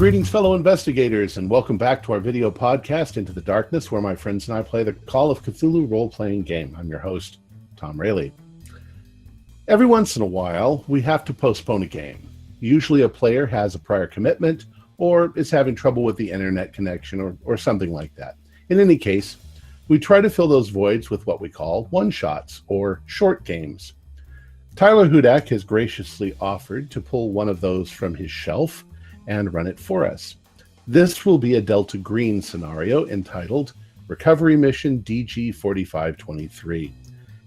Greetings, fellow investigators, and welcome back to our video podcast, Into the Darkness, where my friends and I play the Call of Cthulhu role-playing game. I'm your host, Tom Rayleigh. Every once in a while, we have to postpone a game. Usually a player has a prior commitment or is having trouble with the internet connection or something like that. In any case, we try to fill those voids with what we call one-shots or short games. Tyler Hudak has graciously offered to pull one of those from his shelf and run it for us. This will be a Delta Green scenario entitled Recovery Mission DG4523.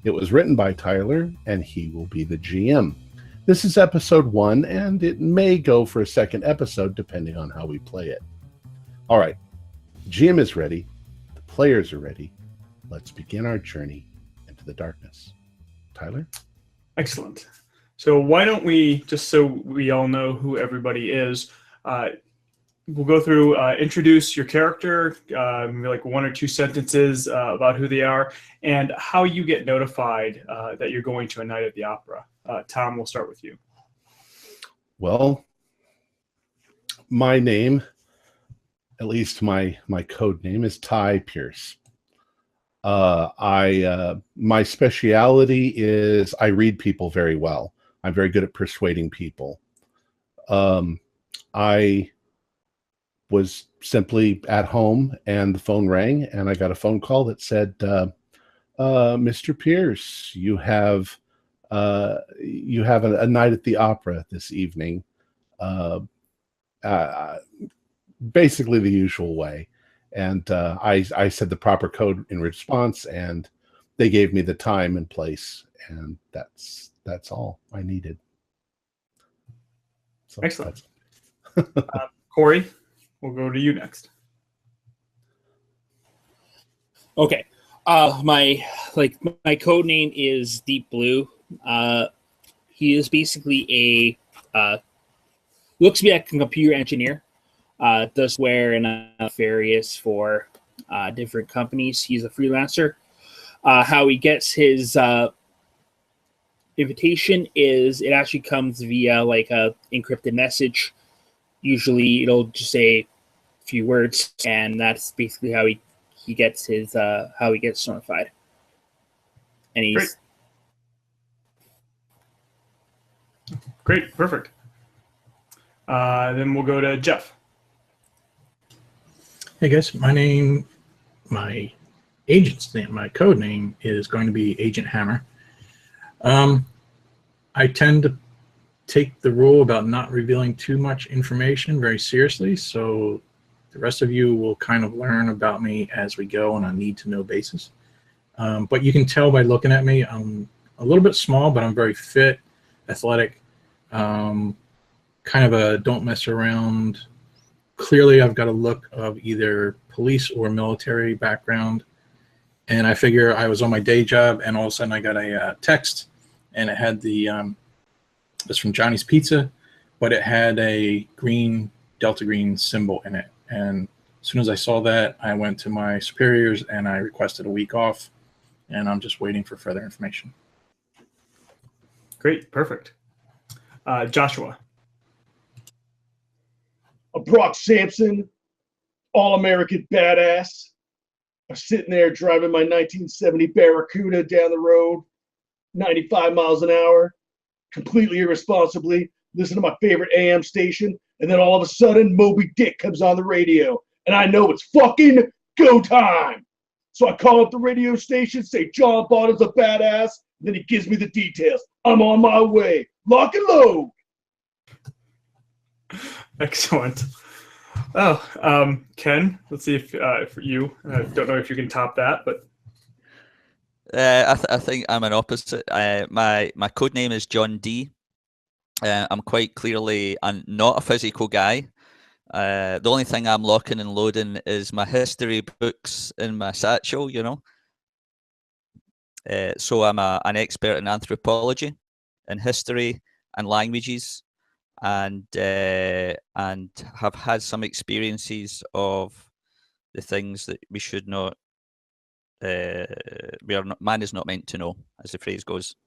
It was written by Tyler, and he will be the GM. This is episode 1, and it may go for a second episode depending on how we play it. All right, GM is ready. The players are ready. Let's begin our journey into the darkness. Tyler? Excellent. So why don't we, just so we all know who everybody is, we'll go through, introduce your character, maybe like 1 or 2 sentences about who they are, and how you get notified that you're going to a night at the opera. Tom, we'll start with you. Well, my name, at least my code name, is Ty Pierce. My speciality is I read people very well. I'm very good at persuading people. I was simply at home and the phone rang and I got a phone call that said, Mr. Pierce, you have a night at the opera this evening. Basically the usual way. And I said the proper code in response, and they gave me the time and place, and that's all I needed. So excellent. Corey, we'll go to you next. Okay. My code name is Deep Blue. He is basically looks to be a computer engineer. Does wear enough various for different companies. He's a freelancer. How he gets his invitation is it actually comes via like a encrypted message. Usually it'll just say a few words, and that's basically how he gets his how he gets notified. And he's Great. Perfect. Then we'll go to Jeff. Hey guys, my agent's name, my code name is going to be Agent Hammer. I tend to take the rule about not revealing too much information very seriously, so the rest of you will kind of learn about me as we go on a need-to-know basis. But you can tell by looking at me, I'm a little bit small, but I'm very fit, athletic, kind of a don't mess around. Clearly, I've got a look of either police or military background, and I figure I was on my day job, and all of a sudden I got a text, and it had it's from Johnny's Pizza, but it had a green Delta Green symbol in it. And as soon as I saw that, I went to my superiors and I requested a week off, and I'm just waiting for further information. Great, perfect. Joshua. A Brock Sampson, all-American badass. I'm sitting there driving my 1970 Barracuda down the road, 95 miles an hour, completely irresponsibly, listen to my favorite AM station, and then all of a sudden, Moby Dick comes on the radio, and I know it's fucking go time. So I call up the radio station, say John Bottom's a badass, and then he gives me the details. I'm on my way. Lock and load. Excellent. Oh, Ken, let's see if for you, I don't know if you can top that, but I think I'm an opposite. My code name is John D. I'm quite clearly not a physical guy. The only thing I'm locking and loading is my history books in my satchel, you know. So I'm an expert in anthropology, in history and languages, and have had some experiences of the things that we should not. Man is not meant to know, as the phrase goes.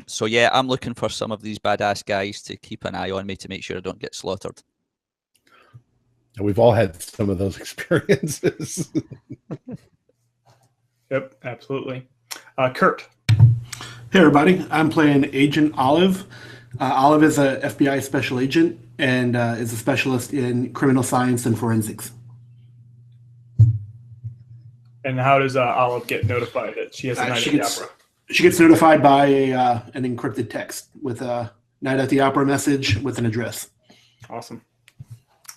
So yeah, I'm looking for some of these badass guys to keep an eye on me to make sure I don't get slaughtered. And we've all had some of those experiences. Yep, absolutely. Kurt. Hey everybody, I'm playing Agent Olive. Olive is a FBI special agent and is a specialist in criminal science and forensics. And how does Olive get notified that she has a night at the opera? She gets notified by an encrypted text with a night at the opera message with an address. Awesome.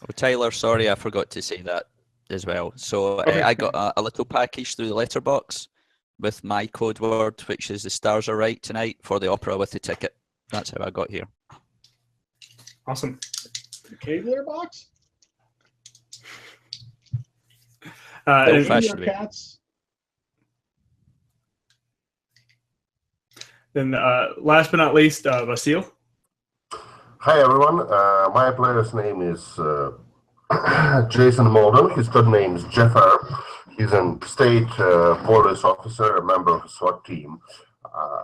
Well, Tyler, sorry, I forgot to say that as well. So Okay. I got a little package through the letterbox with my code word, which is the stars are right tonight for the opera with the ticket. That's how I got here. Awesome. The cave litter box? Old And fashioned way. Cats? then last but not least, Vasil. Hi everyone, my player's name is Jason Molden. His third name is Jeffer. He's a state police officer, a member of a SWAT team.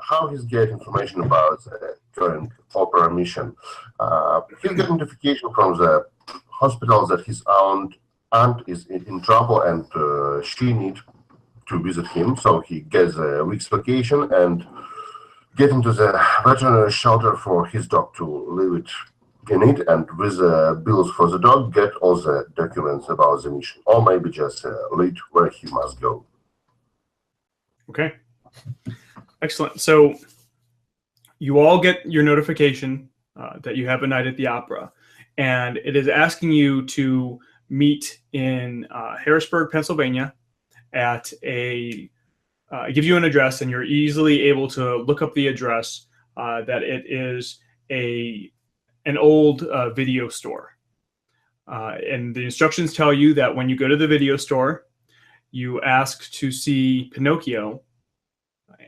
How he's get information about the current opera mission? He'll get notification from the hospital that his aunt is in trouble and she needs to visit him. So he gets a week's vacation and get into the veterinary shelter for his dog to leave it in it, and with bills for the dog, get all the documents about the mission, or maybe just lead where he must go. Okay. Excellent. So you all get your notification that you have a night at the opera, and it is asking you to meet in Harrisburg, Pennsylvania at it gives you an address, and you're easily able to look up the address that it is an old video store. And the instructions tell you that when you go to the video store, you ask to see Pinocchio,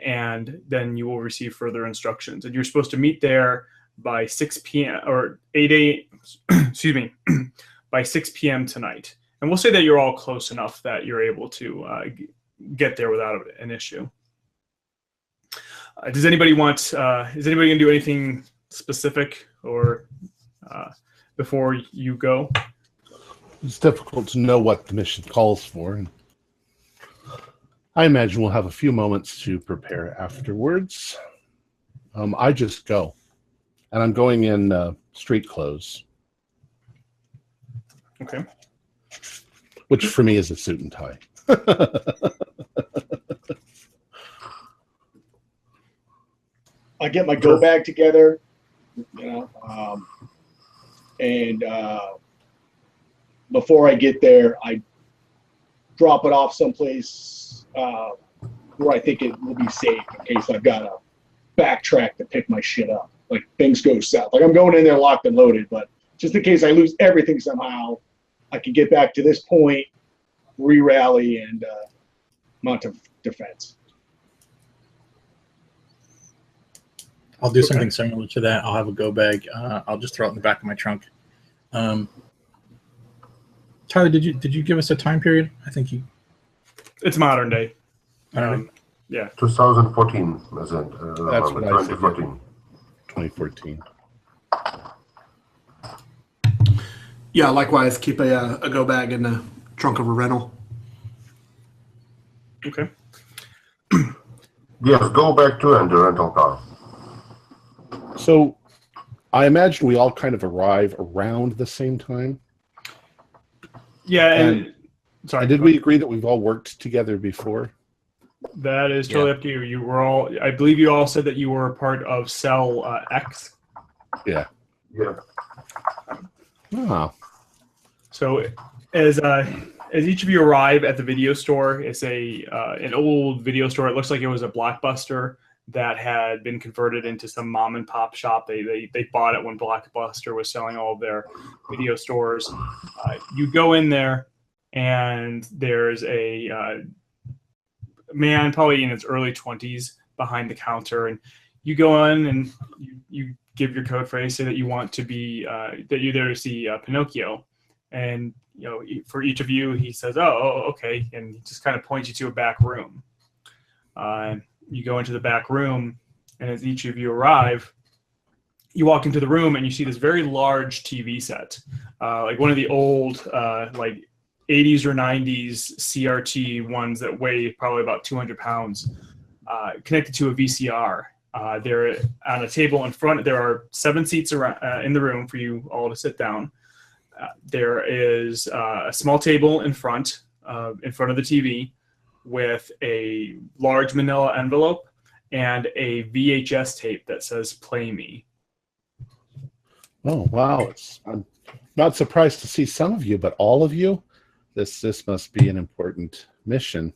and then you will receive further instructions. And you're supposed to meet there by 6 p.m. or 8 a.m. excuse me, by 6 p.m. tonight. And we'll say that you're all close enough that you're able to get there without an issue. Does anybody want? Is anybody gonna do anything specific or before you go? It's difficult to know what the mission calls for, and I imagine we'll have a few moments to prepare afterwards. I just go, and I'm going in street clothes. Okay. Which for me is a suit and tie. I get my go bag together, and before I get there, I drop it off someplace where I think it will be safe in case I've got to backtrack to pick my shit up. Like things go south. Like I'm going in there locked and loaded, but just in case I lose everything somehow, I can get back to this point, re-rally, and mount a defense. I'll do something similar to that. I'll have a go bag. I'll just throw it in the back of my trunk. Tyler, did you give us a time period? I think you. It's modern day. Yeah. 2014, That's what I said. 2014. 2014. Yeah, likewise, keep a go bag in the trunk of a rental. Okay. Yes, go back to and the rental car. So I imagine we all kind of arrive around the same time. Yeah, and sorry. Did we agree that we've all worked together before? That is totally up to you. You were all. I believe you all said that you were a part of Cell X. Yeah. Yeah. Oh. So as each of you arrive at the video store, it's an old video store. It looks like it was a Blockbuster that had been converted into some mom and pop shop. They bought it when Blockbuster was selling all of their video stores. You go in there, and there's a man probably in his early 20s behind the counter, and you go in and you give your code phrase, say that you want to be that you're there to see Pinocchio, and for each of you he says, oh okay, and he just kind of points you to a back room. You go into the back room, and as each of you arrive, you walk into the room and you see this very large TV set, like one of the old like 80s or 90s CRT ones that weigh probably about 200 pounds, connected to a VCR. There on a table in front, there are 7 seats around, in the room for you all to sit down. There is a small table in front of the TV with a large manila envelope and a VHS tape that says "Play Me." Oh, wow. I'm not surprised to see some of you, but all of you, this must be an important mission.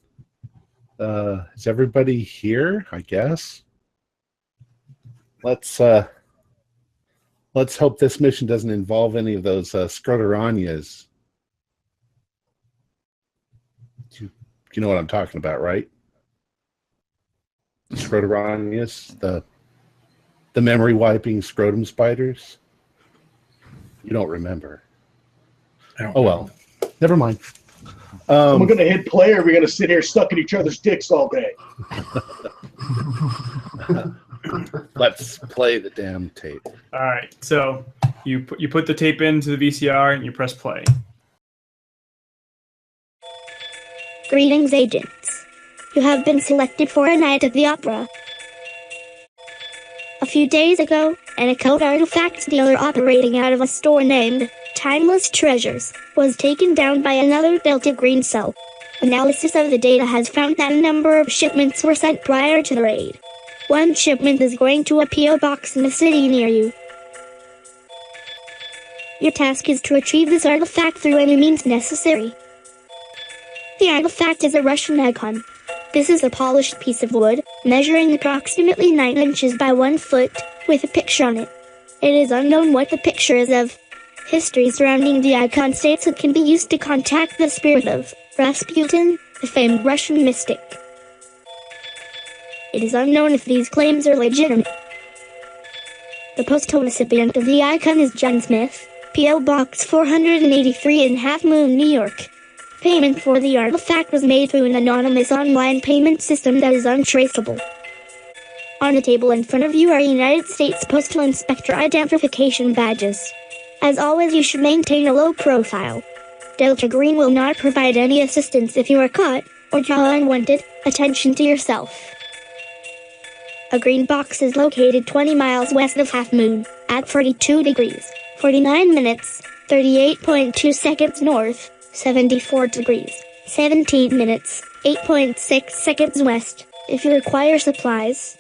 Is everybody here, I guess? Let's hope this mission doesn't involve any of those scrotoranias. You know what I'm talking about, right? Scrotoranias, the memory wiping scrotum spiders. You don't remember. I don't Oh well, never mind. We're gonna hit play, or we're gonna sit here stuck in each other's dicks all day. Let's play the damn tape. All right, so you put the tape into the VCR and you press play. Greetings, agents. You have been selected for a night at the opera. A few days ago, an occult artifacts dealer operating out of a store named Timeless Treasures was taken down by another Delta Green cell. Analysis of the data has found that a number of shipments were sent prior to the raid. One shipment is going to a P.O. box in a city near you. Your task is to retrieve this artifact through any means necessary. The artifact is a Russian icon. This is a polished piece of wood, measuring approximately 9 inches by 1 foot, with a picture on it. It is unknown what the picture is of. History surrounding the icon states it can be used to contact the spirit of Rasputin, the famed Russian mystic. It is unknown if these claims are legitimate. The postal recipient of the icon is John Smith, P.O. Box 483 in Half Moon, New York. Payment for the artifact was made through an anonymous online payment system that is untraceable. On the table in front of you are United States Postal Inspector identification badges. As always, you should maintain a low profile. Delta Green will not provide any assistance if you are caught or draw unwanted attention to yourself. A green box is located 20 miles west of Half Moon, at 42 degrees, 49 minutes, 38.2 seconds north, 74 degrees, 17 minutes, 8.6 seconds west. If you require supplies,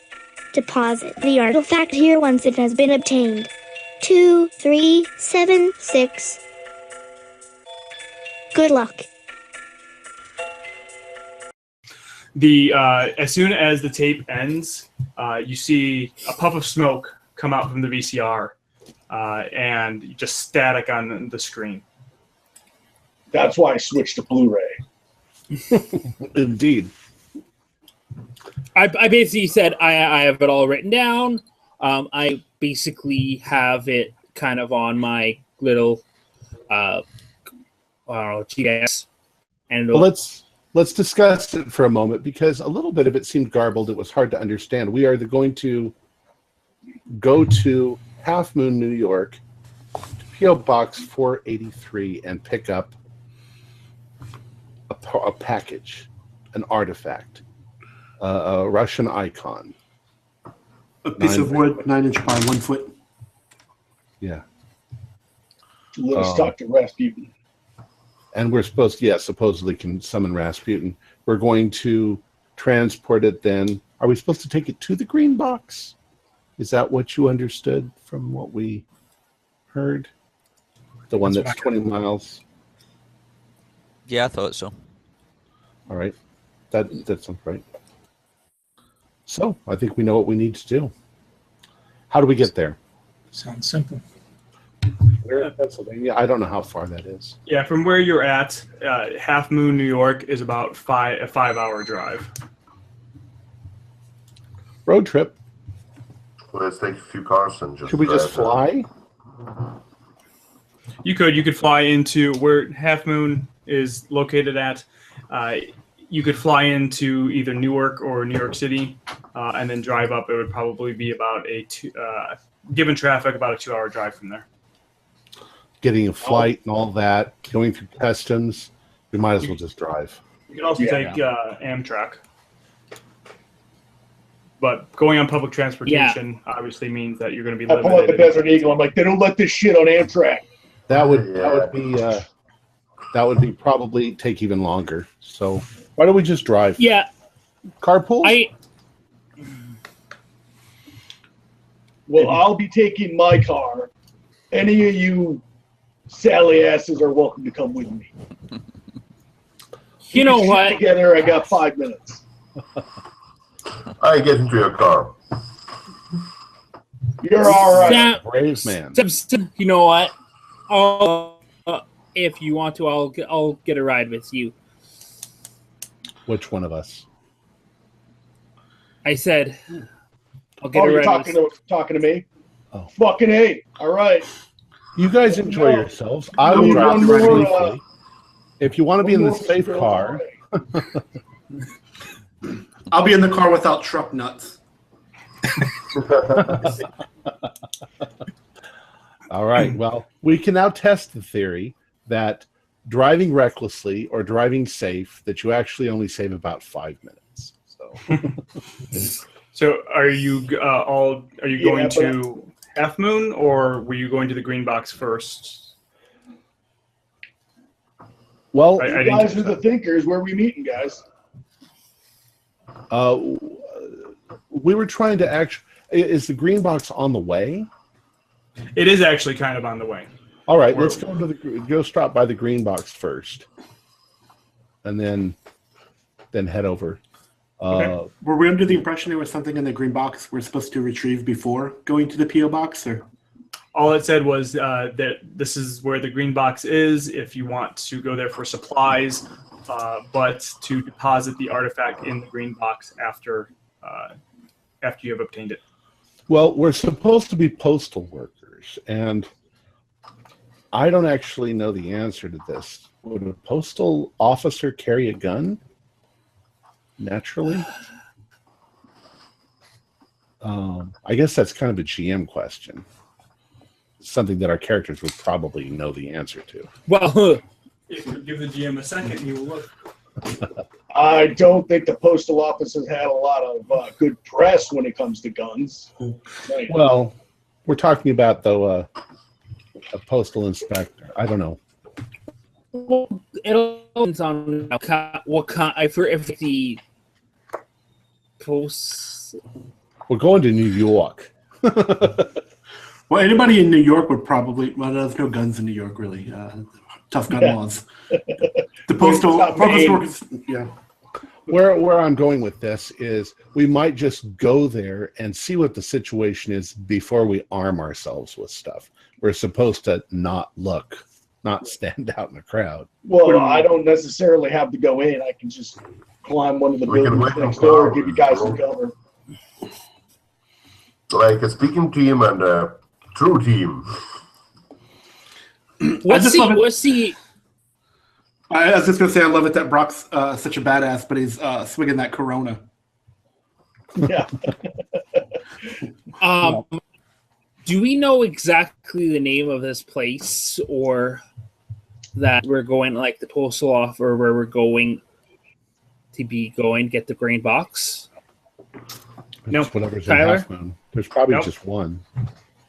deposit the artifact here once it has been obtained. 2376. Good luck. As soon as the tape ends, you see a puff of smoke come out from the VCR, and just static on the screen. That's why I switched to Blu-ray. Indeed. I basically said I have it all written down. I basically have it kind of on my little GS. And Well, let's discuss it for a moment, because a little bit of it seemed garbled. It was hard to understand. We are going to go to Half Moon, New York, to P.O. Box 483, and pick up a package, an artifact, a Russian icon. A piece of wood, 9 inch by 1 foot. Yeah. Let us talk to Rasputin. And we're supposed to, supposedly can summon Rasputin. We're going to transport it then. Are we supposed to take it to the green box? Is that what you understood from what we heard? The one that's 20 miles? Yeah, I thought so. All right. That sounds right. So I think we know what we need to do. How do we get there? Sounds simple. We're in Pennsylvania. I don't know how far that is. Yeah, from where you're at, Half Moon, New York is about a 5-hour drive. Road trip. Let's take a few cars and just. Should we just fly? You could fly into where Half Moon is located at. You could fly into either Newark or New York City, and then drive up. It would probably be about given traffic, about a 2-hour drive from there. Getting a flight and all that, going through customs, we might as well just drive. You can also take Amtrak. But going on public transportation obviously means that you're going to be I pull out the Desert Eagle. I'm like, they don't let this shit on Amtrak. That would be probably take even longer. So why don't we just drive? Yeah. Carpool? Well, I'll be taking my car. Any of you Sally asses are welcome to come with me. You know what? Together, I got 5 minutes. I get into your car. You're all right. Brave man. You know what? If you want to, I'll get a ride with you. Which one of us? I said, I'll get a you're ride talking to me? Oh. Fucking A. All right. You guys enjoy yourselves. I will drive you briefly. If you want to be in the safe car. I'll be in the car without truck nuts. All right. Well, we can now test the theory that driving recklessly or driving safe, that you actually only save about 5 minutes. So are you going to Half Moon, or were you going to the green box first? Well, you guys are the thinkers. Where are we meeting, guys? We were trying to actually. Is the green box on the way? It is actually kind of on the way. All right, let's go stop by the green box first, and then head over. Okay. Were we under the impression there was something in the green box we're supposed to retrieve before going to the P.O. box? Or all it said was that this is where the green box is if you want to go there for supplies, but to deposit the artifact in the green box after you have obtained it. Well, we're supposed to be postal workers, and I don't actually know the answer to this. Would a postal officer carry a gun? Naturally? I guess that's kind of a GM question. Something that our characters would probably know the answer to. Well, if you give the GM a second, you will look. I don't think the postal office has had a lot of good press when it comes to guns. Well, we're talking about, though, a postal inspector. I don't know. Well, it depends on what kind. If the post. We're going to New York. Well, anybody in New York would probably. Well, there's no guns in New York, really. Tough gun laws. The postal workers. Yeah. Where I'm going with this is we might just go there and see what the situation is before we arm ourselves with stuff. We're supposed to not stand out in the crowd. Well, I don't necessarily have to go in. I can just climb one of the buildings next door and give you guys some cover. Like a speaking team and a true team. What's the I was just going to say, I love it that Brock's such a badass, but he's swinging that Corona. Yeah. Do we know exactly the name of this place, or that we're going, like the postal office, or where we're going to get the green box? No, whatever's Tyler? in Half Moon. There's probably just one.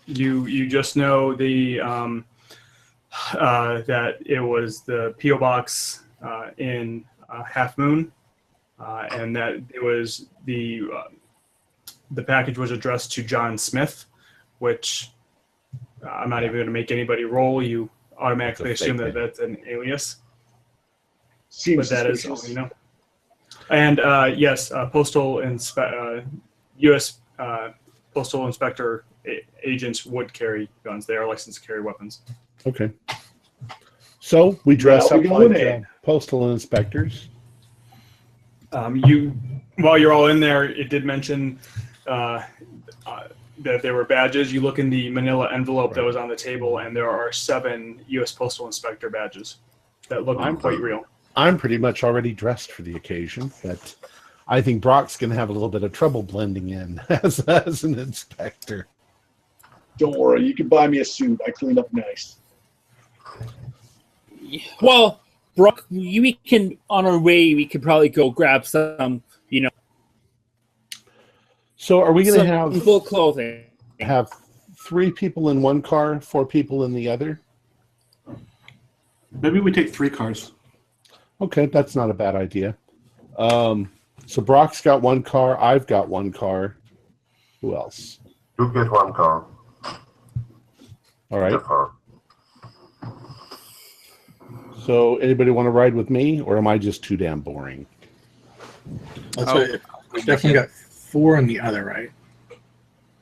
You just know the that it was the P.O. box in Half Moon, and that it was the package was addressed to John Smith, which I'm not even going to make anybody roll. You automatically assume that that's an alias. Seems but that is all you know. And yes, U.S. postal inspector agents would carry guns. They are licensed to carry weapons. Okay. So we dress Well, up we go like in. postal inspectors. While you're all in there, it did mention that there were badges. You look in the manila envelope that was on the table, and there are 7 U.S. Postal Inspector badges that look quite real. I'm pretty much already dressed for the occasion, but I think Brock's going to have a little bit of trouble blending in as an inspector. Don't worry, you can buy me a suit. I clean up nice. Well, Brock, we can, on our way, we could probably go grab some, So are we going to some have full clothing. 3 people in one car, 4 people in the other? Maybe we take 3 cars. Okay, that's not a bad idea. So Brock's got 1 car. I've got 1 car. Who else? You get 1 car. All right. Jafar. So anybody want to ride with me, or am I just too damn boring? That's right. We definitely got 4 on the other, right?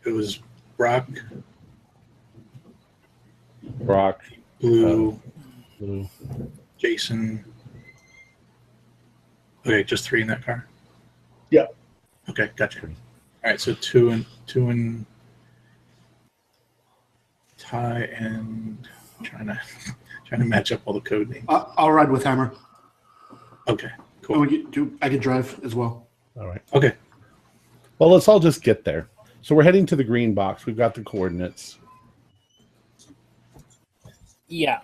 It was Brock, Blue, Jason. Okay, just 3 in that car. Yeah. Okay, gotcha. All right, so 2 and Ty and trying to match up all the code names. I'll ride with Hammer. Okay, And cool. I can drive as well. All right. Okay, Well, let's all just get there. So we're heading to the green box. We've got the coordinates. Yeah.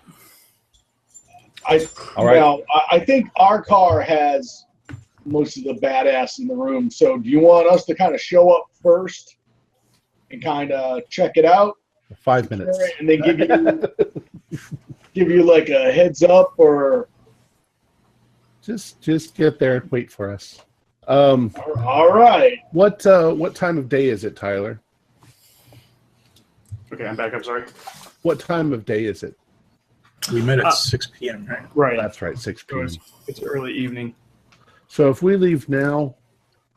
All right. Now, I think our car has most of the badass in the room. So do you want us to kind of show up first and kind of check it out? 5 minutes. And then give you like a heads up, or Just get there and wait for us. all right. What time of day is it, Tyler? Okay, I'm back. I'm sorry. What time of day is it? we met at 6 p.m., right? Right. That's right, 6 p.m. It's early evening. So if we leave now,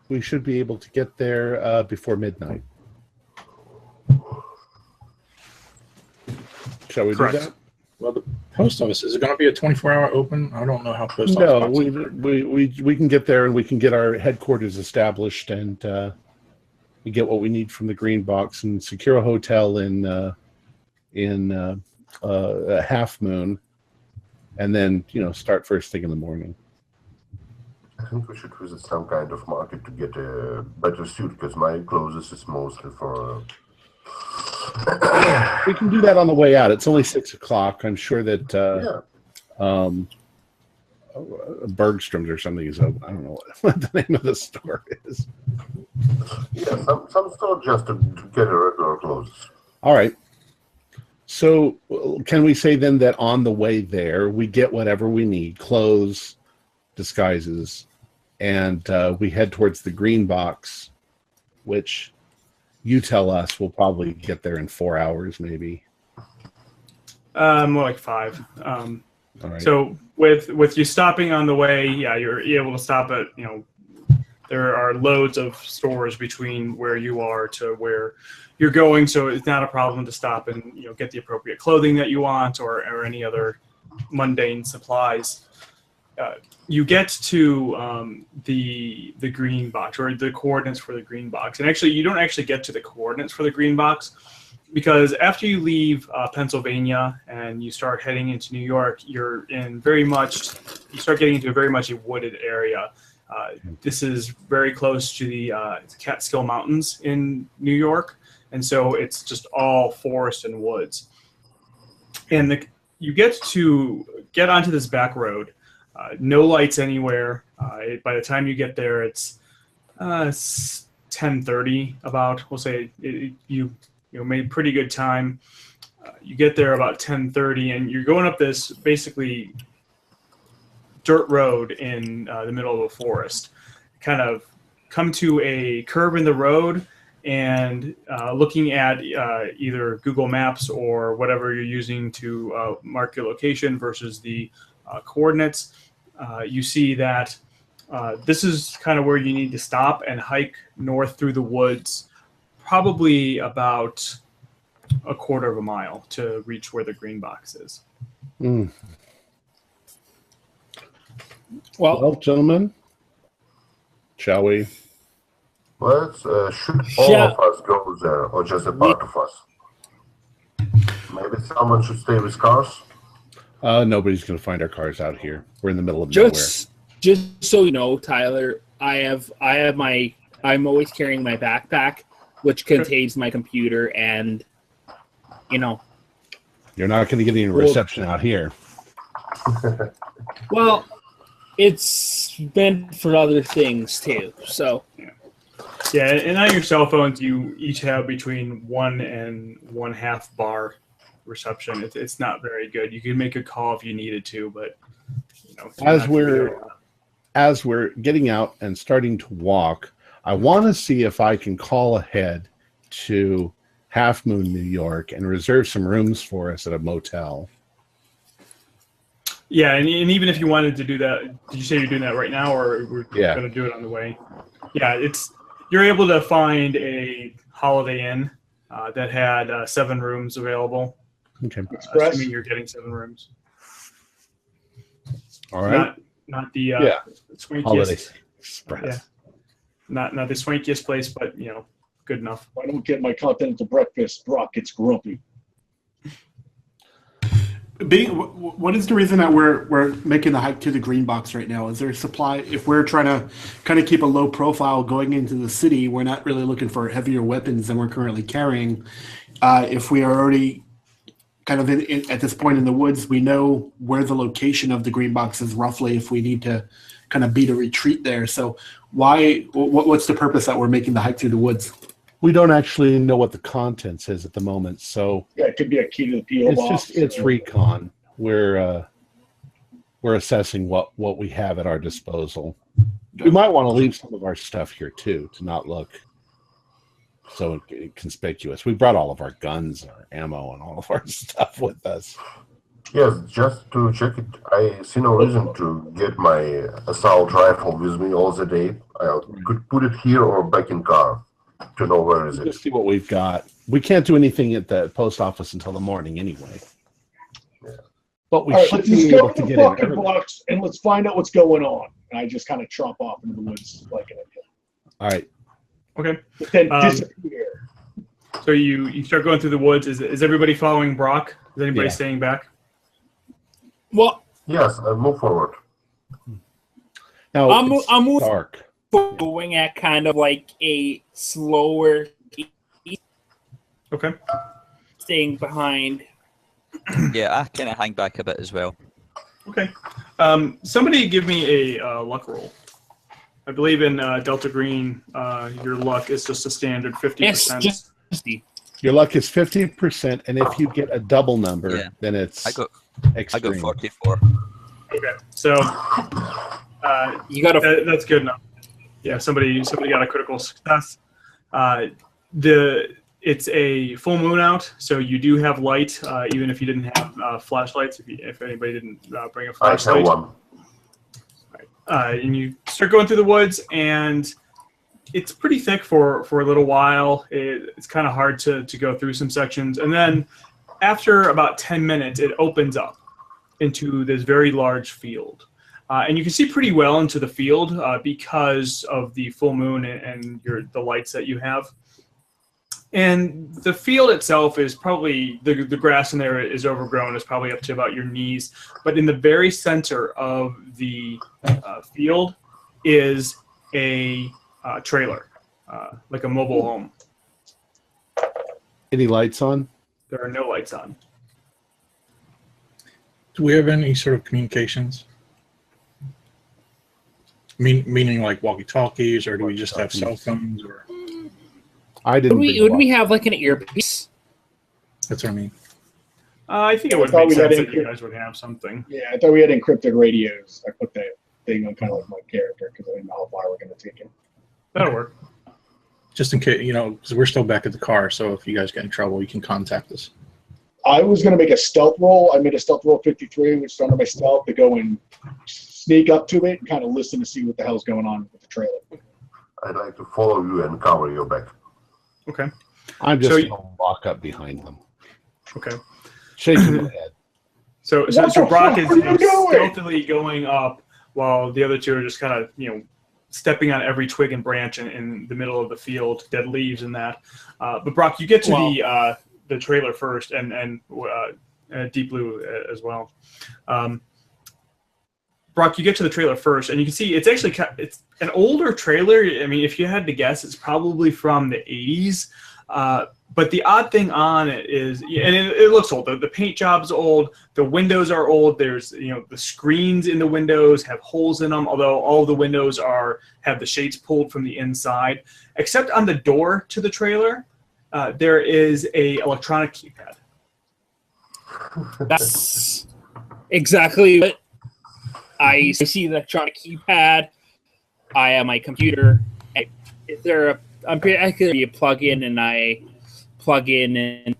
we should be able to get there before midnight. Shall we Correct. do that? Well, the post office, is it going to be a 24-hour open? I don't know how post No, office we can get there and we can get our headquarters established and we get what we need from the green box and secure a hotel in Half Moon, and then start first thing in the morning. I think we should visit some kind of market to get a better suit, because my clothes is mostly for... We can do that on the way out. It's only 6 o'clock. I'm sure that Bergstrom's or something is open. I don't know what the name of the store is. Yeah, some store just to get a regular clothes. All right. So can we say then that on the way there, we get whatever we need, clothes, disguises, and we head towards the green box, which you tell us we'll probably get there in 4 hours, maybe. More like 5. All right. So with you stopping on the way, yeah, you're able to stop at, there are loads of stores between where you are to where you're going, so it's not a problem to stop and get the appropriate clothing that you want or any other mundane supplies. You get to the green box, or the coordinates for the green box, and actually you don't actually get to the coordinates for the green box, because after you leave Pennsylvania and you start heading into New York, you start getting into a very much a wooded area. This is very close to the Catskill Mountains in New York, and so it's just all forest and woods. And you get onto this back road, no lights anywhere. By the time you get there, it's 10:30. About, we'll say you made pretty good time. You get there about 10:30, and you're going up this basically dirt road in the middle of a forest. Kind of come to a curve in the road, and looking at either Google Maps or whatever you're using to mark your location versus the coordinates, you see that this is kind of where you need to stop and hike north through the woods, probably about a quarter of a mile to reach where the green box is. Well, gentlemen, shall we? Well, should all of us go there, or just a part of us? Maybe someone should stay with cars? Nobody's going to find our cars out here. We're in the middle of Just so you know, Tyler, I'm always carrying my backpack, which contains my computer and, You're not going to get any reception out here. Well, it's been for other things too. So yeah, and on your cell phones, you each have between 1 and 1/2 bar reception. It's not very good. You can make a call if you needed to, but as we're getting out and starting to walk, I want to see if I can call ahead to Half Moon, New York, and reserve some rooms for us at a motel. Yeah, and even if you wanted to do that, did you say you're doing that right now, or we're going to do it on the way? Yeah, you're able to find a Holiday Inn that had 7 rooms available. Okay. Assuming you're getting 7 rooms. All right. Not the swankiest. Holiday Express. Yeah. Not the swankiest place, but good enough. If I don't get my continental breakfast, Brock gets grumpy. What is the reason that we're making the hike to the green box right now? Is there a supply? If we're trying to kind of keep a low profile going into the city, we're not really looking for heavier weapons than we're currently carrying. If we are already kind of at this point in the woods, we know where the location of the green box is roughly if we need to kind of beat a retreat there. So what's the purpose that we're making the hike through the woods? We don't actually know what the contents is at the moment, so yeah, it could be a key to the PO box. It's recon. We're assessing what we have at our disposal. We might want to leave some of our stuff here too to not look so conspicuous. We brought all of our guns, our ammo, and all of our stuff with us. Yes, just to check it, I see no reason to get my assault rifle with me all the day. I could put it here or back in car to know where is it. Let's see what we've got. We can't do anything at the post office until the morning anyway. Yeah. But we Let's should just be go able to to the get fucking in. box and let's find out what's going on. And I just kind of tromp off into the woods like an idiot. All right. Okay. But then disappear. So you start going through the woods. Is everybody following Brock? Is anybody staying back? Well, yes, I move forward. Now I'm dark. Going at kind of like a slower, Okay. staying behind. Yeah, I kind of hang back a bit as well. Okay. Somebody give me a luck roll. I believe in Delta Green, your luck is just a standard 50%. Yes, just Your luck is 50%, and if you get a double number, then it's extreme. I got 44. Okay. So you got that's good enough. Yeah, somebody got a critical success. It's a full moon out, so you do have light, even if you didn't have flashlights. If anybody didn't bring a flashlight, I have one. And you start going through the woods, and it's pretty thick for a little while. It's kind of hard to go through some sections, and then after about 10 minutes, it opens up into this very large field. And you can see pretty well into the field because of the full moon and the lights that you have. And the field itself is probably, the grass in there is overgrown. It's probably up to about your knees. But in the very center of the field is a trailer, like a mobile home. Any lights on? There are no lights on. Do we have any sort of communications? Meaning like walkie-talkies, or do we just have cell phones? Or I didn't. Would we have like an earpiece? That's what I mean. I think it would make sense that you guys would have something. Yeah, I thought we had encrypted radios. I put that thing on kind of like my character because I didn't know how far we're going to take it. That'll work. Just in case, because we're still back at the car, so if you guys get in trouble, you can contact us. I was going to make a stealth roll. I made a stealth roll 53, which is under my stealth, to go and sneak up to it and kind of listen to see what the hell's going on with the trailer. I'd like to follow you and cover your back. Okay. I'm just going to walk up behind them. Okay. Shaking my head. So Brock is stealthily going up while the other two are just kind of, stepping on every twig and branch in the middle of the field, dead leaves and that. But Brock, you get to the trailer first, and Deep Blue as well. Brock, Brock, you get to the trailer first, and you can see it's actually it's an older trailer. I mean, if you had to guess, it's probably from the 80s. But the odd thing on it is, and it looks old. The paint job's old. The windows are old. There's, the screens in the windows have holes in them, although all of the windows have the shades pulled from the inside. Except on the door to the trailer, there is a electronic keypad. That's exactly what I see. The electronic keypad. I have my computer. Is there I could be a plug-in, and I plug in and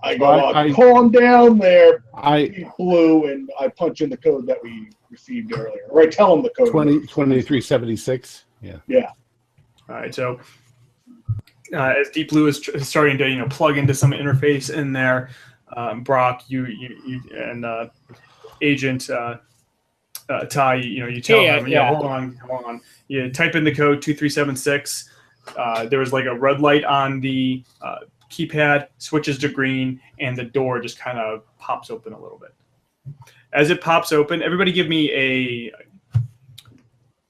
I go, calm down there, Deep Blue, and I punch in the code that we received earlier. Or I tell them the code. 2376. Yeah. Yeah. All right. So as Deep Blue is starting to plug into some interface in there, Brock, you and Agent Ty, you tell him, hold on. You type in the code 2376. There was like a red light on the keypad, switches to green, and the door just kind of pops open a little bit. As it pops open, everybody give me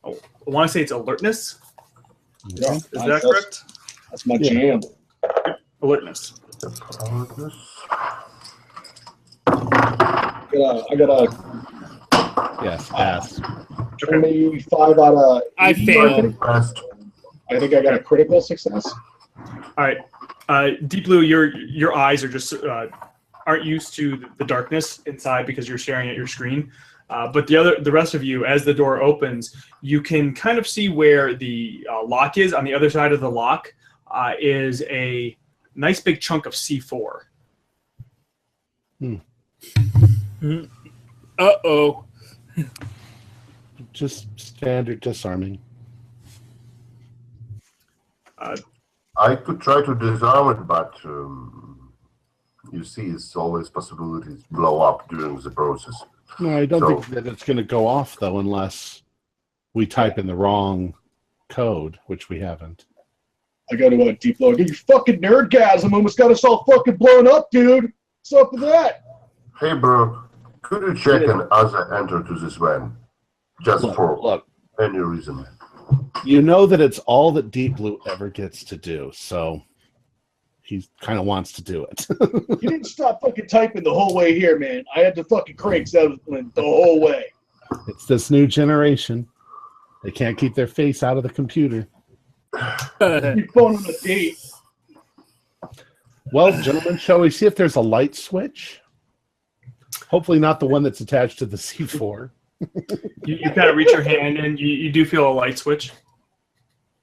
I want to say it's alertness. Yeah, is that correct? That's my jam. Alertness. I got a Yes, pass. 25 out of 80. I failed. I think I got a critical success. All right, Deep Blue, your eyes are just aren't used to the darkness inside because you're staring at your screen. But the rest of you, as the door opens, you can kind of see where the lock is. On the other side of the lock is a nice big chunk of C4. Uh-oh. Just standard disarming. I could try to disarm it, but you see, it's always possibilities blow up during the process. No, I don't think that it's going to go off, though, unless we type in the wrong code, which we haven't. I go to a Deep Blue. You fucking nerdgasm almost got us all fucking blown up, dude. What's up with that? Hey, bro, could you check an other enter to this van? Just for any reason. You know that it's all that Deep Blue ever gets to do, so he kind of wants to do it. You didn't stop fucking typing the whole way here, man. I had the fucking cranks out the whole way. It's this new generation. They can't keep their face out of the computer. Your phone on a date. Well, gentlemen, shall we see if there's a light switch? Hopefully not the one that's attached to the C4. You kind of reach your hand and you do feel a light switch.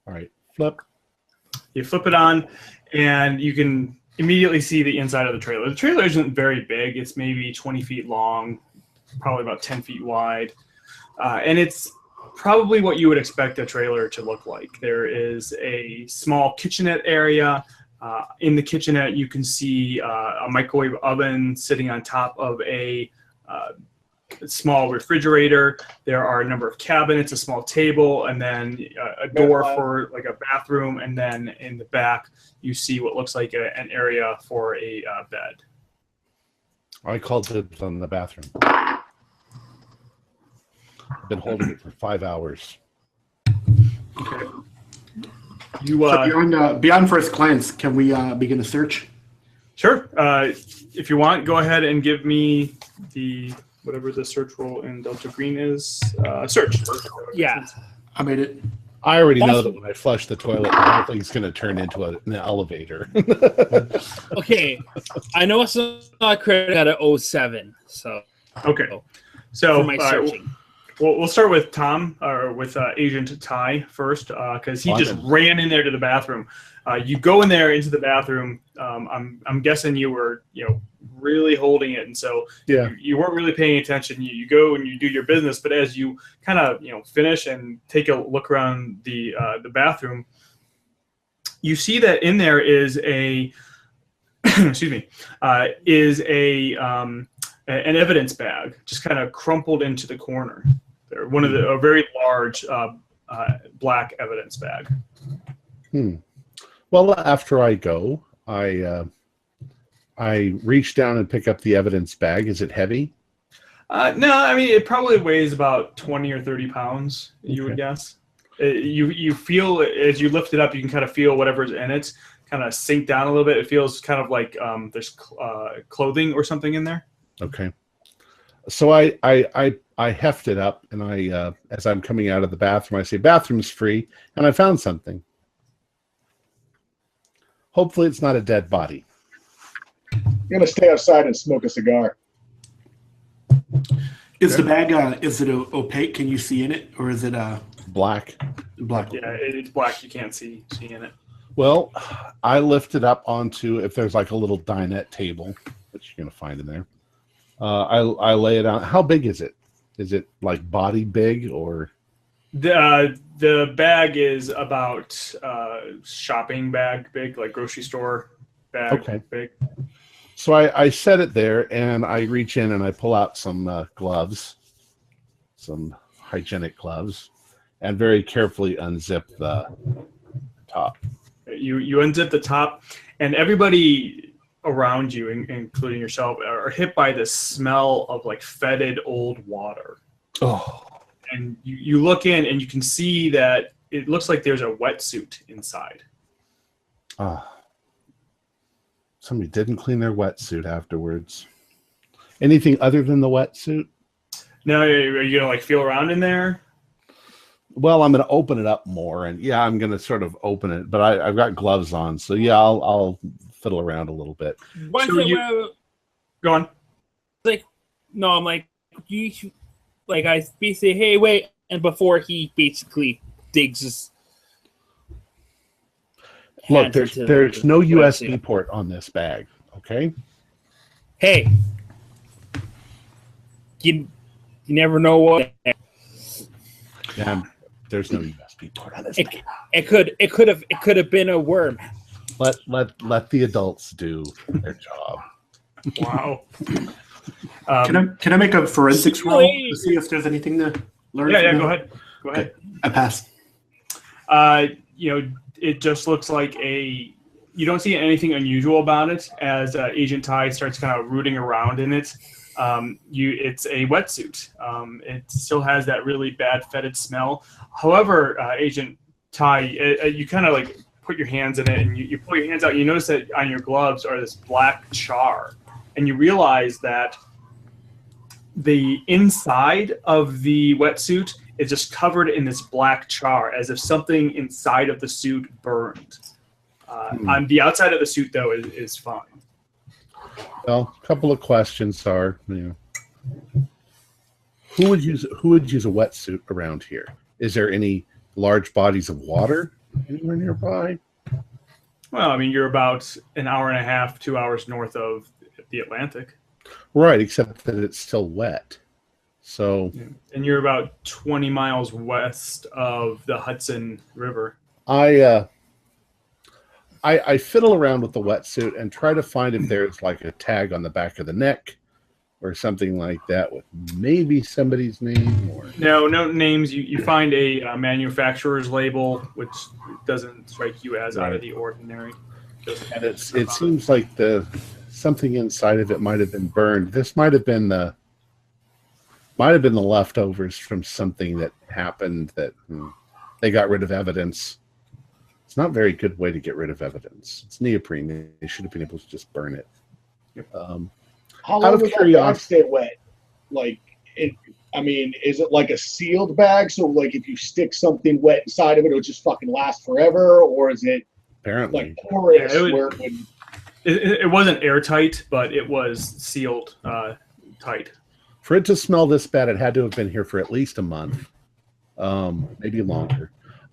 All right, flip. You flip it on, and you can immediately see the inside of the trailer. The trailer isn't very big. It's maybe 20 feet long, probably about 10 feet wide. And it's probably what you would expect a trailer to look like. There is a small kitchenette area. In the kitchenette, you can see a microwave oven sitting on top of a small refrigerator. There are a number of cabinets, a small table, and then a door for like a bathroom. And then in the back, you see what looks like an area for a bed. I called it on the bathroom. I've been holding it for 5 hours. Okay. So beyond first glance, can we begin a search? Sure. If you want, go ahead and give me whatever the search role in Delta Green is. Search. Yeah. I made it. I already know that when I flush the toilet, the whole thing's going to turn into an elevator. Okay. I know it's not credit at a 07, so. Okay. So for my searching. We'll start with Tom, or with Agent Ty first, because he just ran in there to the bathroom. You go in there into the bathroom. I'm guessing you were, really holding it, and so you weren't really paying attention. You go and you do your business, but as you kind of finish and take a look around the bathroom, you see that in there is a excuse me, an evidence bag, just kind of crumpled into the corner. They're a very large black evidence bag. Well, after I go, I reach down and pick up the evidence bag. Is it heavy? No, I mean it probably weighs about 20 or 30 pounds. You would guess. You feel as you lift it up, you can kind of feel whatever's in it kind of sink down a little bit. It feels kind of like there's clothing or something in there. Okay. So I heft it up, and I as I'm coming out of the bathroom, I say, "Bathroom's free," and I found something. Hopefully, it's not a dead body. I'm gonna stay outside and smoke a cigar. Is the bag is it opaque? Can you see in it, or is it Black. black? Yeah, it's black. You can't see in it. Well, I lift it up onto, if there's like a little dinette table, which you're gonna find in there. I lay it out. How big is it? Is it like body big, or? The bag is about shopping bag big, like grocery store bag big. So I set it there, and I reach in and I pull out some gloves, some hygienic gloves, and very carefully unzip the top. You unzip the top, and everybody around you, including yourself, are hit by the smell of like fetid old water. Oh. And you look in, and you can see that it looks like there's a wetsuit inside. Somebody didn't clean their wetsuit afterwards. Anything other than the wetsuit? Now, are you gonna like feel around in there? Well, I'm going to open it up more, and yeah, I'm going to sort of open it, but I've got gloves on, so yeah, I'll fiddle around a little bit. Go on. Like, no, I'm like, like I basically say, hey, wait, and before he basically digs his. Look, there's no USB port on this bag, okay? Hey, you never know what. Yeah, there's no USB port on this bag. It could have been a worm. Let the adults do their job. Wow. Can I make a forensics roll to see if there's anything to learn? Yeah, go ahead. Okay, I pass. It just looks like you don't see anything unusual about it as Agent Ty starts kind of rooting around in it. It's a wetsuit. It still has that really bad fetid smell. However, Agent Ty, you kind of like put your hands in it, and you pull your hands out. You notice that on your gloves are this black char, and you realize that the inside of the wetsuit is just covered in this black char, as if something inside of the suit burned. On the outside of the suit, though, is fine. Well, a couple of questions are, who would use a wetsuit around here? Is there any large bodies of water anywhere nearby? Well, I mean, you're about an hour and a half, 2 hours north of the Atlantic. Right, except that it's still wet. So, and you're about 20 miles west of the Hudson River. I fiddle around with the wetsuit and try to find if there's like a tag on the back of the neck or something like that with maybe somebody's name or no names. You find a manufacturer's label, which doesn't strike you as out of the ordinary. And it seems like something inside of it might have been burned. This might have been the leftovers from something that happened that they got rid of evidence. It's not a very good way to get rid of evidence. It's neoprene. They should have been able to just burn it. How long would that bag stay wet? Like, is it like a sealed bag? So, like, if you stick something wet inside of it, it'll just fucking last forever? Or is it apparently like porous where it would... It wasn't airtight, but it was sealed tight. For it to smell this bad, it had to have been here for at least a month, maybe longer.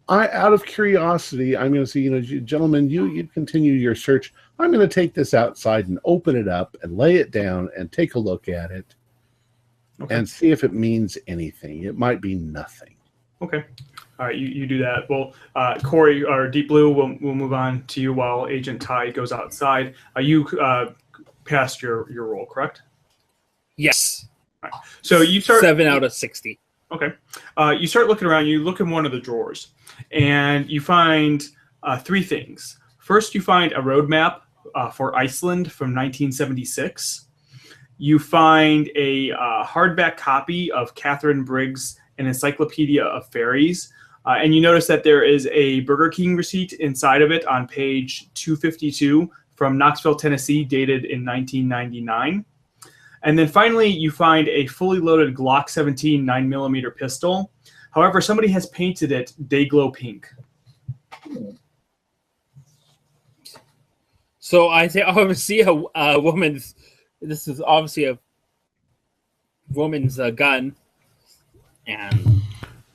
Out of curiosity, I'm going to say, gentlemen, you continue your search. I'm going to take this outside and open it up and lay it down and take a look at it and see if it means anything. It might be nothing. Okay. All right, you do that. Well, Corey, or Deep Blue, we'll move on to you while Agent Ty goes outside. You passed your roll, correct? Yes. All right. So you start 7 out of 60. Okay. You start looking around. You look in one of the drawers, and you find three things. First, you find a road map for Iceland from 1976. you find a hardback copy of Catherine Briggs' An Encyclopedia of Fairies. And you notice that there is a Burger King receipt inside of it on page 252 from Knoxville, Tennessee, dated in 1999. And then finally, you find a fully loaded Glock 17 9mm pistol. However, somebody has painted it Dayglow pink. So I see a woman's. This is obviously a woman's gun, and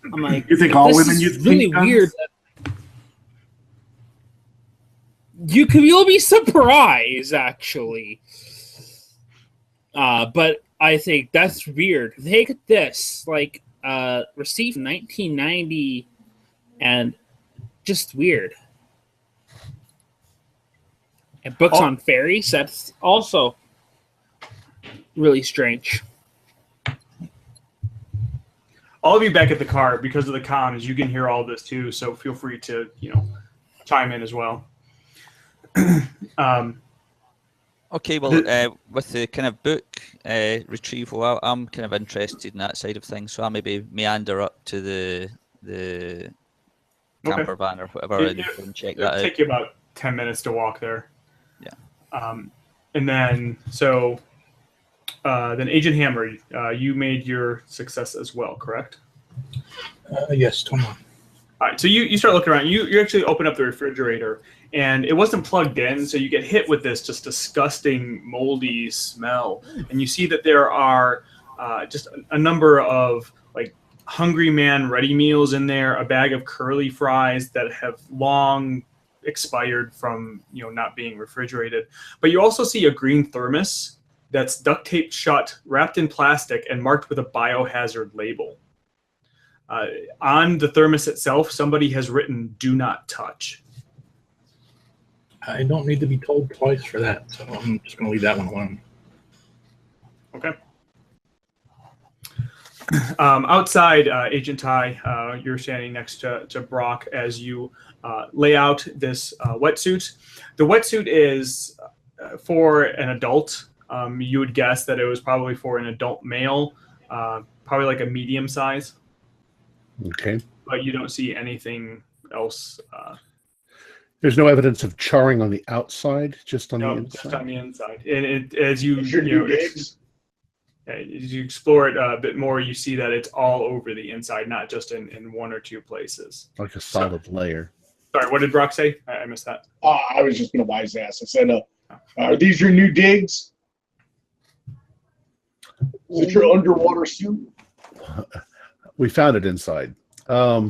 I'm like, You think all this women is use really pink guns? weird. You'll be surprised, actually. But I think that's weird. Take this, like, received in 1990, and just weird. And books on fairies, that's also really strange. All of you back at the car, because of the comms, you can hear all this too, so feel free to, chime in as well. Okay, well, with the kind of book retrieval, I'm kind of interested in that side of things, so I'll maybe meander up to the camper van or whatever and check that out. It'll take you about 10 minutes to walk there. Yeah. And then, so then Agent Hammer, you made your success as well, correct? Yes, 21. All right, so you start looking around. You actually open up the refrigerator, and it wasn't plugged in, so you get hit with this just disgusting, moldy smell. And you see that there are just a number of, like, Hungry Man ready meals in there, a bag of curly fries that have long expired from not being refrigerated. But you also see a green thermos that's duct taped shut, wrapped in plastic, and marked with a biohazard label. On the thermos itself, somebody has written "Do not touch." I don't need to be told twice for that, so I'm just going to leave that one alone. Okay. Outside, Agent Ty, you're standing next to Brock as you lay out this wetsuit. The wetsuit is for an adult. You would guess that it was probably for an adult male, probably like a medium size. Okay. But you don't see anything else. There's no evidence of charring on the outside, just on the inside. Just on the inside. And as you as you explore it a bit more, you see that it's all over the inside, not just in one or two places. Like a solid layer. Sorry, what did Brock say? I missed that. I was just going to wise ass. I said, are these your new digs? Is it your underwater suit? We found it inside. What's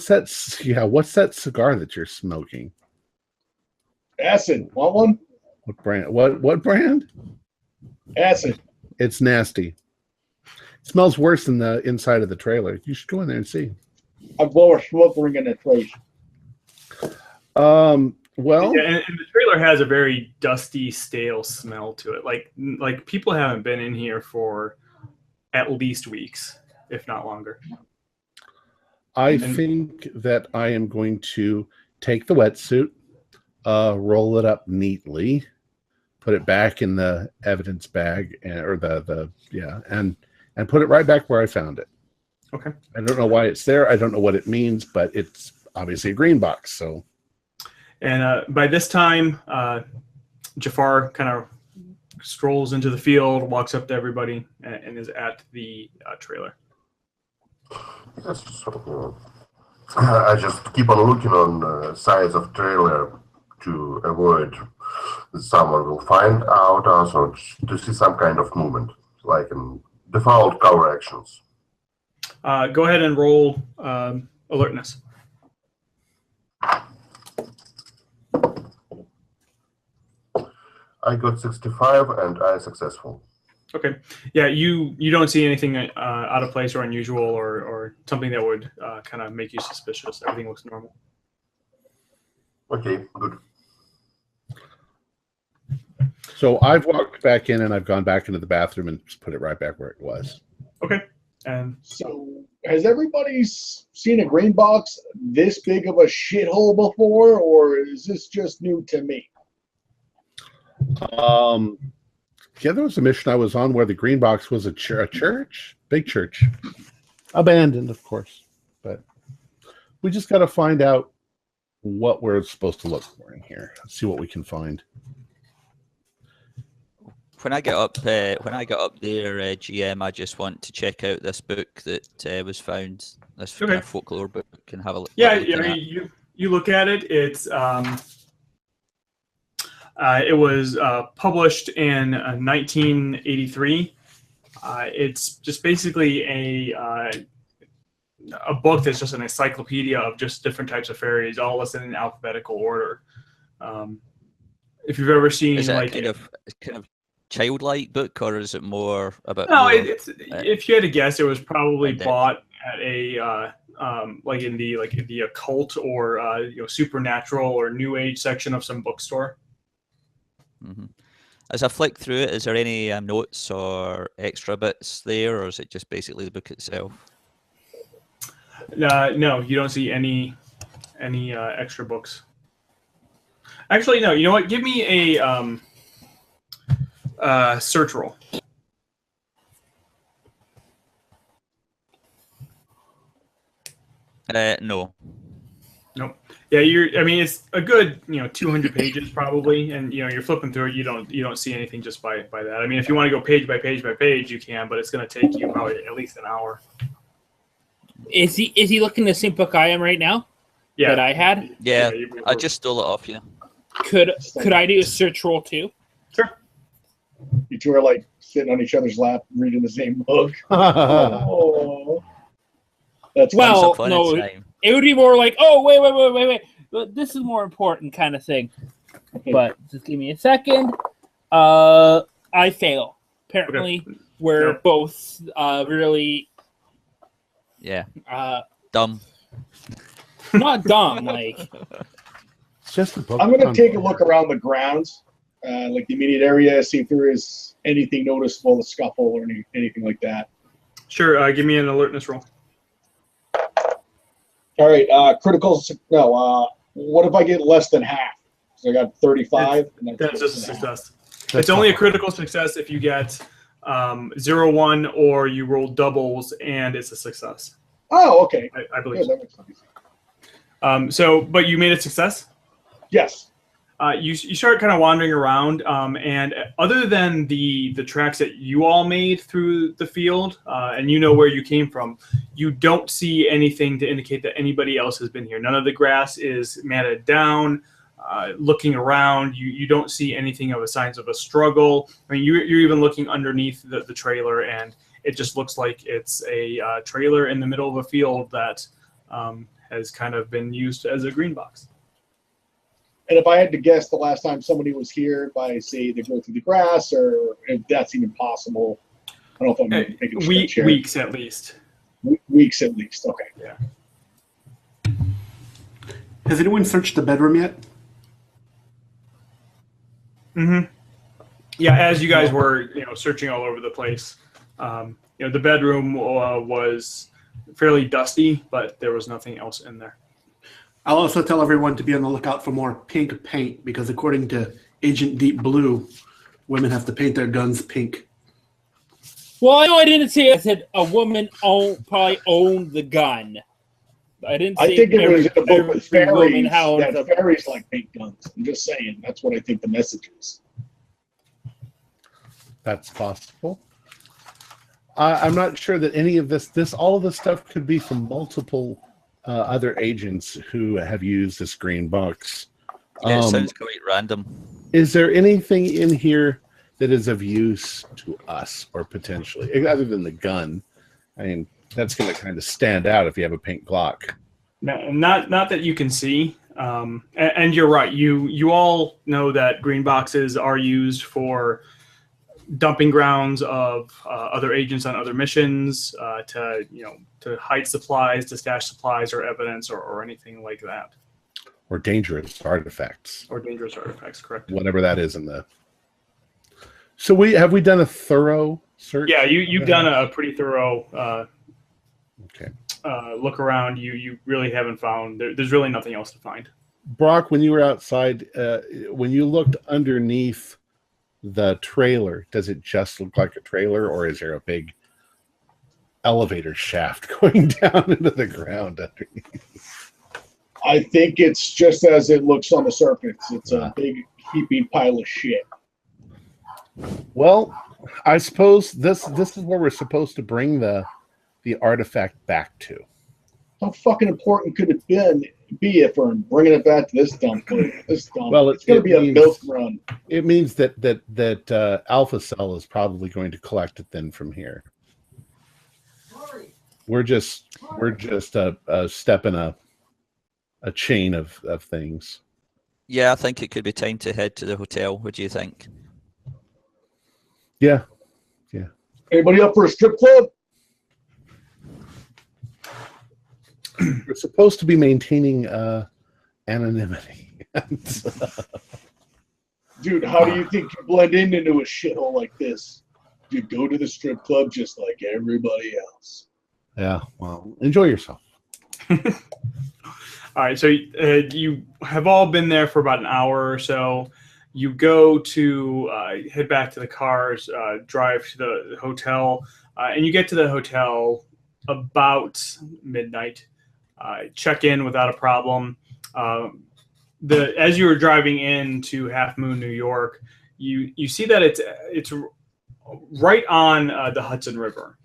that? Yeah, what's that cigar that you're smoking? Acid. Want one? What brand? What brand? Acid. It's nasty. It smells worse than the inside of the trailer. You should go in there and see. I blow a smoke ring in the trash. Well, yeah, and the trailer has a very dusty, stale smell to it. Like people haven't been in here for at least weeks, if not longer. I think that I am going to take the wetsuit, roll it up neatly, put it back in the evidence bag, and put it right back where I found it. Okay. I don't know why it's there. I don't know what it means, but it's obviously a green box. So. And by this time, Jafar kind of strolls into the field, walks up to everybody, and is at the trailer. Yes, I just keep on looking on the sides of trailer to avoid someone will find out us or to see some kind of movement, like in default cover actions. Go ahead and roll alertness. I got 65 and I successful. Okay. Yeah, you don't see anything out of place or unusual or something that would kind of make you suspicious. Everything looks normal. Okay, good. So I've walked back in and I've gone back into the bathroom and just put it right back where it was. Okay. And so has everybody seen a green box this big of a shithole before, or is this just new to me? Yeah, there was a mission I was on where the green box was a church, big church, abandoned, of course. But we just got to find out what we're supposed to look for in here. See what we can find. When I get up there, GM, I just want to check out this book that was found. This kind of folklore book, and have a look. Yeah, I mean, you look at it. It's it was published in 1983. It's just basically a book that's just an encyclopedia of just different types of fairies, all listed in alphabetical order. If you've ever seen, is it like kind of childlike book, or is it more about? No, it's if you had to guess, it was probably bought at a like in the occult or supernatural or new age section of some bookstore. Mm-hmm. As I flick through it, is there any notes or extra bits there, or is it just basically the book itself? No, you don't see any extra books. Actually, no. You know what? Give me a search roll. No. Nope. Yeah, I mean, it's a good 200 pages probably, and you're flipping through it. You don't see anything just by that. I mean, if you want to go page by page by page, you can, but it's going to take you probably at least an hour. Is he looking at the same book I am right now? Yeah. That I had? Yeah, I just stole it off you. Could I do a search roll too? Sure. You two are like sitting on each other's lap reading the same book. Oh. That's well, no, it would be more like, oh, wait. But this is more important kind of thing. But just give me a second. I fail. Apparently, we're both really... Yeah. Dumb. Not dumb, like... It's just a book. I'm going to take a look around the grounds, like the immediate area, see if there is anything noticeable, a scuffle or anything like that. Sure, give me an alertness roll. All right, critical. No, what if I get less than half? So I got 35. That's just a success. It's only a critical success if you get 0, 1, or you roll doubles and it's a success. Oh, okay. I believe. Yeah, but you made a success? Yes. You start kind of wandering around, and other than the tracks that you all made through the field, and you know where you came from, you don't see anything to indicate that anybody else has been here. None of the grass is matted down. Looking around, you don't see anything of a signs of a struggle. I mean, you're even looking underneath the trailer, and it just looks like it's a trailer in the middle of a field that has kind of been used as a green box. And if I had to guess the last time somebody was here by, say, they go through the grass, or if that's even possible, I don't know if I'm making a weeks at least. Weeks at least, okay. Yeah. Has anyone searched the bedroom yet? Mm-hmm. Yeah, as you guys were, searching all over the place, the bedroom was fairly dusty, but there was nothing else in there. I'll also tell everyone to be on the lookout for more pink paint, because according to Agent Deep Blue, women have to paint their guns pink. Well, I know I didn't say I said a woman probably owned the gun. I didn't say I think it was in the book with fairies that the fairies like paint guns. I'm just saying. That's what I think the message is. That's possible. I'm not sure that any of all of this stuff could be from multiple other agents who have used this green box. Yeah, it sounds quite random. Is there anything in here that is of use to us, or potentially, other than the gun? I mean, that's going to kind of stand out if you have a pink Glock. No, not that you can see. And you're right. You all know that green boxes are used for dumping grounds of other agents on other missions, to hide supplies, to stash supplies or evidence, or anything like that. Or dangerous artifacts. Correct. Whatever that is in the... So have we done a thorough search? Yeah, you've done a pretty thorough okay. Look around. You really haven't found... There's really nothing else to find. Brock, when you were outside, when you looked underneath the trailer, does it just look like a trailer, or is there a big elevator shaft going down into the ground underneath? I think it's just as it looks on the surface. It's a big heaping pile of shit. Well, I suppose this is where we're supposed to bring the artifact back to. How fucking important could it be if we're bringing it back to this dump place? Well, it's going to be a milk run. It means that Alpha Cell is probably going to collect it then from here. We're just a step in a chain of things. Yeah, I think it could be time to head to the hotel. What do you think? Yeah. Anybody up for a strip club? We're supposed to be maintaining anonymity. Dude, how do you think you blend into a shithole like this? You go to the strip club just like everybody else. Yeah, well, enjoy yourself. All right, so you have all been there for about an hour or so. You go to head back to the cars, drive to the hotel, and you get to the hotel about midnight. Check in without a problem. As you were driving into Half Moon, New York, you see that it's right on the Hudson River,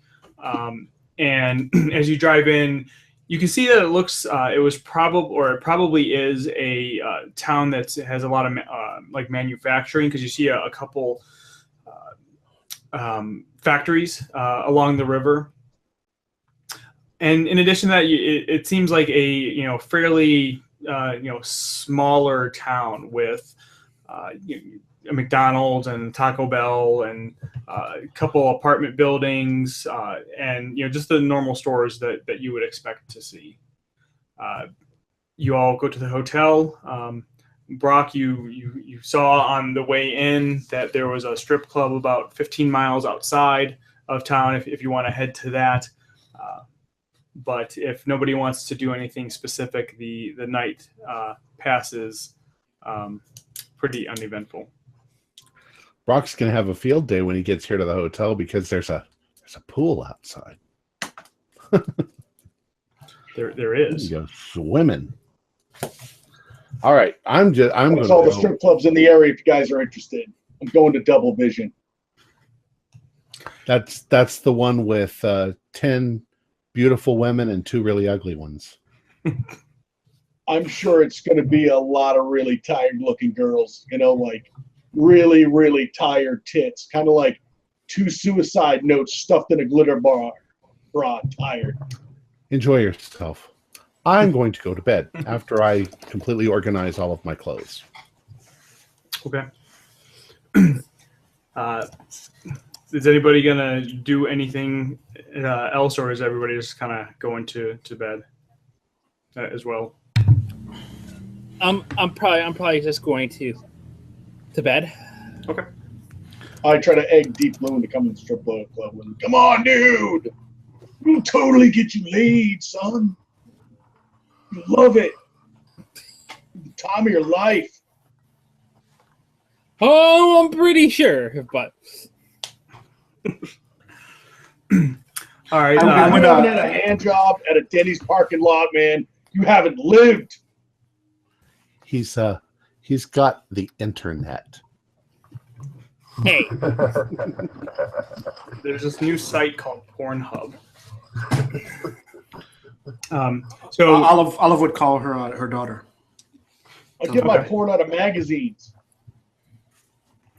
and as you drive in, you can see that it looks it probably is a town that has a lot of like manufacturing, because you see a couple factories along the river. And in addition to that, it seems like a fairly smaller town with a McDonald's and Taco Bell and a couple apartment buildings and just the normal stores that you would expect to see. You all go to the hotel. Brock, you saw on the way in that there was a strip club about 15 miles outside of town if you want to head to that. But if nobody wants to do anything specific, the night passes pretty uneventful. Brock's gonna have a field day when he gets here to the hotel because there's a pool outside. There is. You go swimming. All right, I'm going to all the strip clubs in the area if you guys are interested. I'm going to Double Vision. That's the one with 10 beautiful women and 2 really ugly ones. I'm sure it's going to be a lot of really tired looking girls, like really, really tired tits, kind of like 2 suicide notes stuffed in a glitter bra, tired. Enjoy yourself. I'm going to go to bed after I completely organize all of my clothes. Okay. Is anybody going to do anything else, or is everybody just kind of going to bed as well? I'm probably just going to bed. Okay. I try to egg Deep Blue to come to the strip club. Come on, dude. We'll totally get you laid, son. You love it. The time of your life. Oh, I'm pretty sure, but. All right. I'm living at a hand job at a Denny's parking lot, man. You haven't lived. He's got the internet. Hey. There's this new site called Pornhub. So Olive would call her daughter. I get my porn out of magazines.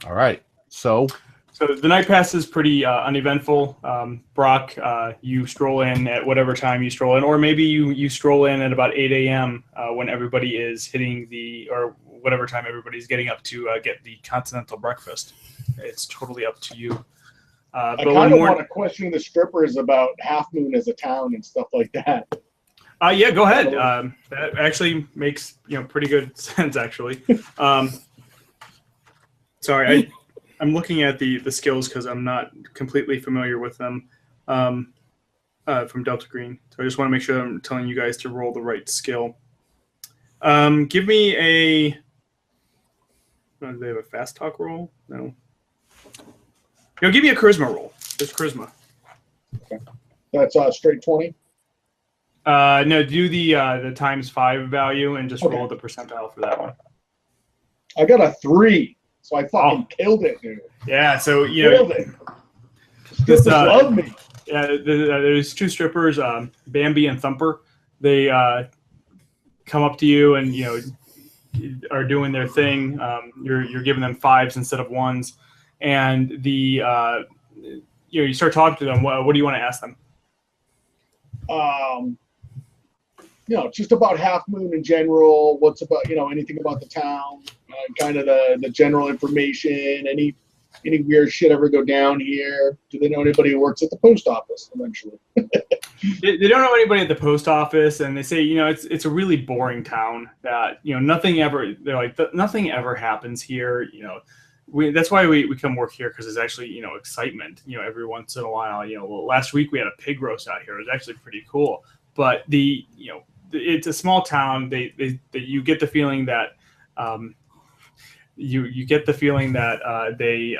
All right. So the night passes pretty uneventful. Brock, you stroll in at whatever time you stroll in, or maybe you stroll in at about 8 a.m. When everybody is hitting or whatever time everybody's getting up to get the continental breakfast. It's totally up to you. I kind of want to question the strippers about Half Moon as a town and stuff like that. Yeah, go ahead. That actually makes pretty good sense, actually. Sorry, I'm looking at the skills because I'm not completely familiar with them from Delta Green. So I just want to make sure I'm telling you guys to roll the right skill. Give me a... Do they have a fast talk roll? No. Give me a charisma roll. There's charisma. That's straight 20. No, do the ×5 value and just Okay. roll the percentile for that one. I got a 3, so I fucking killed it, dude. Yeah, so Killed it. This, Strippers love me. yeah, there's two strippers, Bambi and Thumper. They come up to you and are doing their thing. You're giving them 5s instead of 1s, and you start talking to them. What do you want to ask them? Just about Half Moon in general. What's about anything about the town? Kind of the general information. Any weird shit ever go down here? Do they know anybody who works at the post office eventually? They don't know anybody at the post office, and they say it's a really boring town. That nothing ever. They're like nothing ever happens here. That's why we come work here, because there's actually excitement. Every once in a while. Last week we had a pig roast out here. It was actually pretty cool. But it's a small town. You get the feeling that you get the feeling that they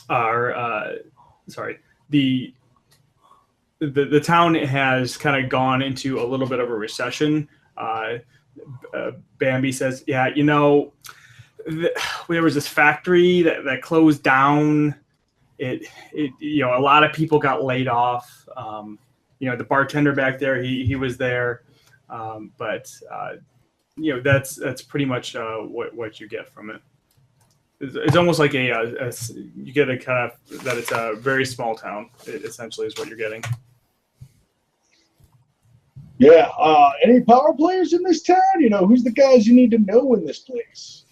are sorry. The town has kind of gone into a little bit of a recession. Bambi says, "Yeah, there was this factory that closed down. A lot of people got laid off. The bartender back there, he was there, but that's pretty much what you get from it. It's almost like you get a kind of that it's a very small town. It essentially is what you're getting." Yeah. Any power players in this town? Who's the guys you need to know in this place?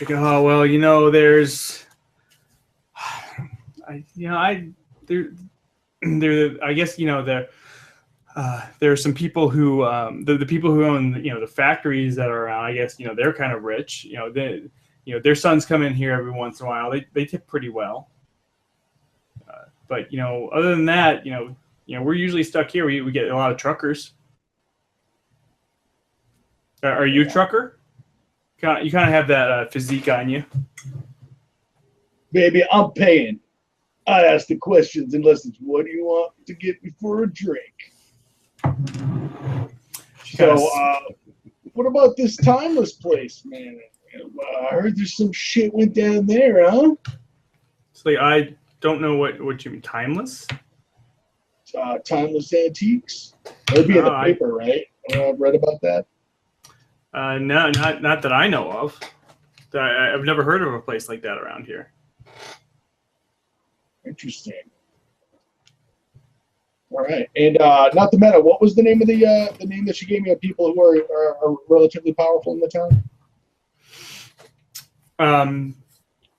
Like, oh well, there's, I guess there are some people who the people who own the factories that are around. I guess they're kind of rich. Their sons come in here every once in a while. They tip pretty well. But other than that, we're usually stuck here. We get a lot of truckers. Are you a trucker? You kind of have that physique on you. Baby, I'm paying. I ask the questions unless it's what do you want to get me for a drink. What about this timeless place, man? I heard there's some shit went down there, huh? So I don't know what you mean, timeless? Timeless antiques. That'd be in the paper, right? I've read about that. No, not that I know of. I've never heard of a place like that around here. Interesting. All right, and not the meta. What was the name of the name that she gave me of people who are relatively powerful in the town?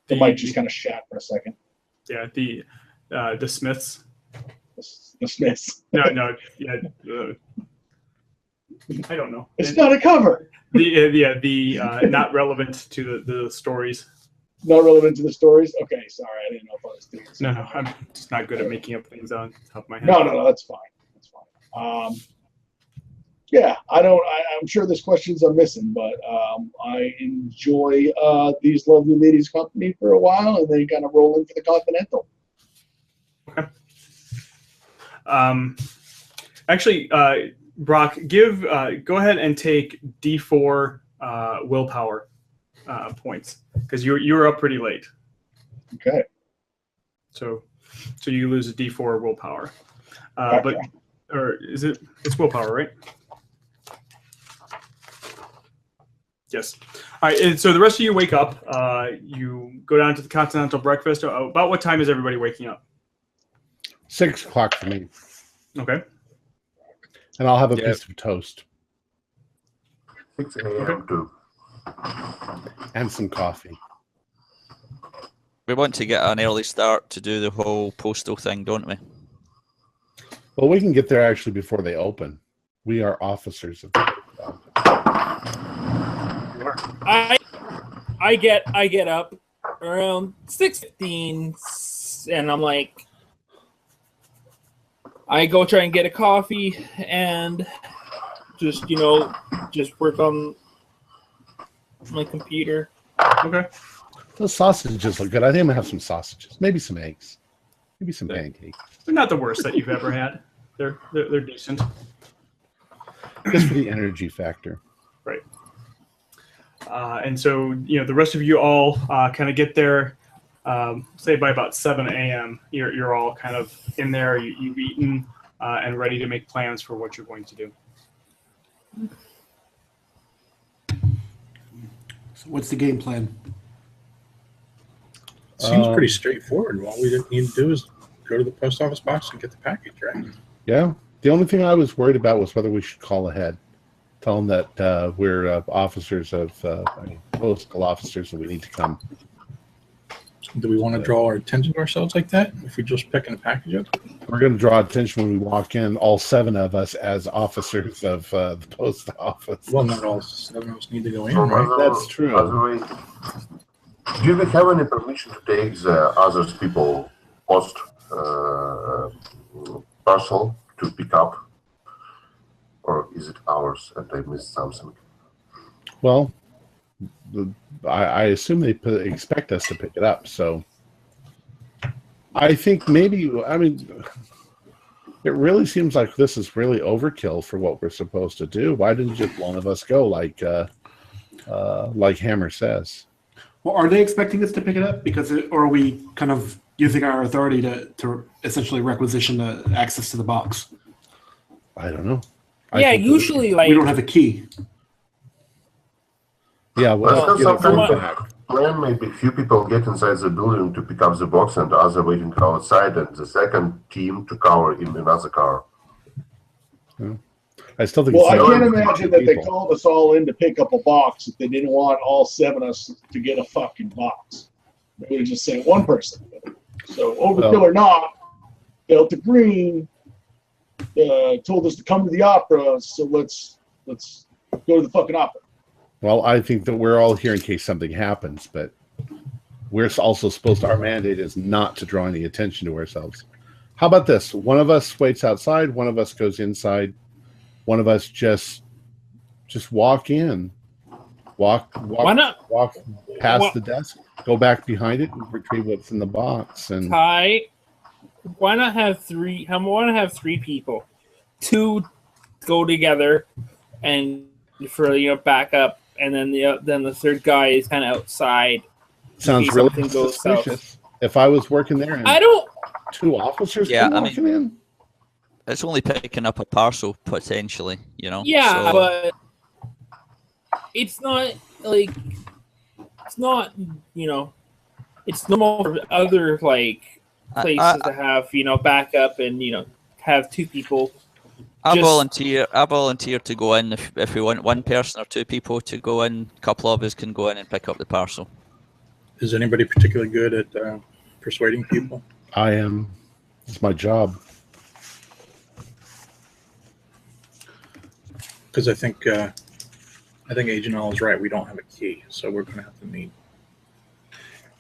The mic just kind of shat for a second. Yeah, the Smiths. The Smiths. No, yeah. I don't know. It's not a cover. The not relevant to the stories. Not relevant to the stories? Okay, sorry. I didn't know if I was doing this. No, I'm just not good at making up things on top of my head. No, that's fine. That's fine. Yeah, I'm sure there's questions I'm missing, but I enjoy these lovely ladies' company for a while and then kind of roll in for the Continental. Okay. Actually, Brock, go ahead and take D4 willpower points because you were up pretty late. Okay. So you lose a D4 willpower, Okay. or is it? It's willpower, right? Yes. All right. And so the rest of you wake up. You go down to the continental breakfast. About what time is everybody waking up? 6 o'clock for me. Okay. And I'll have a piece of toast. 6 a.m. too. And some coffee. We want to get an early start to do the whole postal thing, don't we? Well, we can get there actually before they open. We are officers of the I get up around 6:15, and I'm like, I go try and get a coffee and just work on my computer. Okay. Those sausages look good. I think I'm gonna have some sausages, maybe some eggs, maybe some pancakes. They're not the worst that you've ever had. They're decent. Just for the energy factor. Right. And so, the rest of you all kind of get there, say by about 7 a.m. You're all kind of in there. You've eaten and ready to make plans for what you're going to do. So what's the game plan? Seems pretty straightforward. All we need to do is go to the post office box and get the package, right? Yeah. The only thing I was worried about was whether we should call ahead. Tell them that we're officers of, postal officers, and we need to come. Do we want to draw our attention to ourselves like that if we're just picking a package up? We're going to draw attention when we walk in, all 7 of us as officers of the post office. Well, not all 7 of us need to go in, So, right? That's true. Do you have any permission to take the other people post parcel to pick up? Or is it ours and I missed something? Well, I assume they expect us to pick it up, so I think maybe, it really seems like this is really overkill for what we're supposed to do. Why didn't just one of us go, like Hammer says? Well, are they expecting us to pick it up? Or are we kind of using our authority to essentially requisition the access to the box? I don't know. Yeah, usually We don't have a key. Yeah, well, Let's have come something back. plan. Maybe few people get inside the building to pick up the box and the other waiting outside, and the second team to cover in another car. I still think. Well, I it's can't 7 imagine that they people. called us all in to pick up a box if they didn't want all 7 of us to get a fucking box. They would just say one person. So overkill or not, Delta Green told us to come to the opera, so let's go to the fucking opera. Well, I think that we're all here in case something happens, but we're also supposed to, our mandate is not to draw any attention to ourselves. How about this? One of us waits outside, one of us goes inside, one of us just walk in. Why not? Walk past the desk, go back behind it, and retrieve what's in the box. And Ty, why not have 3? I want to have 3 people, 2 go together, and for backup, and then the third guy is kind of outside. sounds case really something goes south. suspicious. If I was working there, and I don't. 2 officers Yeah, come walking in. It's only picking up a parcel potentially, Yeah, so, but it's not like it's not. It's normal for other places to have backup and have 2 people. I volunteer to go in if we want 1 person or 2 people to go in. A couple of us can go in and pick up the parcel. Is anybody particularly good at persuading people? I am. It's my job. Because I think Agent All is right. We don't have a key, so we're going to have to meet.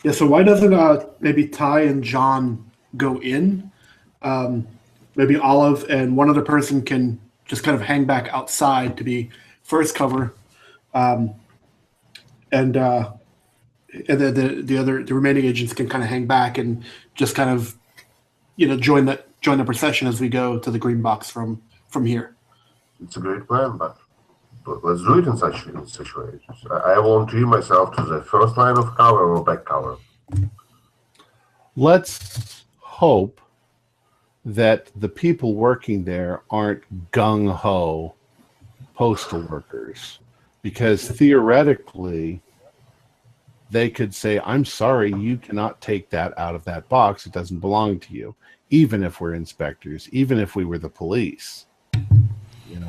Yeah, so why doesn't maybe Ty and John go in? Maybe Olive and one other person can just kind of hang back outside to be first cover, and then the remaining agents can kind of hang back and just kind of join the procession as we go to the green box from here. It's a great plan, but let's do it in such situations. I volunteer myself to the first line of cover or back cover. Let's hope that the people working there aren't gung-ho postal workers, because theoretically they could say, I'm sorry, you cannot take that out of that box. It doesn't belong to you. Even if we're inspectors, even if we were the police.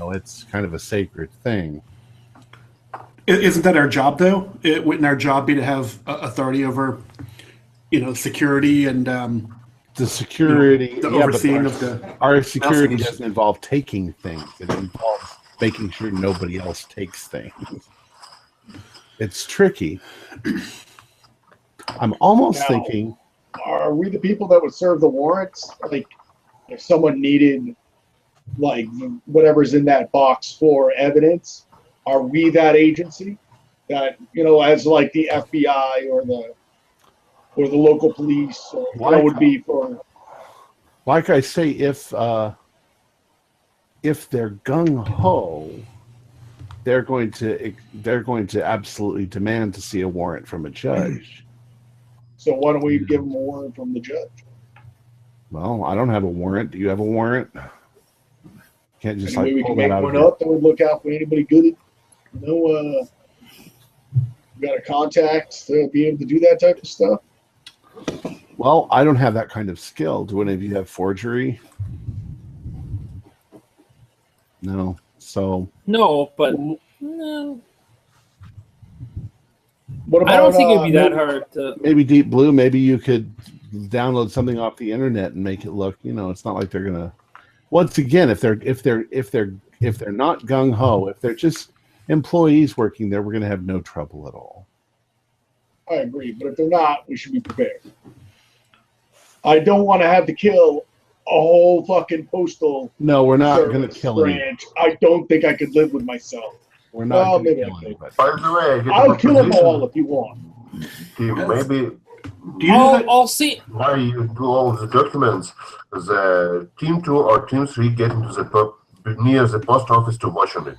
It's kind of a sacred thing. Isn't that our job, though? Wouldn't our job be to have authority over, security and the security, the overseeing of the our security households? doesn't involve taking things. It involves making sure nobody else takes things. It's tricky. I'm almost thinking, Are we the people that would serve the warrants? Like, if someone needed, like, whatever's in that box for evidence, are we that agency that, as like the FBI or the or the local police, or what would be for. Like I say, if they're gung ho, they're going to absolutely demand to see a warrant from a judge. So why don't we give them a warrant from the judge? Well, I don't have a warrant. Do you have a warrant? Can't just Maybe we pull can make that out one of your- up that would look out for anybody good. Got a contact to be able to do that type of stuff. Well, I don't have that kind of skill. Do any of you have forgery? No. So No, but no. What about, I don't think it'd be that hard to. maybe Deep Blue. Maybe you could download something off the internet and make it look. It's not like they're gonna. Once again, if they're not gung ho, if they're just employees working there, we're gonna have no trouble at all. I agree, but if they're not, we should be prepared. I don't want to have to kill a whole fucking postal. No, we're not gonna service kill any. branch. I don't think I could live with myself. We're not Well, gonna maybe kill I could. anybody. By the way, I get I'll a kill them proposition. all if you want. Maybe Do you know that? I'll see. why you do all the documents, the team 2 or team 3 get into the near the post office to watch on it.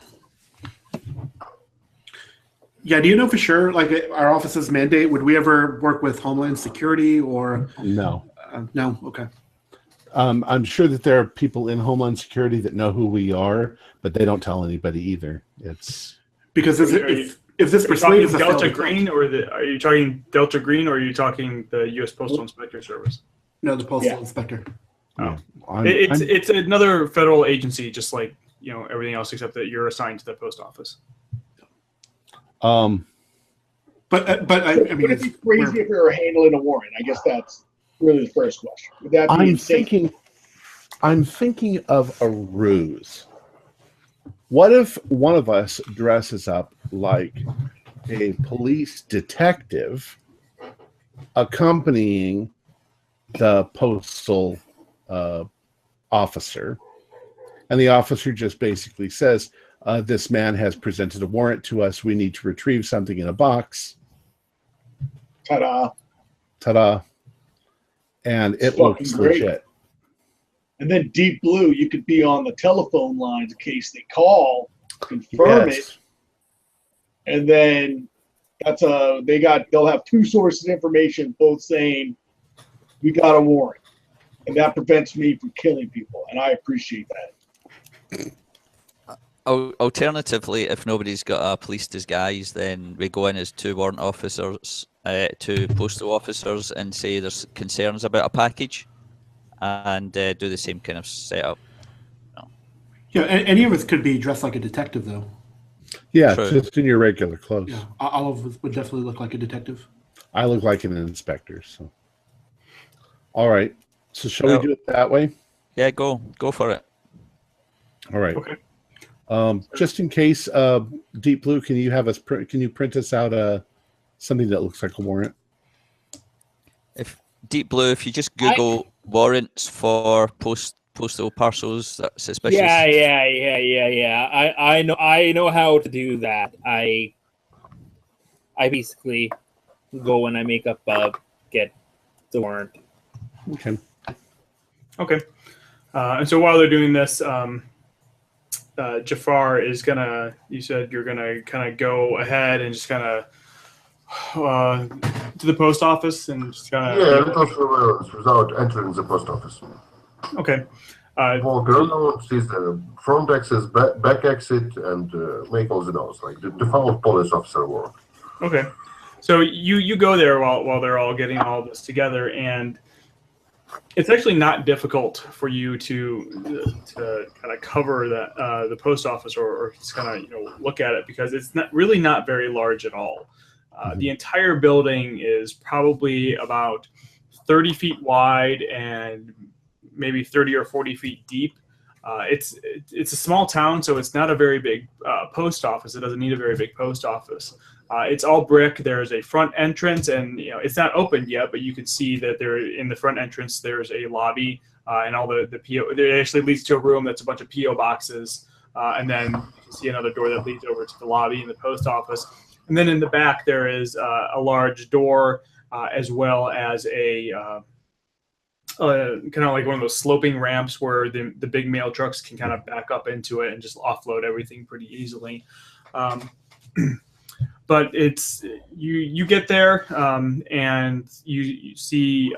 Yeah, do you know for sure, like our office's mandate, would we ever work with Homeland Security or No. no? Okay. I'm sure that there are people in Homeland Security that know who we are, but they don't tell anybody either. It's Because if this Are you persuades talking us, Delta Green, or are you talking Delta Green, or are you talking the U.S. Postal Inspector Service? no, the postal Yeah. inspector. It's another federal agency, just like everything else, except that you're assigned to the post office. But I mean, Would it be crazy if we were handling a warrant? I guess that's really the first question. Would that be insane? I'm thinking of a ruse. What if one of us dresses up like a police detective accompanying the postal officer, and the officer just basically says, this man has presented a warrant to us. We need to retrieve something in a box. Ta-da. Ta-da. And it Fucking looks great. legit. And then Deep Blue, you could be on the telephone lines in case they call, confirm Yes. it, and then they'll have two sources of information, both saying we got a warrant, and that prevents me from killing people, and I appreciate that. Alternatively, if nobody's got a police disguise, then we go in as two warrant officers, two postal officers, and say there's concerns about a package, and do the same kind of setup. yeah, any of us could be dressed like a detective, though. Yeah, True. just in your regular clothes. Yeah, all of us would definitely look like a detective. I look like an inspector. So, all right. So, shall Well- we do it that way? Yeah, go for it. All right. Okay. Just in case, Deep Blue, can you have us? Can you print us out something that looks like a warrant? If Deep Blue, if you just Google warrants for postal parcels, that's suspicious. Yeah. I know how to do that. I basically go when I make up get the warrant. Okay. Okay. And so while they're doing this, Jafar is gonna. You said you're gonna kind of go ahead and just kind of to the post office and just kind Yeah, of. little surveillance without entering the post office. Okay. Walk around, see the front exit, back exit, and make all the notes, like the default police officer work. Okay. So you go there while they're all getting all this together, and it's actually not difficult for you to kind of cover the post office or just kind of look at it, because it's not very large at all. The entire building is probably about 30 feet wide and maybe 30 or 40 feet deep. It's a small town, so it's not a very big post office. It doesn't need a very big post office. It's all brick. There's a front entrance, and it's not open yet, but you can see that there in the front entrance there's a lobby and all the PO. It actually leads to a room that's a bunch of PO boxes, and then you can see another door that leads over to the lobby and the post office. And then in the back there is a large door as well as a kind of like one of those sloping ramps where the big mail trucks can kind of back up into it and just offload everything pretty easily. But it's you get there and you see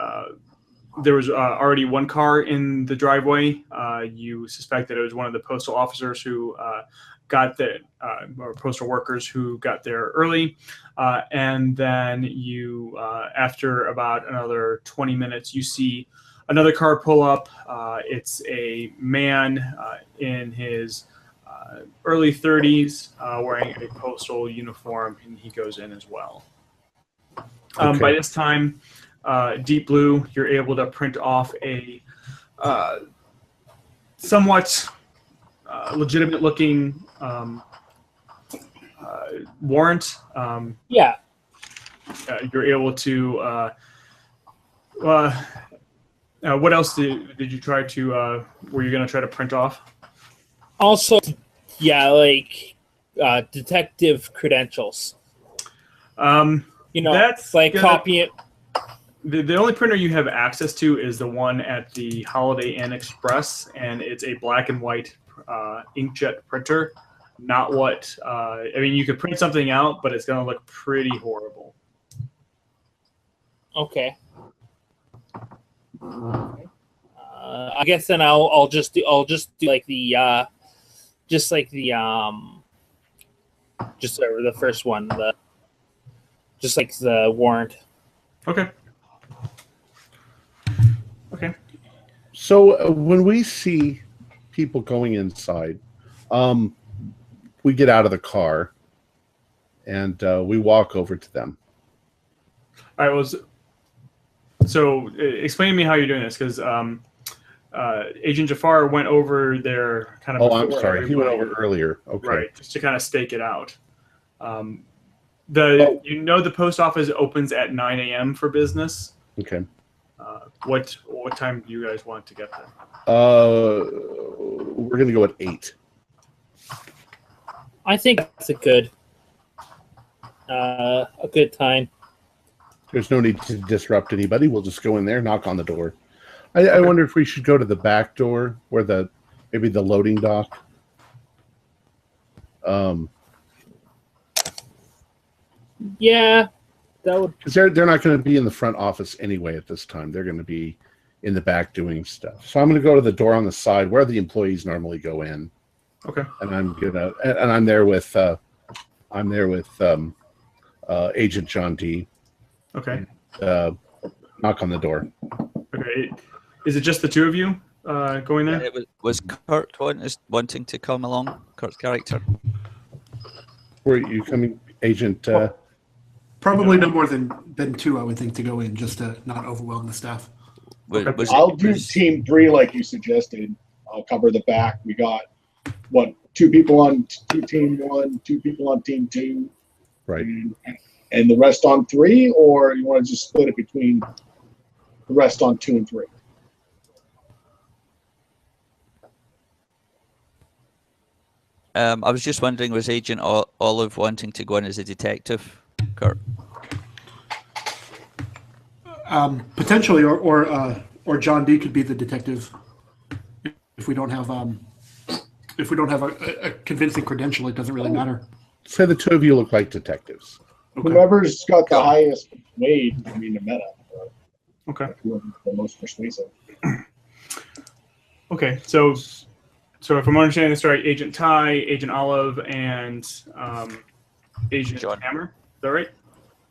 there was already one car in the driveway. You suspect that it was one of the postal officers who got there, or postal workers who got there early. And then you, after about another 20 minutes, you see another car pull up. It's a man in his early 30s wearing a postal uniform, and he goes in as well. By this time, Deep Blue, you're able to print off a somewhat legitimate looking warrant. Yeah. You're able to what else did you try to were you going to try to print off? Also, yeah, like detective credentials. That's like gonna, copy it. The only printer you have access to is the one at the Holiday Inn Express, and it's a black and white inkjet printer. Not what I mean. You could print something out, but it's going to look pretty horrible. Okay. I guess then I'll just do like the the first one, just like the warrant. Okay. Okay. So when we see people going inside, we get out of the car and we walk over to them. All right. So explain to me how you're doing this, because Agent Jafar went over there kind of. Oh, I'm sorry. He went over earlier. Okay. Right, just to kind of stake it out. The post office opens at 9 a.m. for business. Okay. What time do you guys want to get there? We're going to go at 8. I think that's a good time. There's no need to disrupt anybody. We'll just go in there, knock on the door. I wonder if we should go to the back door where maybe the loading dock. Yeah, that would. Because they're not going to be in the front office anyway at this time. They're going to be in the back doing stuff. So I'm going to go to the door on the side where the employees normally go in. Okay. And I'm there with Agent John D. Okay. Knock on the door. Okay. Is it just the two of you going there? It was Kurt wanting to come along? Kurt's character. Where are you coming, Agent? Probably no more than 2, I would think, to go in, just to not overwhelm the staff. I'll do team 3 like you suggested. I'll cover the back. We got 2 people on team 1, 2 people on team 2, right? And the rest on 3, or you want to just split it between the rest on 2 and 3? I was just wondering, was Agent Olive wanting to go in as a detective, Kurt? Potentially, or John D could be the detective if we don't have a convincing credential. It doesn't really matter. Say the two of you look like detectives. Okay. Whoever's got the highest weight, I mean, the meta. Okay. Whoever's the most persuasive. Okay, so if I'm understanding this right, Agent Ty, Agent Olive, and Agent John. Hammer. Is that right?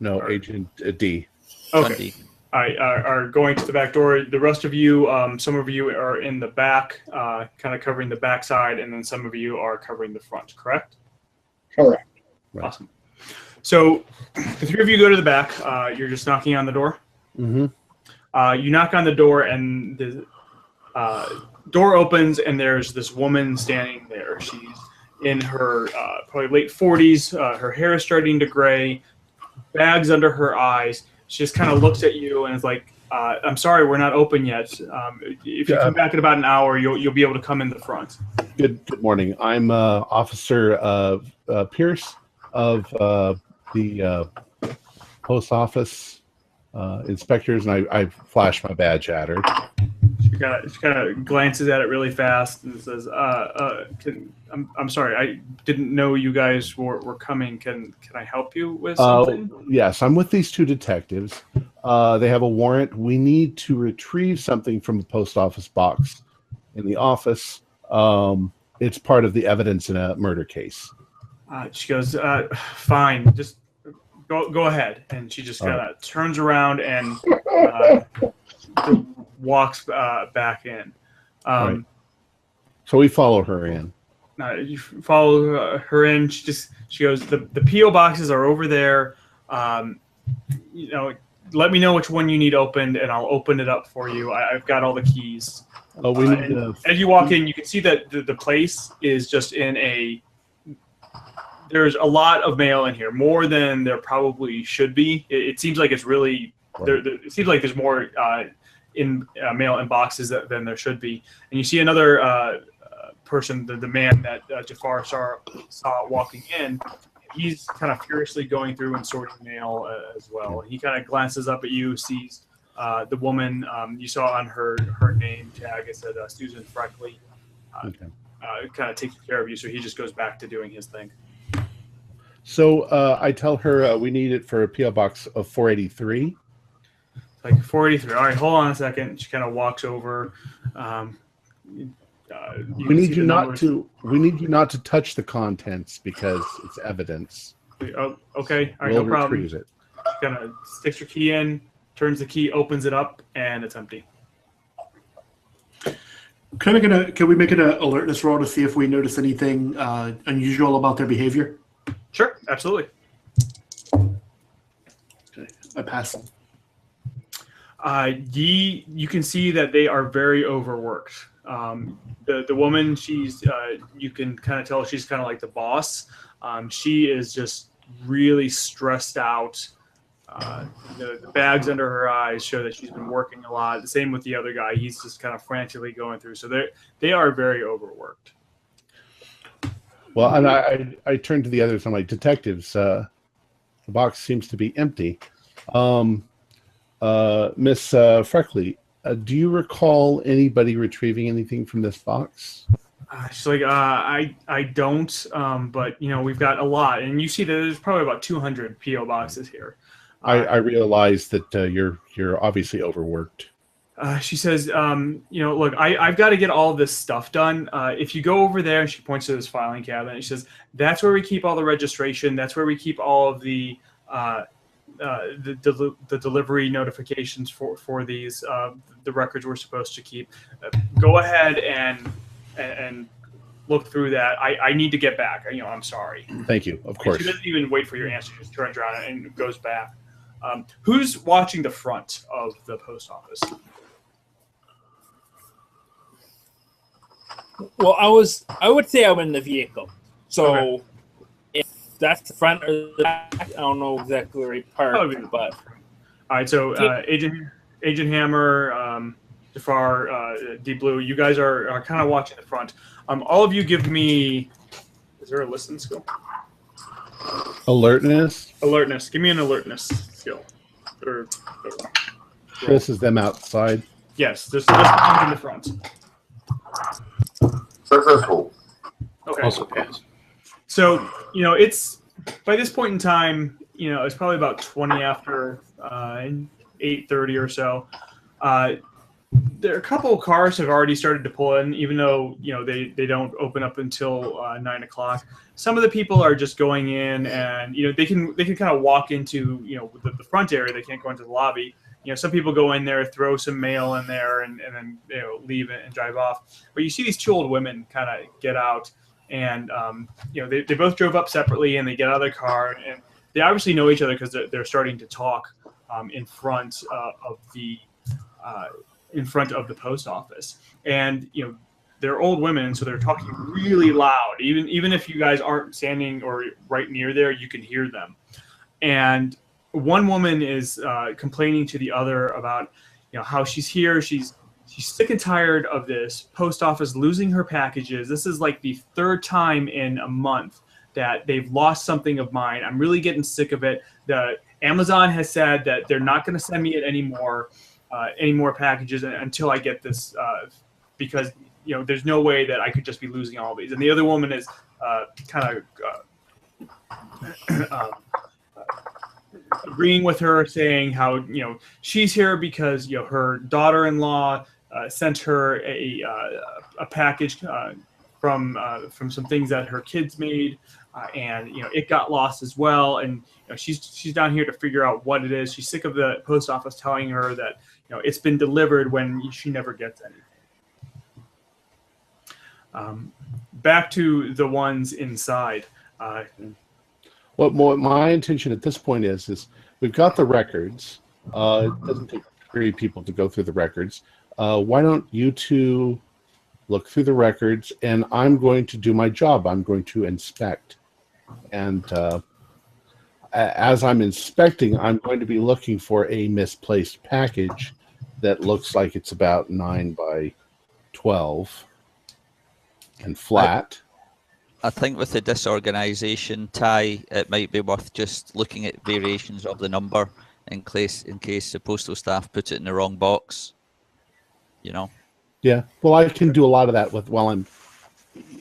No, Agent D. Okay. All right, are going to the back door. The rest of you, some of you are in the back, kind of covering the back side, and then some of you are covering the front, correct? Correct. Right. Awesome. So the 3 of you go to the back. You're just knocking on the door. Mm-hmm. You knock on the door, and the door opens, and there's this woman standing there. She's in her probably late 40s. Her hair is starting to gray, bags under her eyes. She just kind of looks at you and is like, I'm sorry, we're not open yet. If you come back in about an hour, you'll be able to come in the front. Good morning. I'm Officer Pierce of the post office. inspectors, and I flash my badge at her. She kind of glances at it really fast and says, I'm sorry, I didn't know you guys were coming. Can I help you with something? Yes, I'm with these two detectives. They have a warrant. We need to retrieve something from the post office box in the office. It's part of the evidence in a murder case. She goes, fine, just go ahead. And she just kind of turns around and walks back in. Right. So we follow her in. You follow her in. She goes, the P.O. boxes are over there. Let me know which one you need opened, and I'll open it up for you. I've got all the keys. Oh, we need to... As you walk in, you can see that the place is just in a... There's a lot of mail in here, more than there probably should be. It seems like it's really... Right. It seems like there's more in mail in boxes than there should be. And you see another person, the man that Jafar saw walking in. He's kind of furiously going through and sorting mail as well. He kind of glances up at you, sees the woman you saw on her name tag. It said Susan Freckley. Kind of takes care of you, so he just goes back to doing his thing. So I tell her we need it for a P.O. box of 483. Like 483. All right, hold on a second. She kind of walks over. We need you not to touch the contents because it's evidence. Oh, okay. All right, We'll no problem. retrieve it. She kind of sticks her key in, turns the key, opens it up, and it's empty. Can we make it an alertness roll to see if we notice anything unusual about their behavior? Sure, absolutely. Okay, I pass them. You can see that they are very overworked. The woman, you can kind of tell she's kind of like the boss. She is just really stressed out. The bags under her eyes show that she's been working a lot. The same with the other guy. He's just kind of frantically going through. So they are very overworked. Well, and I turn to the others. I'm like, detectives, the box seems to be empty. Miss Freckley, do you recall anybody retrieving anything from this box? She's like, I don't, but we've got a lot, and you see that there's probably about 200 PO boxes here. I realize that you're obviously overworked. She says, look, I've got to get all this stuff done. If you go over there, and she points to this filing cabinet, and she says, that's where we keep all the registration. That's where we keep all of the delivery notifications for these, the records we're supposed to keep. Go ahead and look through that. I need to get back. I'm sorry. Thank you. Of course. She doesn't even wait for your answer. She just turns around and goes back. Who's watching the front of the post office? Well, I would say I'm in the vehicle. So Okay. if that's the front or the back, I don't know exactly where he parked, but All right, so Agent Hammer, Jafar, Deep Blue, you guys are kind of watching the front. All of you give me. Is there a listen skill? Alertness. Alertness. Give me an alertness skill. This is them outside. Yes, this one's in the front. Successful. Okay. Also pass. So it's by this point in time, it's probably about 20 after 8:30 or so. There a couple of cars have already started to pull in, even though they don't open up until 9 o'clock. Some of the people are just going in, and they can kind of walk into the front area. They can't go into the lobby. Some people go in there, throw some mail in there, and then leave it and drive off. But you see these two old women kind of get out, and they both drove up separately, and they get out of their car, and they obviously know each other because they're starting to talk in front of the post office. And they're old women, so they're talking really loud. Even if you guys aren't standing or right near there, you can hear them. And one woman is complaining to the other about how she's here. She's sick and tired of this post office losing her packages. This is like the third time in a month that they've lost something of mine. I'm really getting sick of it. The Amazon has said that they're not going to send me any more packages until I get this, because there's no way that I could just be losing all these. And the other woman is kind of agreeing with her, saying how she's here because her daughter-in-law sent her a package from some things that her kids made, and it got lost as well. And she's down here to figure out what it is. She's sick of the post office telling her that it's been delivered when she never gets anything. Back to the ones inside. What my intention at this point is we've got the records. It doesn't take 3 people to go through the records. Why don't you two look through the records, and I'm going to do my job. I'm going to inspect. And as I'm inspecting, I'm going to be looking for a misplaced package that looks like it's about 9 by 12 and flat. I think with the disorganization, Ty, it might be worth just looking at variations of the number in case the postal staff put it in the wrong box. Yeah. Well, I can do a lot of that while I'm.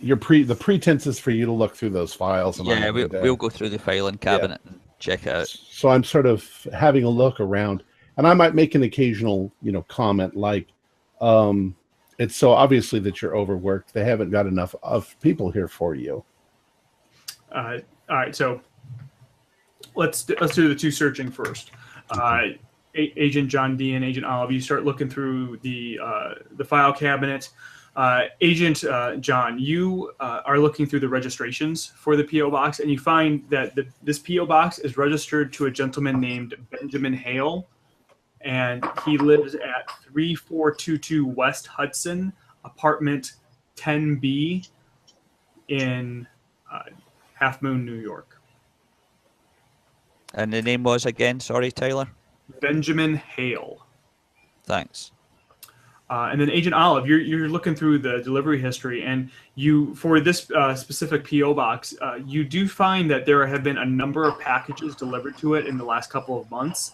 The pretense is for you to look through those files. And we'll go through the filing cabinet and check it out. So I'm sort of having a look around, and I might make an occasional, comment like, it's so obviously that you're overworked. They haven't got enough of people here for you. All right, so let's do the 2 searching first. Agent John D and Agent Olive, you start looking through the file cabinet. Agent John, you are looking through the registrations for the P.O. box, and you find that this P.O. box is registered to a gentleman named Benjamin Hale, and he lives at 3422 West Hudson, apartment 10B in Half Moon, New York. And the name was again, sorry, Tyler? Benjamin Hale. Thanks. And then Agent Olive, you're looking through the delivery history, and for this specific PO box, you do find that there have been a number of packages delivered to it in the last couple of months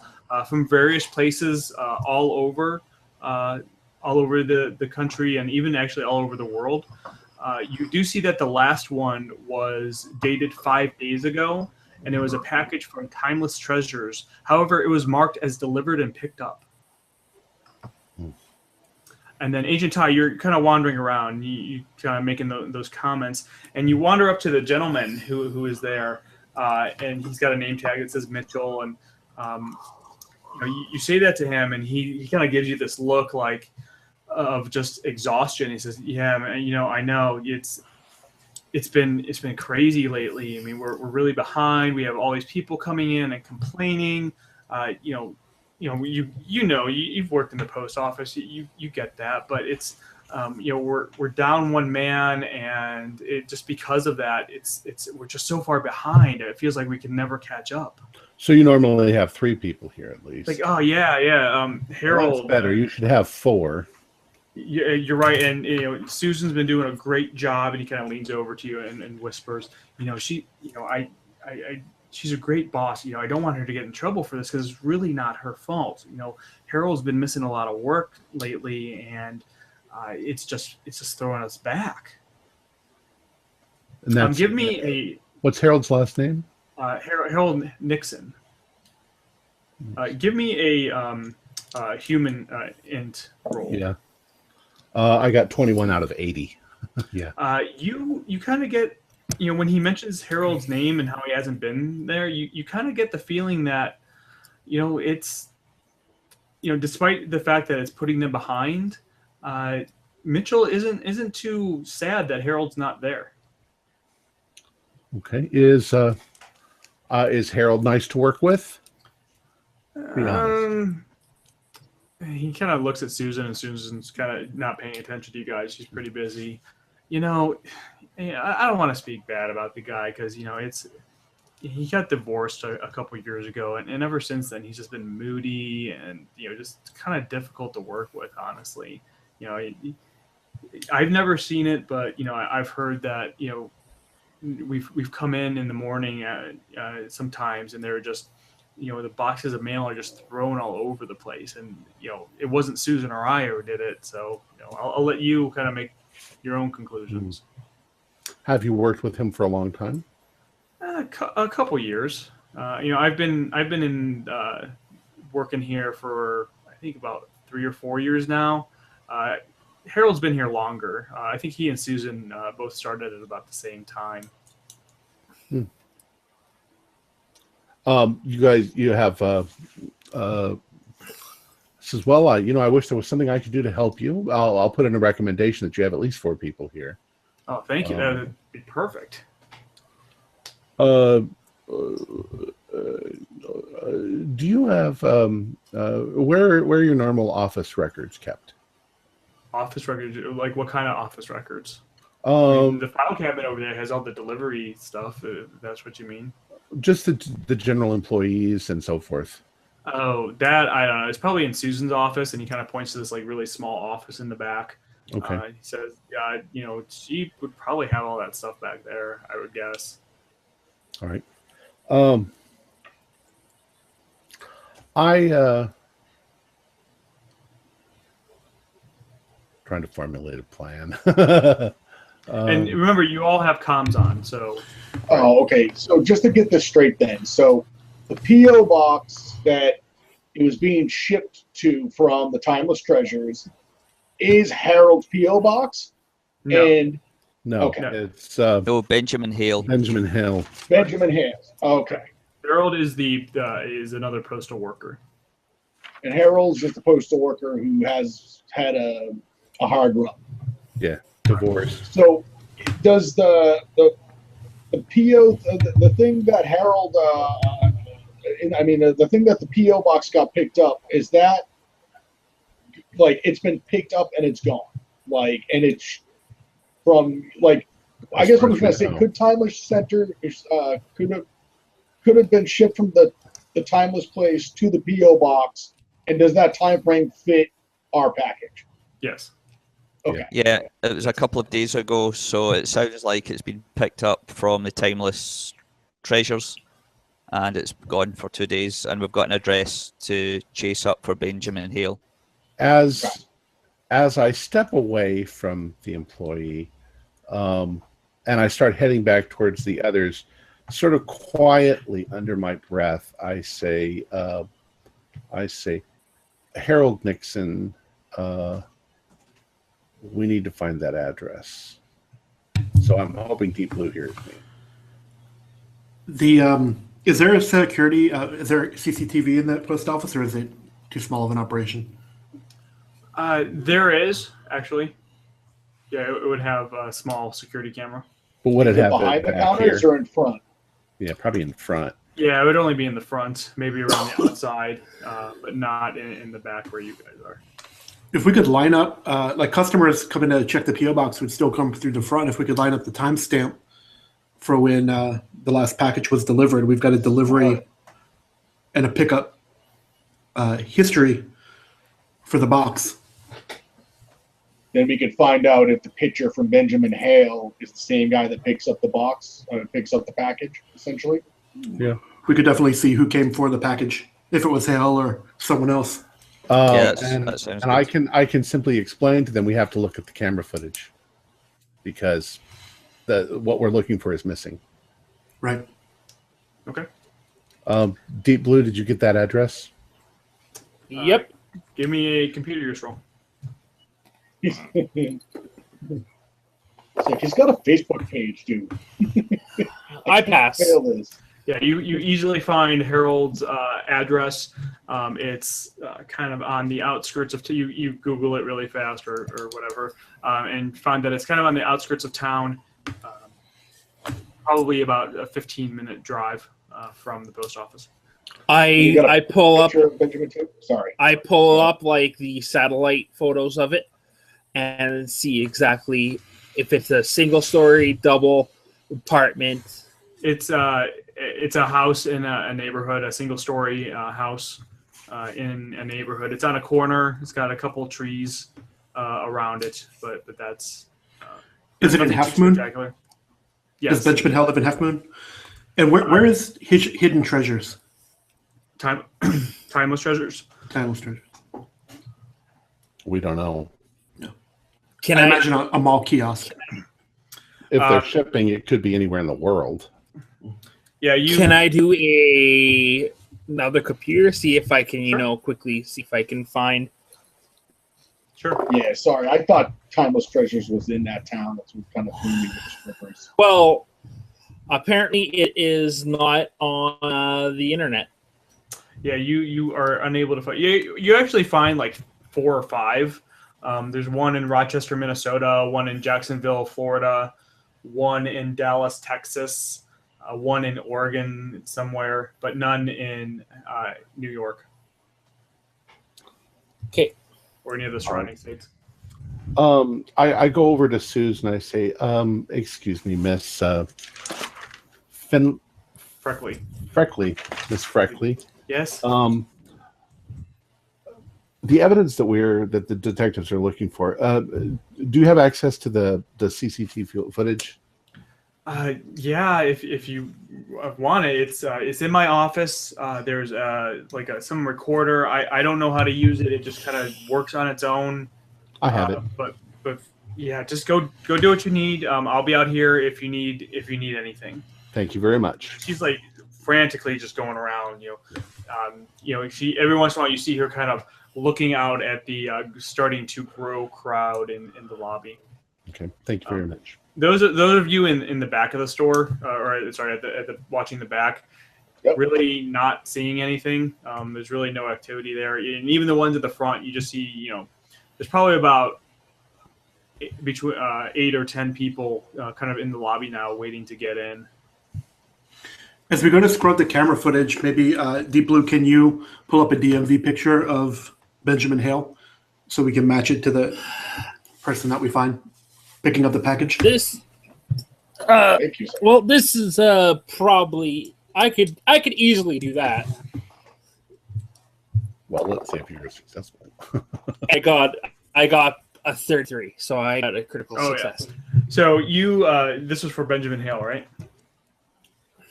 from various places all over the country, and even actually all over the world. You do see that the last one was dated 5 days ago, and it was a package from Timeless Treasures. However, it was marked as delivered and picked up. And then Agent Ty, you're kind of wandering around. You kind of making those comments, and you wander up to the gentleman who is there, and he's got a name tag that says Mitchell. And you say that to him, and he kind of gives you this look like of just exhaustion. He says, "Yeah, man, I know it's been crazy lately. I mean, we're really behind. We have all these people coming in and complaining. You've worked in the post office. You get that, but it's we're down one man, and it just because of that, we're just so far behind. It feels like we can never catch up." So you normally have 3 people here at least. Like, oh yeah. Harold. Well, that's better. You should have 4. Yeah, you're right. And Susan's been doing a great job. And he kind of leans over to you and whispers, she's a great boss. I don't want her to get in trouble for this because it's really not her fault. Harold's been missing a lot of work lately, and it's just throwing us back. And give me what's Harold's last name? Harold Nixon. Give me a human int roll. Yeah. I got 21 out of 80. Yeah. You kind of get, when he mentions Harold's name and how he hasn't been there, you kind of get the feeling that, it's, despite the fact that it's putting them behind, Mitchell isn't too sad that Harold's not there. Okay. Is Harold nice to work with? He kind of looks at Susan, and Susan's kind of not paying attention to you guys. She's pretty busy. I don't want to speak bad about the guy because, he got divorced a couple of years ago, and ever since then, he's just been moody and, just kind of difficult to work with, honestly. I've never seen it, but, I've heard that, we've come in the morning sometimes, and they're just, the boxes of mail are just thrown all over the place, and it wasn't Susan or I who did it. So I'll let you kind of make your own conclusions. Have you worked with him for a long time? A couple years. I've been in working here for I think about 3 or 4 years now. Harold's been here longer. I think he and Susan both started at about the same time. You guys, you have says, well, I wish there was something I could do to help you. I'll put in a recommendation that you have at least 4 people here. Oh, thank you. That would be perfect. Do you have where are your normal office records kept? Office records, like what kind of office records? The file cabinet over there has all the delivery stuff. If that's what you mean. Just the general employees and so forth. Oh, that I don't know. It's probably in Susan's office, and he kind of points to this like really small office in the back. Okay. He says, she would probably have all that stuff back there, I would guess. All right. Trying to formulate a plan. And remember, you all have comms on, so. Oh, okay. So just to get this straight then. So the P.O. box that it was being shipped to from the Timeless Treasures is Harold's P.O. box? No. And no, okay. It's No, Benjamin Hale. Benjamin Hill. Benjamin Hales. Okay. Harold is is another postal worker. And Harold's just a postal worker who has had a hard run. Yeah, divorce. So does the PO, the thing that Harold, the thing that the PO box got picked up, is that like it's been picked up and it's gone, like, and it's from like, I guess what I was gonna say, could Timeless Center could have been shipped from the Timeless place to the PO box, and does that time frame fit our package? Yes. Okay. Yeah, it was a couple of days ago, so it sounds like it's been picked up from the Timeless Treasures, and it's gone for 2 days, and we've got an address to chase up for Benjamin Hale. As I step away from the employee, and I start heading back towards the others, sort of quietly under my breath, I say, Harold Nixon, we need to find that address. So I'm hoping Deep Blue hears me. Is there a security? Is there CCTV in that post office, or is it too small of an operation? There is actually. Yeah, it would have a small security camera. But would it have behind the back counters here? or in front? Yeah, probably in front. Yeah, it would only be in the front, maybe around the outside, but not in the back where you guys are. If we could line up, like customers coming to check the PO box would still come through the front. If we could line up the timestamp for when the last package was delivered, we've got a delivery and a pickup history for the box. Then we could find out if the picture from Benjamin Hale is the same guy that picks up the box, picks up the package, essentially. Yeah. We could definitely see who came for the package, if it was Hale or someone else. That sounds and good. I can simply explain to them we have to look at the camera footage because what we're looking for is missing. Right. Okay. Deep Blue, did you get that address? Yep. Give me a computer use roll. It's like he's got a Facebook page, dude. I pass. Hale is. Yeah, you easily find Harold's address. It's kind of on the outskirts of you Google it really fast or whatever, and find that it's kind of on the outskirts of town, probably about a 15-minute drive from the post office. I pull up. Picture of Benjamin too? Sorry. I pull up like the satellite photos of it and see exactly if it's a single story, double apartment. It's a house in a neighborhood, a single-story house in a neighborhood. It's on a corner. It's got a couple trees around it, but that's. Is it in nothing Half too Moon? spectacular. Yes. Does Benjamin Hale live in Half Moon? And where is his hidden treasures? Timeless treasures. Timeless treasures. We don't know. Can I imagine a mall kiosk. If they're shipping, it could be anywhere in the world. Yeah, Can I do another computer? See if I can, quickly see if I can find. Sure. Yeah, sorry. I thought Timeless Treasures was in that town. That's what kind of threw me with the strippers. Well, apparently it is not on the internet. Yeah, you are unable to find. You actually find like 4 or 5. There's one in Rochester, Minnesota, one in Jacksonville, Florida, one in Dallas, Texas, one in Oregon somewhere, but none in New York. Okay. Or any of the surrounding states. I go over to Suze and I say, excuse me, Miss Freckley. Miss Freckley. Yes. The evidence that the detectives are looking for. Do you have access to the CCTV footage? Yeah, if you want it, it's in my office. There's some recorder. I don't know how to use it. It just kind of works on its own. I have it. But yeah, just go do what you need. I'll be out here if you need anything. Thank you very much. She's like frantically just going around. She every once in a while you see her kind of looking out at the starting to grow crowd in the lobby. Okay, thank you very much. Those of you in the back of the store, at the watching the back, Yep. really not seeing anything. There's really no activity there, and even the ones at the front, you just see, there's probably about between 8 or 10 people kind of in the lobby now, waiting to get in. As we go to scrub the camera footage, maybe Deep Blue, can you pull up a DMV picture of Benjamin Hale so we can match it to the person that we find picking up the package? This, Thank you, sir. well, this is probably I could easily do that. Well, let's see if you're successful. I got a 33, so I got a critical success. Yeah. So this was for Benjamin Hale, right?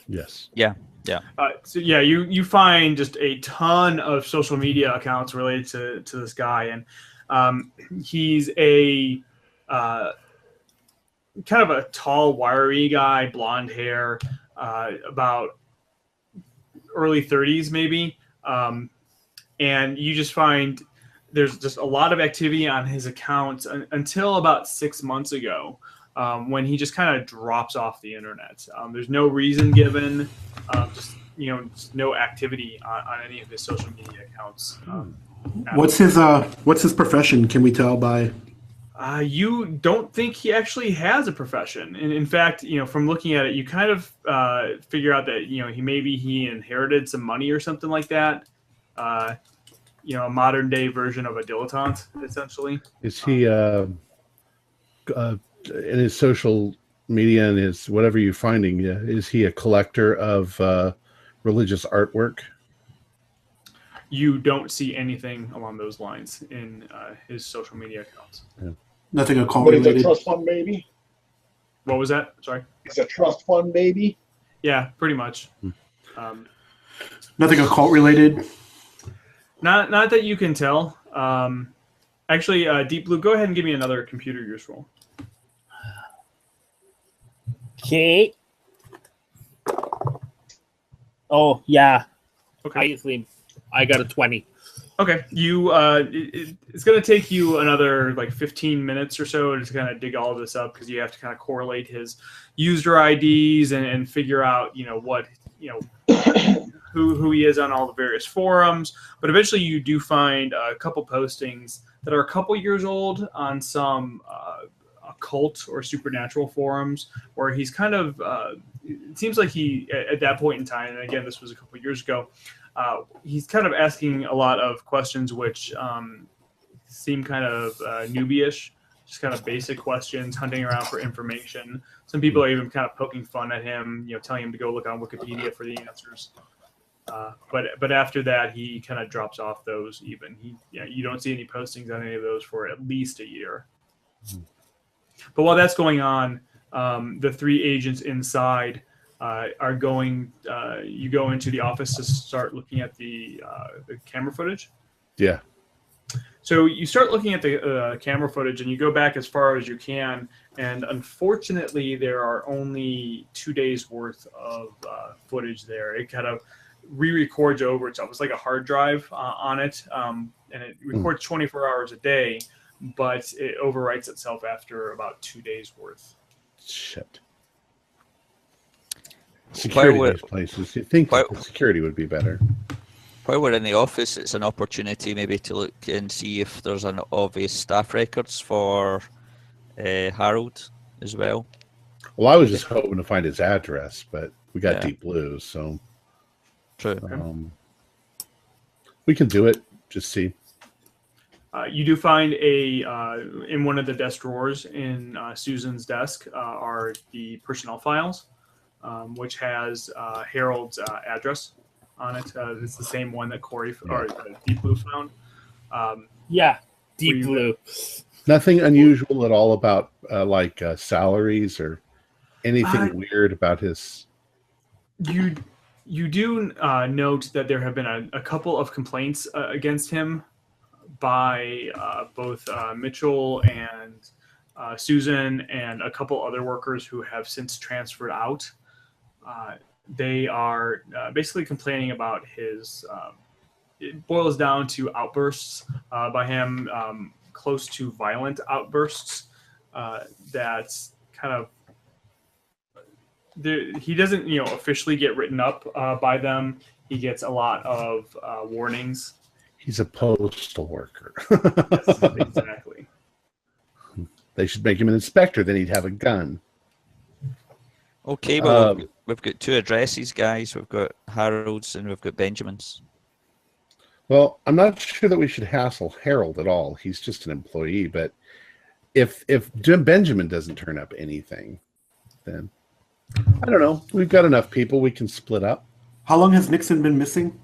Yes. Yeah. You find just a ton of social media accounts related to this guy, and he's a kind of a tall, wiry guy, blonde hair, about early 30s maybe, and you just find there's just a lot of activity on his accounts until about 6 months ago. When he just kind of drops off the internet. There's no reason given, just no activity on any of his social media accounts. What's his profession? Can we tell by? You don't think he actually has a profession, and in fact, from looking at it, you kind of figure out that he inherited some money or something like that. A modern day version of a dilettante, essentially. Is he in his social media and his whatever you're finding, is he a collector of religious artwork? You don't see anything along those lines in his social media accounts. Yeah. Nothing occult What is a related. trust fund baby? What was that? Sorry. It's a trust fund baby. Yeah, pretty much. Nothing occult related. Not that you can tell. Actually, Deep Blue, go ahead and give me another computer use roll. Okay. Oh yeah. Okay. I got a 20. Okay. It's going to take you another 15 minutes or so to kind of dig all of this up, because you have to kind of correlate his user IDs and figure out what who he is on all the various forums. But eventually you do find a couple postings that are a couple years old on some occult or supernatural forums, where he's kind of it seems like he at that point in time, and again this was a couple years ago, he's kind of asking a lot of questions which seem kind of newbie-ish, just kind of basic questions, hunting around for information. Some people are even kind of poking fun at him, telling him to go look on Wikipedia for the answers. But after that, he kind of drops off those. Even you don't see any postings on any of those for at least a year. But while that's going on, The three agents inside are going. You go into the office to start looking at the camera footage. Yeah. So you start looking at the camera footage, and you go back as far as you can. And unfortunately, there are only 2 days worth of footage there. It kind of re-records over itself. It's like a hard drive on it, and it records 24 hours a day, but it overwrites itself after about 2 days worth. Shit. Security Why these places. You think that the security would be better. While we're in the office, it's an opportunity maybe to look and see if there's an obvious staff records for Harold as well. Well, I was just hoping to find his address, but we got Deep Blue, so True. We can do it. Just see. You do find in one of the desk drawers in Susan's desk are the personnel files, which has Harold's address on it. It's the same one that Corey or Deep Blue found. Yeah, Deep Blue. Nothing unusual at all about salaries or anything weird about his. You do note that there have been a couple of complaints against him by both Mitchell and Susan and a couple other workers who have since transferred out. They are basically complaining about his. It boils down to outbursts by him, close to violent outbursts. That's kind of. He doesn't, officially get written up by them. He gets a lot of warnings. He's a postal worker. Yes, exactly. They should make him an inspector. Then he'd have a gun. Okay, well, we've got two addresses, guys. We've got Harold's and we've got Benjamin's. Well, I'm not sure that we should hassle Harold at all. He's just an employee. But if Jim Benjamin doesn't turn up anything, then I don't know. We've got enough people. We can split up. How long has Nixon been missing?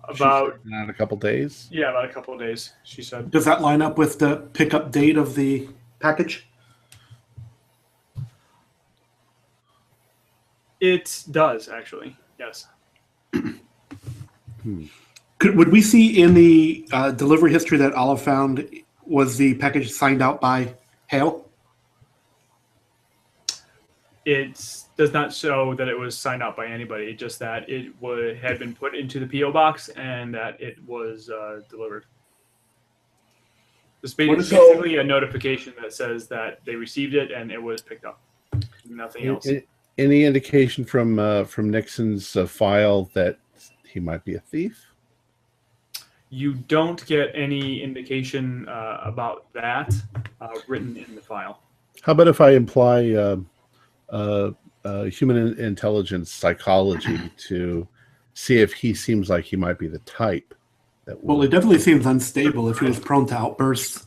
About a couple days. Yeah, about a couple of days, she said. Does that line up with the pickup date of the package? It does, actually. Yes. Would we see in the delivery history that Olive found, was the package signed out by Hale? It does not show that it was signed out by anybody, just that it had been put into the P.O. box and that it was delivered. It's basically a notification that says that they received it and it was picked up. Nothing else. Any indication from Nixon's file that he might be a thief? You don't get any indication about that written in the file. How about if I imply human intelligence psychology to see if he seems like he might be the type that Well, it definitely seems unstable if he was prone to outbursts,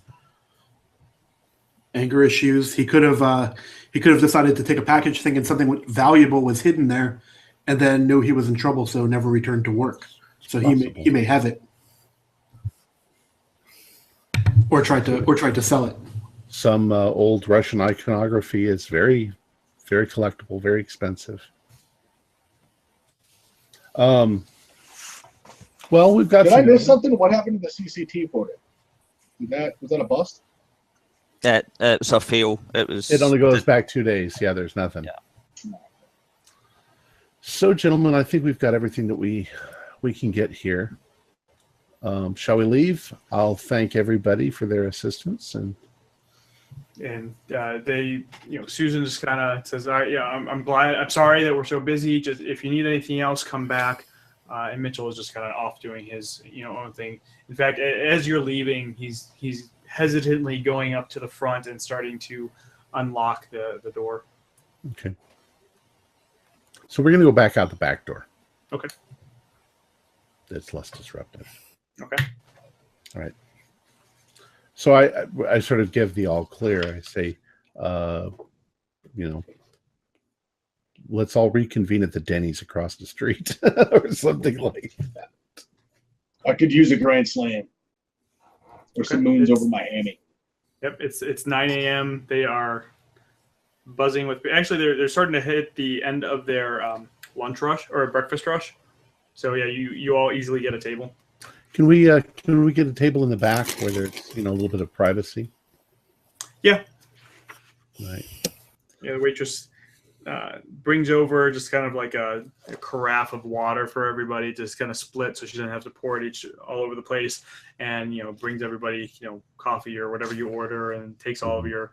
anger issues. He could have decided to take a package thinking something valuable was hidden there, and then knew he was in trouble, so never returned to work. So he may have it, or tried to sell it. Some old Russian iconography is very, very collectible, very expensive. Well, we've got. Did I miss something? What happened to the CCT footage? Was that a bust? It was a fail. It only goes back 2 days. Yeah, there's nothing. Yeah. So, gentlemen, I think we've got everything that we can get here. Shall we leave? I'll thank everybody for their assistance and they, Susan just kind of says, "All right, yeah, I'm glad. I'm sorry that we're so busy. Just if you need anything else, come back." And Mitchell is just kind of off doing his own thing. In fact, as you're leaving, he's hesitantly going up to the front and starting to unlock the door. Okay. So we're going to go back out the back door. Okay. It's less disruptive. Okay. All right. So I sort of give the all clear. I say, let's all reconvene at the Denny's across the street or something like that. I could use a grand slam or some moons over Miami. Yep, it's 9 a.m. They are buzzing with. Actually, they're starting to hit the end of their lunch rush or breakfast rush. So yeah, you all easily get a table. Can we get a table in the back where there's a little bit of privacy? Yeah. Right. Yeah, the waitress brings over just kind of like a carafe of water for everybody, just kind of split so she doesn't have to pour it all over the place, and brings everybody coffee or whatever you order, and takes all of your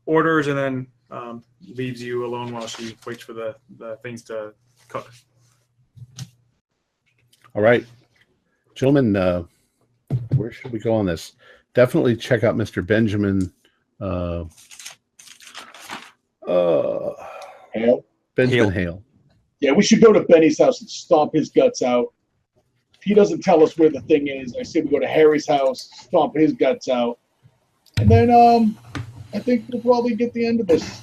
orders, and then leaves you alone while she waits for the things to cook. All right, gentlemen, where should we go on this? Definitely check out Mr. Benjamin. Hale? Benjamin Hale. Yeah, we should go to Benny's house and stomp his guts out. If he doesn't tell us where the thing is, I say we go to Harry's house, stomp his guts out, and then I think we'll probably get the end of this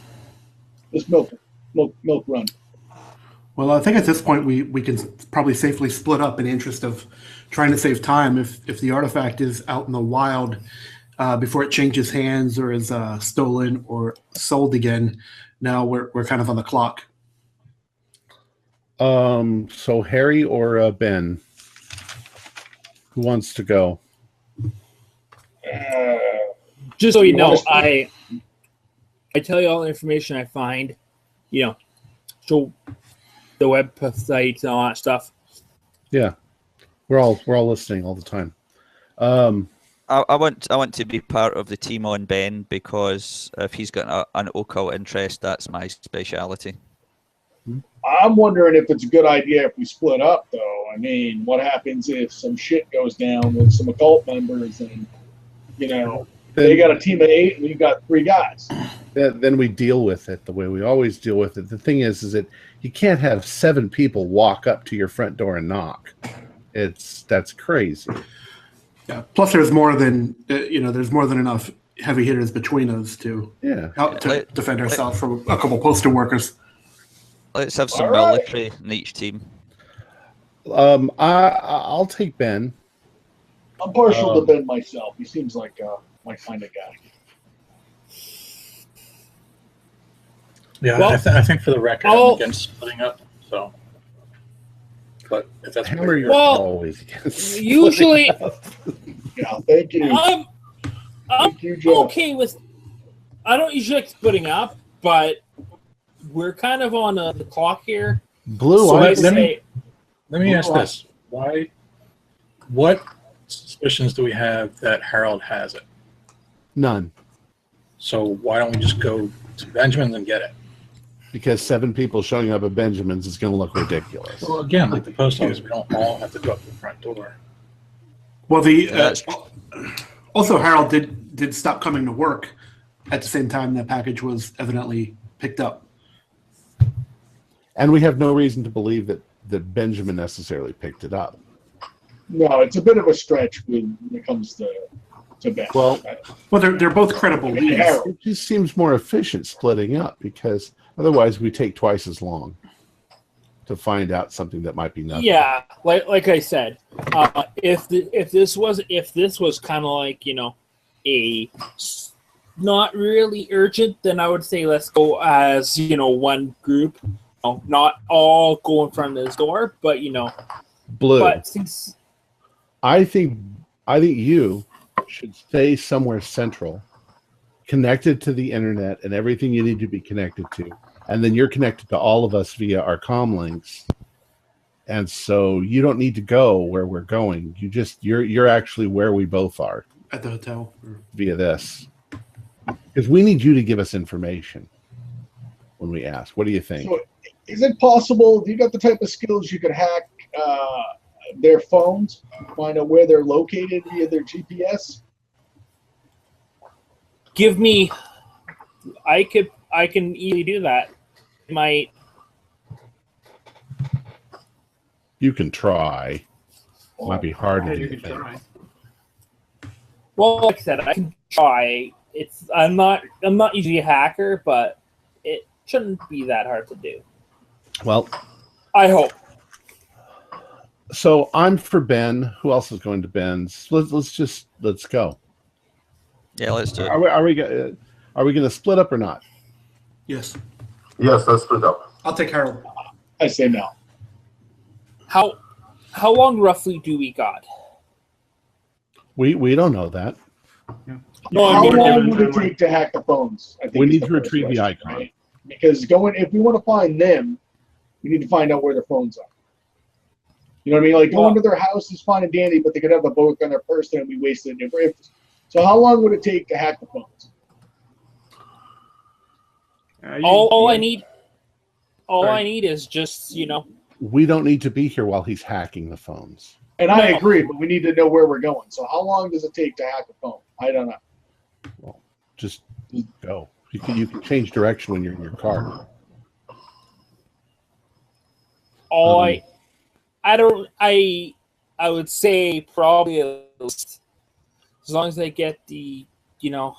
milk run. Well, I think at this point we can probably safely split up in the interest of trying to save time. If the artifact is out in the wild before it changes hands or is stolen or sold again, now we're kind of on the clock. So Harry or Ben, who wants to go? Just so you know, I tell you all the information I find. So the website and all that stuff. Yeah, we're all listening all the time. I want to be part of the team on Ben, because if he's got an occult interest, that's my speciality. I'm wondering if it's a good idea if we split up, though. I mean, what happens if some shit goes down with some occult members and, they got a team of 8 and we got 3 guys? Then we deal with it the way we always deal with it. The thing is that you can't have 7 people walk up to your front door and knock. That's crazy. Yeah. Plus, there's more than there's more than enough heavy hitters between us to help to defend ourselves from a couple postal workers. Let's have some military in each team. I'll take Ben. I'm partial to Ben myself. He seems like my kind of guy. Yeah, Well, I think for the record, I'm against splitting up. So, but if that's Hammer, you're Well, always against usually, Yeah, thank you. I'm Thank you, Joe. okay with. I don't usually like splitting up, but we're kind of on the clock here. Blue. So I let say, me ask this: what suspicions do we have that Harold has it? None, So why don't we just go to Benjamin's and get it? because 7 people showing up at Benjamin's is going to look ridiculous. Well, again, like the post office, we don't all have to go up to the front door. Well, also Harold did stop coming to work at the same time the package was evidently picked up. And we have no reason to believe that Benjamin necessarily picked it up. No, it's a bit of a stretch when it comes to Ben. Well, they're both credible leads. Harold. it just seems more efficient splitting up, because otherwise we take twice as long to find out something that might be nothing. yeah, like I said, if this was kind of like a not really urgent, then I would say let's go as one group. Not all go in front of this door, but Blue. But since I think you should stay somewhere central, connected to the internet and everything you need to be connected to, and then you're connected to all of us via our comm links. And so you don't need to go where we're going. You're actually where we both are At the hotel. via this, because we need you to give us information when we ask. What do you think? So, is it possible? Do you got the type of skills you could hack their phones, find out where they're located via their GPS? give me, I can easily do that. You can try. Might be hard Yeah, to you do. can try. Well, like I said, I can try. I'm not usually a hacker, but it shouldn't be that hard to do. Well, I hope. so I'm for Ben. Who else is going to Ben's? Let's go. Yeah, let's do it. Are we going to split up or not? Yes. Yes, let's split up. I'll take Harold. I say no. How long roughly do we got? We don't know that. No, I How mean, long would it take to hack the phones? I think We is need the to first retrieve the question, icon. right? Because if we want to find them, we need to find out where their phones are. You know what I mean? Like going to their house is fine and dandy, but they could have the book on their person and we wasted it. So how long would it take to hack the phones? All I need is just, We don't need to be here while he's hacking the phones. And I agree, but we need to know where we're going. So how long does it take to hack a phone? I don't know. Well, just go. You can change direction when you're in your car. I would say probably at least, as long as I get the,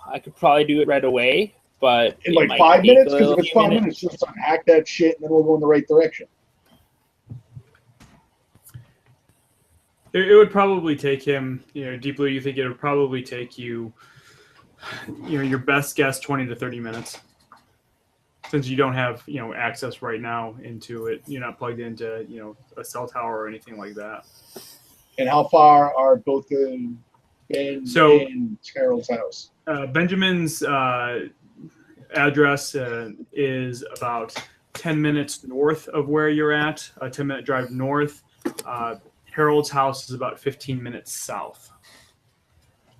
I could probably do it right away, but In like 5 minutes? Because if it's 5 minutes, just hack that shit and then we'll go in the right direction. It would probably take him, Deep Blue, you think it would probably take you, your best guess, 20 to 30 minutes. Since you don't have, access right now into it. You're not plugged into, a cell tower or anything like that. And how far are both Ben and Harold's house? Benjamin's address is about 10 minutes north of where you're at, a 10-minute drive north. Harold's house is about 15 minutes south.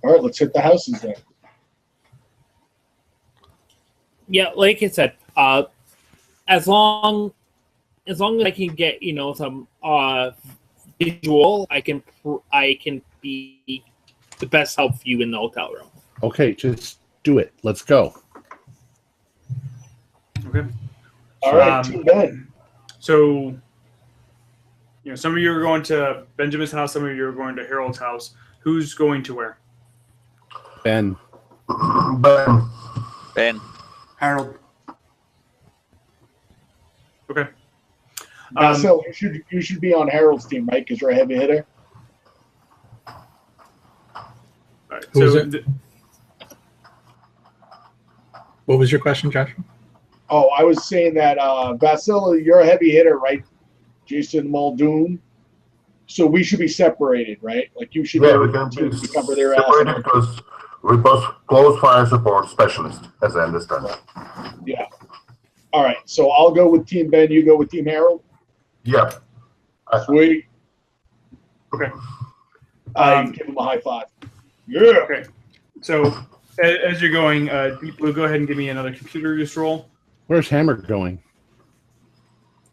All right, let's hit the houses then. Yeah, like I said, as long as I can get some visual, I can be the best help for you in the hotel room. Okay, just do it. Let's go. Okay. All right, Team Ben. So, some of you are going to Benjamin's house, some of you are going to Harold's house. Who's going to where? Ben. Ben. Harold. Okay. So you should be on Harold's team, right? Because you're a heavy hitter. All right, Who is so it? What was your question, Joshua? Oh, I was saying that Basil, you're a heavy hitter, right? Jason Muldoon. So we should be separated, right? Like you should Yeah, be we able can to be cover their separated ass. because we're both close fire support specialists, as I understand it. Yeah. All right. So I'll go with Team Ben. You go with Team Harold. Yeah. Sweet. Okay. Give him a high five. Yeah. Okay. So as you're going, Deep Blue, go ahead and give me another computer use roll. Where's Hammer going?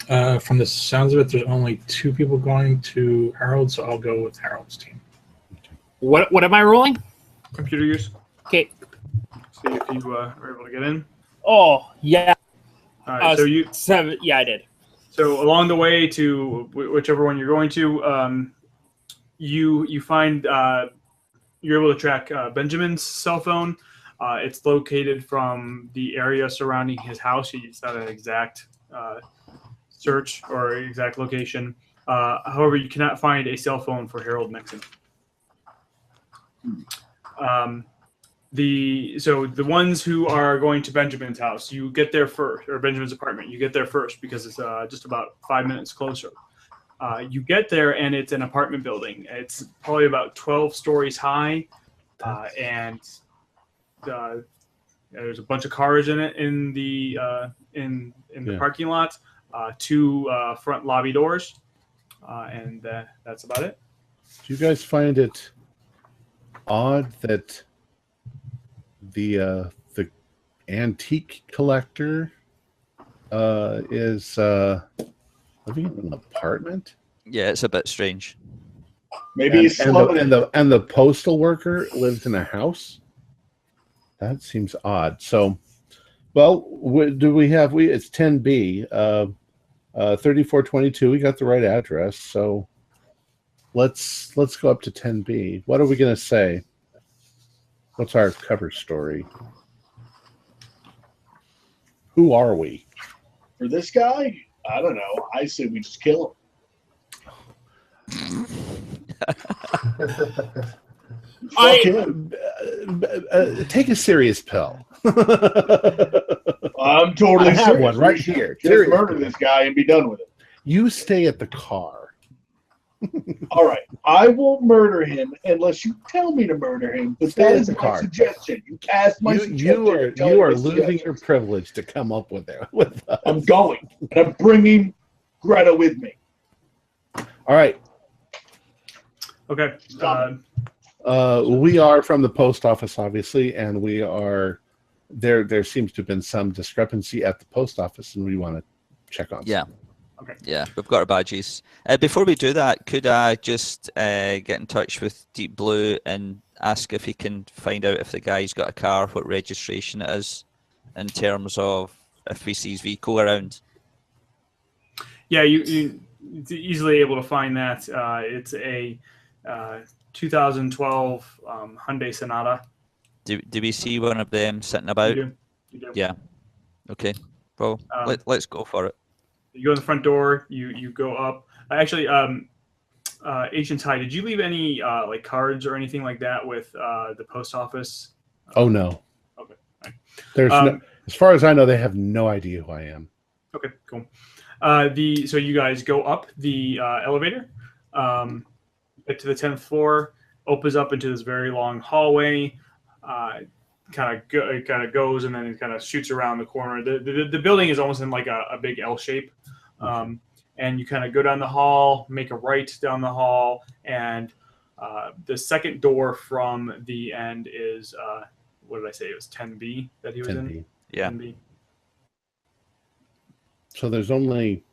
From the sounds of it, there's only 2 people going to Harold, so I'll go with Harold's team. What am I rolling? Computer use. Okay. See if you are able to get in. Oh, yeah. All right. So you 7. Yeah, I did. So along the way to whichever one you're going to, you find you're able to track Benjamin's cell phone. It's located from the area surrounding his house. It's not an exact search or exact location. However, you cannot find a cell phone for Harold Nixon. The ones who are going to Benjamin's house, you get there first, or Benjamin's apartment, you get there first because it's just about 5 minutes closer. You get there and it's an apartment building. It's probably about 12 stories high, and there's a bunch of cars in it in the parking lot. 2 front lobby doors, and that's about it. Do you guys find it odd that the antique collector is living in an apartment? Yeah, it's a bit strange. Maybe he's slumming it. And the postal worker lives in a house? That seems odd. So, well, do we have? It's 10B, 3422. We got the right address. So let's go up to 10B. What are we going to say? What's our cover story? Who are we? For this guy, I don't know. I say we just kill him. Fuck him. Take a serious pill. I'm totally I have serious. one right We should here. Just Seriously. murder this guy and be done with it. You stay at the car. All right, I won't murder him unless you tell me to murder him. But Stay that in is the my car. suggestion. You cast my suggestion. You are losing your privilege to come up with it. With us. I'm going, and I'm bringing Greta with me. All right. Okay. We are from the post office, obviously, and we are there. There seems to have been some discrepancy at the post office, and we want to check on. Yeah. Okay. Yeah, we've got our badges. Before we do that, could I just get in touch with Deep Blue and ask if he can find out if the guy's got a car, what registration it is, in terms of if he sees vehicle around? Yeah, you easily able to find that. It's a 2012 Hyundai Sonata. Do we see one of them sitting about? You do. Yeah. Okay. Well, let's go for it. You go in the front door. You go up. Actually, Agent Ty, did you leave any like cards or anything like that with the post office? Oh no. Okay. Right. There's no, as far as I know, they have no idea who I am. Okay. Cool. So you guys go up the elevator, get to the 10th floor, opens up into this very long hallway. It kind of goes and then it kind of shoots around the corner. The building is almost in like a big L shape. And you kind of go down the hall, make a right down the hall, and the second door from the end is what did I say? It was 10B that he was 10B. in. Yeah. 10B. So there's only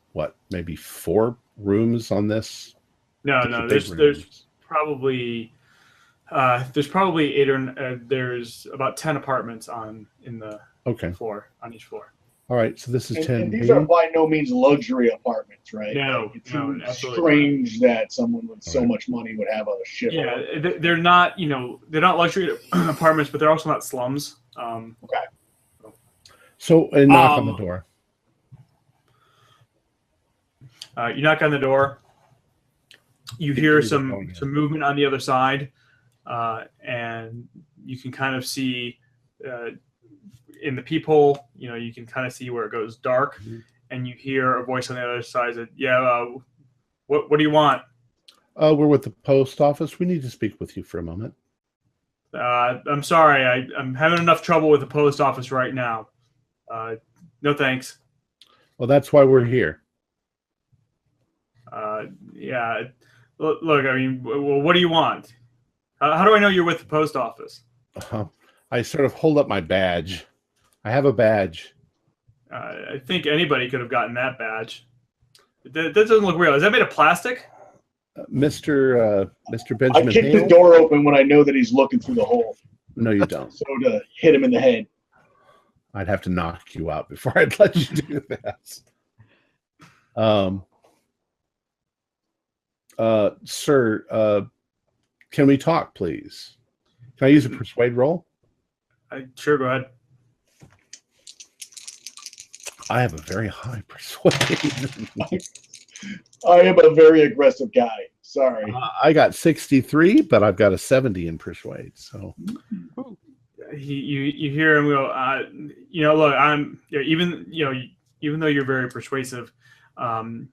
maybe 4 rooms on this? No. Big There's rooms. probably 8 or there's about 10 apartments in the floor on each floor. All right, so this is 10B. And these are by no means luxury apartments, right? No, It no, seems absolutely strange that someone with so much money would have a shit. Yeah, they're not they're not luxury apartments, but they're also not slums. Okay. So a knock on the door. You knock on the door. You hear some movement on the other side, and you can kind of see in the peephole. You can kind of see where it goes dark, and you hear a voice on the other side that, what do you want? We're with the post office. We need to speak with you for a moment. I'm sorry. I'm having enough trouble with the post office right now. No thanks. Well, that's why we're here. Yeah. Look, I mean, well, what do you want? How do I know you're with the post office? I sort of hold up my badge. I have a badge. I think anybody could have gotten that badge. That doesn't look real. Is that made of plastic? Mr. Benjamin I kick Hale? the door open when I know that he's looking through the hole. No, you don't. So to hit him in the head. I'd have to knock you out before I'd let you do that. Sir, can we talk, please? Can I use a persuade roll? Sure, go ahead. I have a very high persuade. I am a very aggressive guy. Sorry. I got 63, but I've got a 70 in persuade. So You hear him go, look, even though you're very persuasive,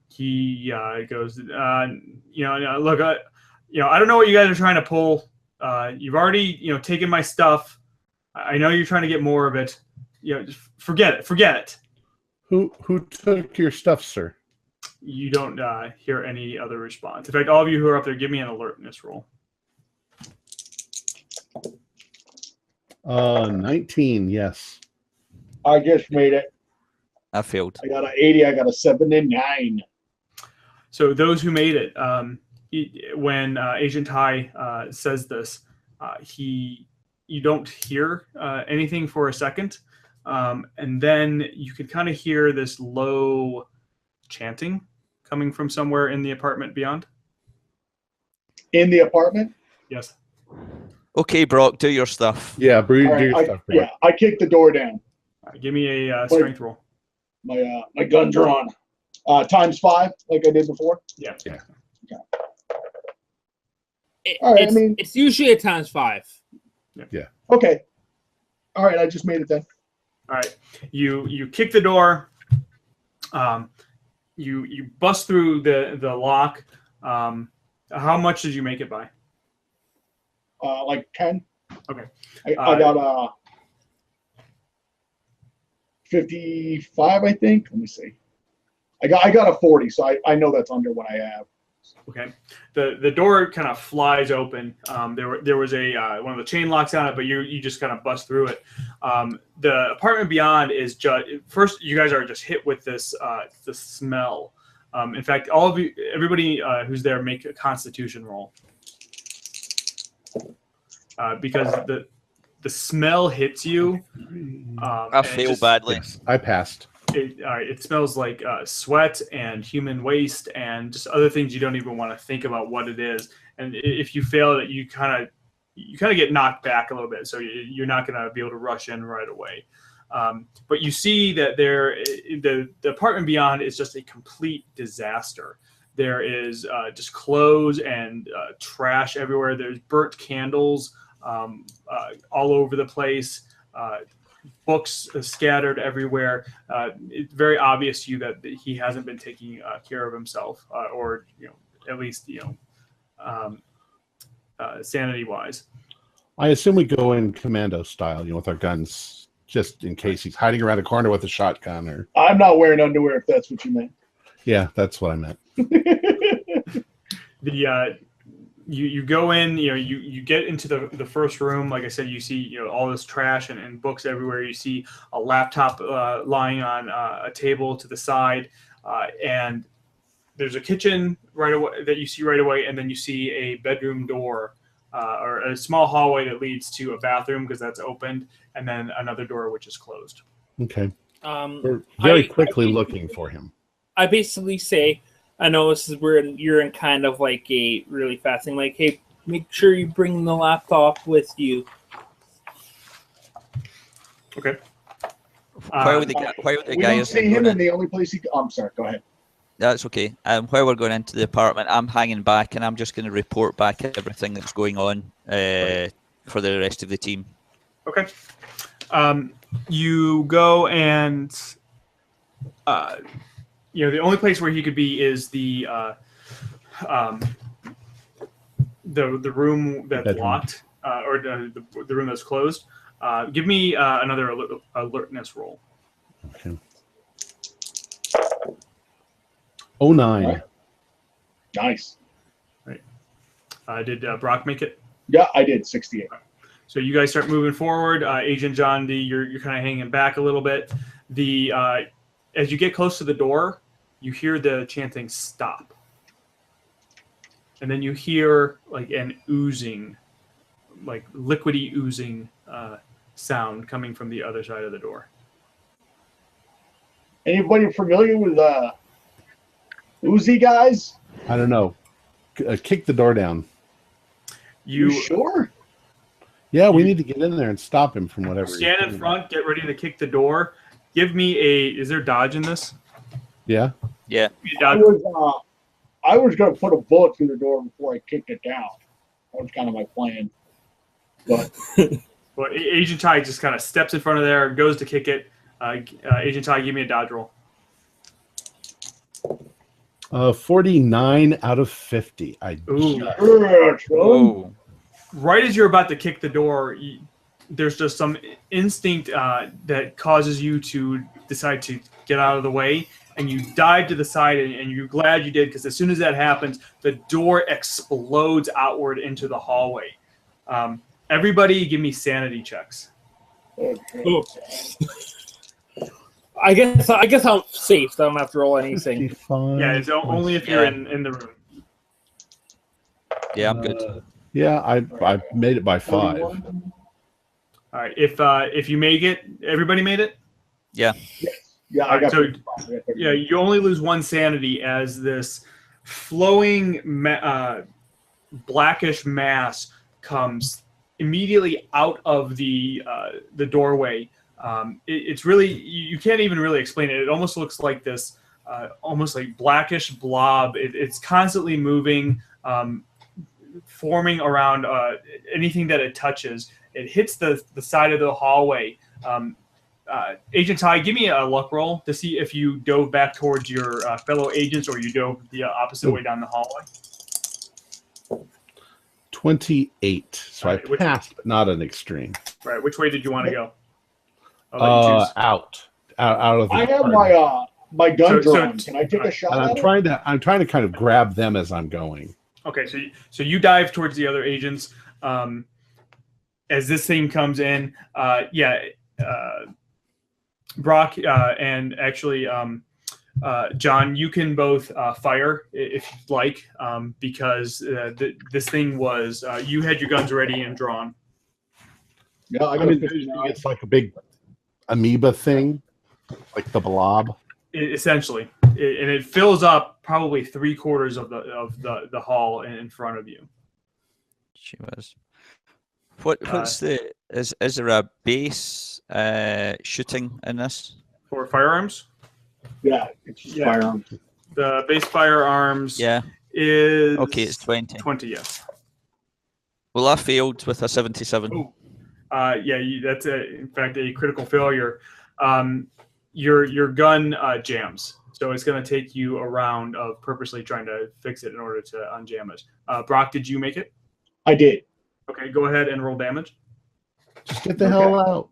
he goes, look, I don't know what you guys are trying to pull. You've already, taken my stuff. I know you're trying to get more of it. Just forget it. Who took your stuff, sir? You don't hear any other response. In fact, all of you who are up there, give me an alertness roll. 19, yes. I just made it. I failed. I got an 80. I got a 79. So those who made it, when Agent Ty says this, you don't hear anything for a second, and then you can kind of hear this low chanting coming from somewhere in the apartment beyond. In the apartment? Yes. Okay, Brock, do your stuff. Yeah, do All right, your stuff. Bro. Yeah, I kicked the door down. Give me a strength roll. My gun drawn. ×5, like I did before. Yeah. Okay. All right, it's usually a ×5. Okay. All right, I just made it then. All right. You kick the door. You bust through the lock. How much did you make it by? Like 10. Okay. I got 55, I think. Let me see. I got a 40, so I know that's under what I have. Okay. The door kind of flies open. There was a one of the chain locks on it, but you just kind of bust through it. The apartment beyond is just first. You guys are just hit with this the smell. In fact, all of you, everybody who's there, make a Constitution roll because the smell hits you. I feel badly. Yes, I passed. It smells like sweat and human waste and just other things you don't even want to think about what it is. And if you fail it, you kind of get knocked back a little bit. So you're not going to be able to rush in right away. But you see that the apartment beyond is just a complete disaster. There is just clothes and trash everywhere. There's burnt candles all over the place. Books scattered everywhere. It's very obvious to you that he hasn't been taking care of himself, or at least sanity-wise. I assume we go in commando style, with our guns, just in case he's hiding around a corner with a shotgun. Or I'm not wearing underwear if that's what you meant. yeah, that's what I meant. You go in, you get into the first room. Like I said, you see all this trash and books everywhere. You see a laptop lying on a table to the side, and there's a kitchen right away that you see right away, and then you see a bedroom door or a small hallway that leads to a bathroom because that's opened, and then another door which is closed. Okay. We're very quickly looking for him. I basically say, I know this is where you're in kind of like a really fast thing, like, hey, make sure you bring the laptop with you. Okay. Where would the We guy don't is see him in the only place I'm sorry, go ahead. That's okay. While we're going into the apartment, I'm hanging back and I'm just going to report back everything that's going on for the rest of the team. Okay. You go and the only place where he could be is the room that's Bedroom. locked, or the room that's closed. Give me another alertness roll. Okay. 09. Right. Nice. Right. Did Brock make it? Yeah, I did 68. So you guys start moving forward. Agent John D, you're kind of hanging back a little bit. As you get close to the door, you hear the chanting "stop," and then you hear like an oozing, like liquidy oozing sound coming from the other side of the door. Anybody familiar with Uzi guys? I don't know. Kick the door down. You sure? Yeah, we need to get in there and stop him from whatever. Stand in front. Get ready to kick the door. Give me is there dodge in this? Yeah. Yeah. I was going to put a bullet through the door before I kicked it down. That was kind of my plan. But well, Agent Ty just kind of steps in front of there, goes to kick it. Agent Ty, give me a dodge roll. 49 out of 50. Ooh. Right as you're about to kick the door, there's just some instinct that causes you to decide to get out of the way, and you dive to the side, and you're glad you did, because as soon as that happens, the door explodes outward into the hallway. Everybody give me sanity checks. Oh. I guess I'm safe, so I don't have to roll anything. 55, Yeah, it's only if you're in the room. Yeah, I'm good. Yeah, I made it by 5. All right, if you make it, everybody made it? Yeah. yeah, All right, so you only lose 1 sanity as this flowing blackish mass comes immediately out of the doorway. It's really, you can't even really explain it. It almost looks like this, almost like blackish blob. It's constantly moving, forming around anything that it touches. It hits the side of the hallway. Agent Ty, give me a luck roll to see if you dove back towards your fellow agents or you dove the opposite way down the hallway. 28. So All right, I passed, but not an extreme. Right. Which way did you want to go? Out of the I have apartment. my gun So- drawn. Can I take a shot And at it? I'm trying to kind of grab them as I'm going. Okay, so you dive towards the other agents. As this thing comes in, Brock and actually John, you can both fire if you'd like, because this thing was you had your guns ready and drawn. Yeah, I I'm got a envisioning 59. it's like a big amoeba thing, like the blob. Essentially, and it fills up probably 3/4 of the hall in front of you. She was. What's is there a base shooting in this? For firearms, Yeah, it's just Yeah. firearms. the base firearms Yeah. is Okay, it's 20. 20, yes. Well, I failed with a 77. Ooh. That's in fact a critical failure. Your gun jams, so it's going to take you a round of purposely trying to fix it in order to unjam it. Brock, did you make it? I did. Okay, go ahead and roll damage. Just get the hell out.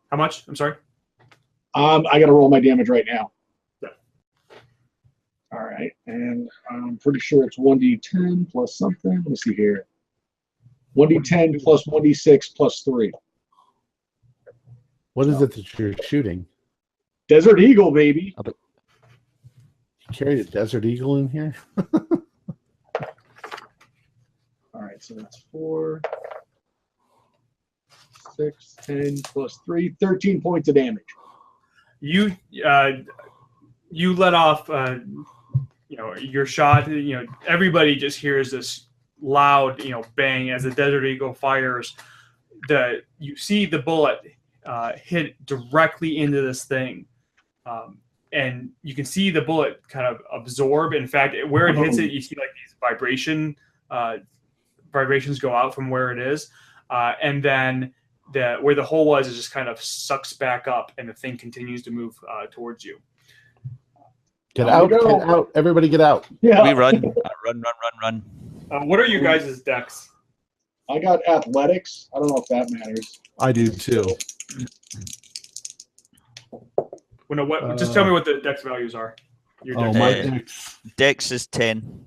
How much? I'm sorry. I got to roll my damage right now. Yeah. All right, and I'm pretty sure it's 1d10 plus something. Let me see here. 1d10 plus 1d6 plus 3. What is it that you're shooting? Desert Eagle, baby. You carried a Desert Eagle in here? All right, so that's 4, 6, 10 plus 3, 13 points of damage. You let off your shot. Everybody just hears this loud bang as the Desert Eagle fires. You see the bullet hit directly into this thing, and you can see the bullet kind of absorb. In fact, where it hits it, you see like these vibrations go out from where it is, and then where the hole was, it just kind of sucks back up, and the thing continues to move towards you. Get out! Get out! Everybody, get out! Yeah. We run. Run. What are your guys' decks? I got athletics. I don't know if that matters. I do too. Just tell me what the dex values are. Your dex My values. dex. Dex is 10.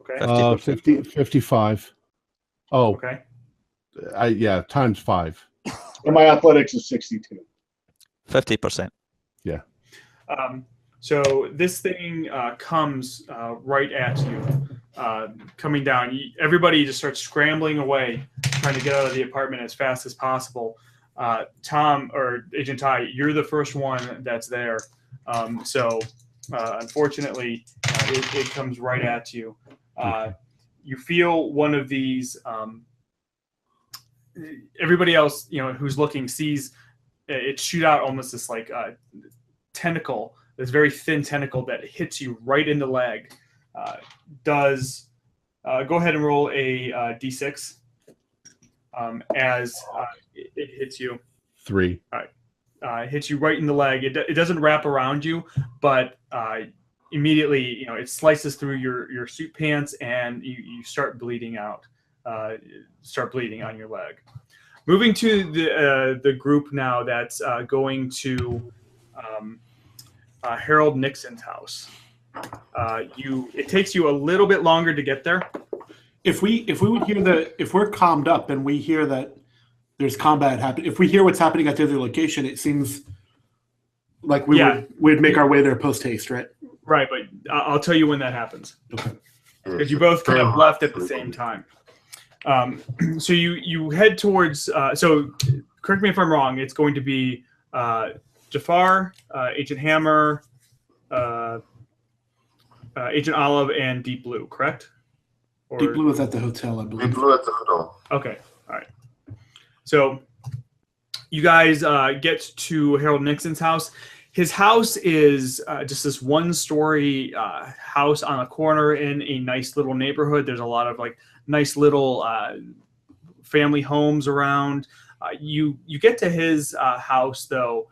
Okay. 55. Oh, Okay. times 5. And my athletics is 62. 50%. So this thing comes right at you, coming down. Everybody just starts scrambling away, trying to get out of the apartment as fast as possible. Tom or Agent Ty, you're the first one that's there. Unfortunately, it comes right at you. You feel one of these. Everybody else, who's looking, sees it shoot out almost this like tentacle, this very thin tentacle that hits you right in the leg. Go ahead and roll a d6 as it hits you. 3. All right. It hits you right in the leg. It doesn't wrap around you, but immediately, it slices through your suit pants, and you start bleeding out. Start bleeding on your leg. Moving to the group now that's going to Harold Nixon's house. It takes you a little bit longer to get there. If we would hear if we're calmed up and we hear that there's combat happening, if we hear what's happening at the other location, it seems like we'd make our way there post haste, right? Right, but I'll tell you when that happens. Okay. Because you both kind of left at the same time. So you head towards. So correct me if I'm wrong. It's going to be Jafar, Agent Hammer, Agent Olive, and Deep Blue. Correct? Or, Deep Blue is at the hotel, I believe. Deep Blue at the hotel. Okay. All right. So you guys get to Harold Nixon's house. His house is just this one-story house on a corner in a nice little neighborhood. There's a lot of like nice little family homes around. You get to his house though,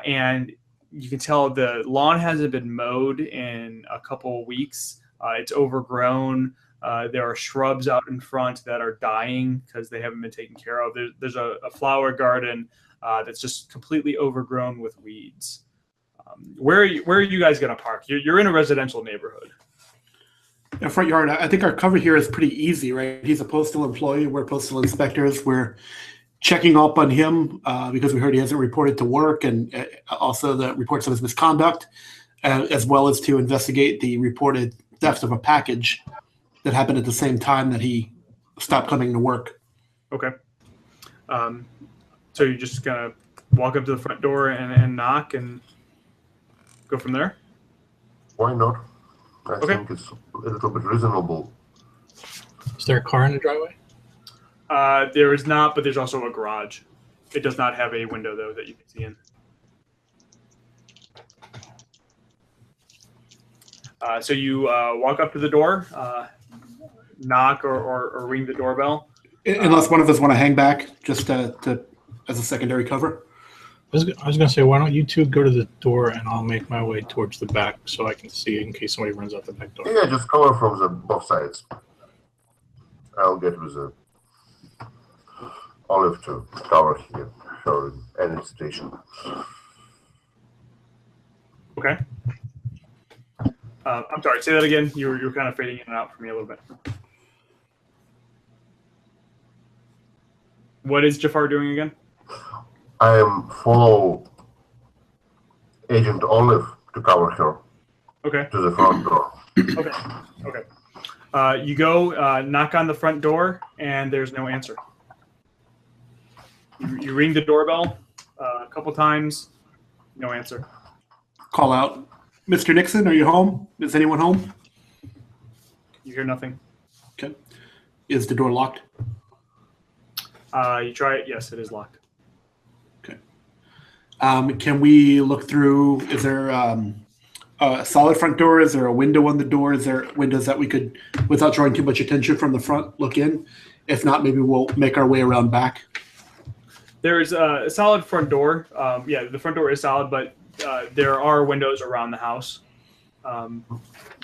and you can tell the lawn hasn't been mowed in a couple of weeks. It's overgrown. There are shrubs out in front that are dying because they haven't been taken care of. There's a flower garden that's just completely overgrown with weeds. Where are you guys going to park? You're in a residential neighborhood. In front yard, I think our cover here is pretty easy, right? He's a postal employee. We're postal inspectors. We're checking up on him because we heard he hasn't reported to work, and also the reports of his misconduct, as well as to investigate the reported theft of a package that happened at the same time that he stopped coming to work. Okay. So you're just going to walk up to the front door and knock and go from there? Why not? I think it's a little bit reasonable. Is there a car in the driveway? There is not, but there's also a garage. It does not have a window, though, that you can see in. So you walk up to the door, knock or ring the doorbell. Unless one of us want to hang back just to as a secondary cover. I was going to say, why don't you two go to the door and I'll make my way towards the back so I can see in case somebody runs out the back door. Yeah, just cover from the both sides. I'll get with the Olive to cover here for any station. Okay. I'm sorry, say that again. You were kind of fading in and out for me a little bit. What is Jafar doing again? I am follow Agent Olive to cover her. Okay. To the front door. Okay. You go knock on the front door, and there's no answer. You ring the doorbell a couple times, no answer. Call out, Mr. Nixon, are you home? Is anyone home? You hear nothing. Okay. Is the door locked? You try it. Yes, it is locked. Okay. Can we look through? Is there a solid front door? Is there a window on the door? Is there windows that we could, without drawing too much attention from the front, look in? If not, maybe we'll make our way around back. There's a solid front door. Yeah, the front door is solid, but there are windows around the house. Are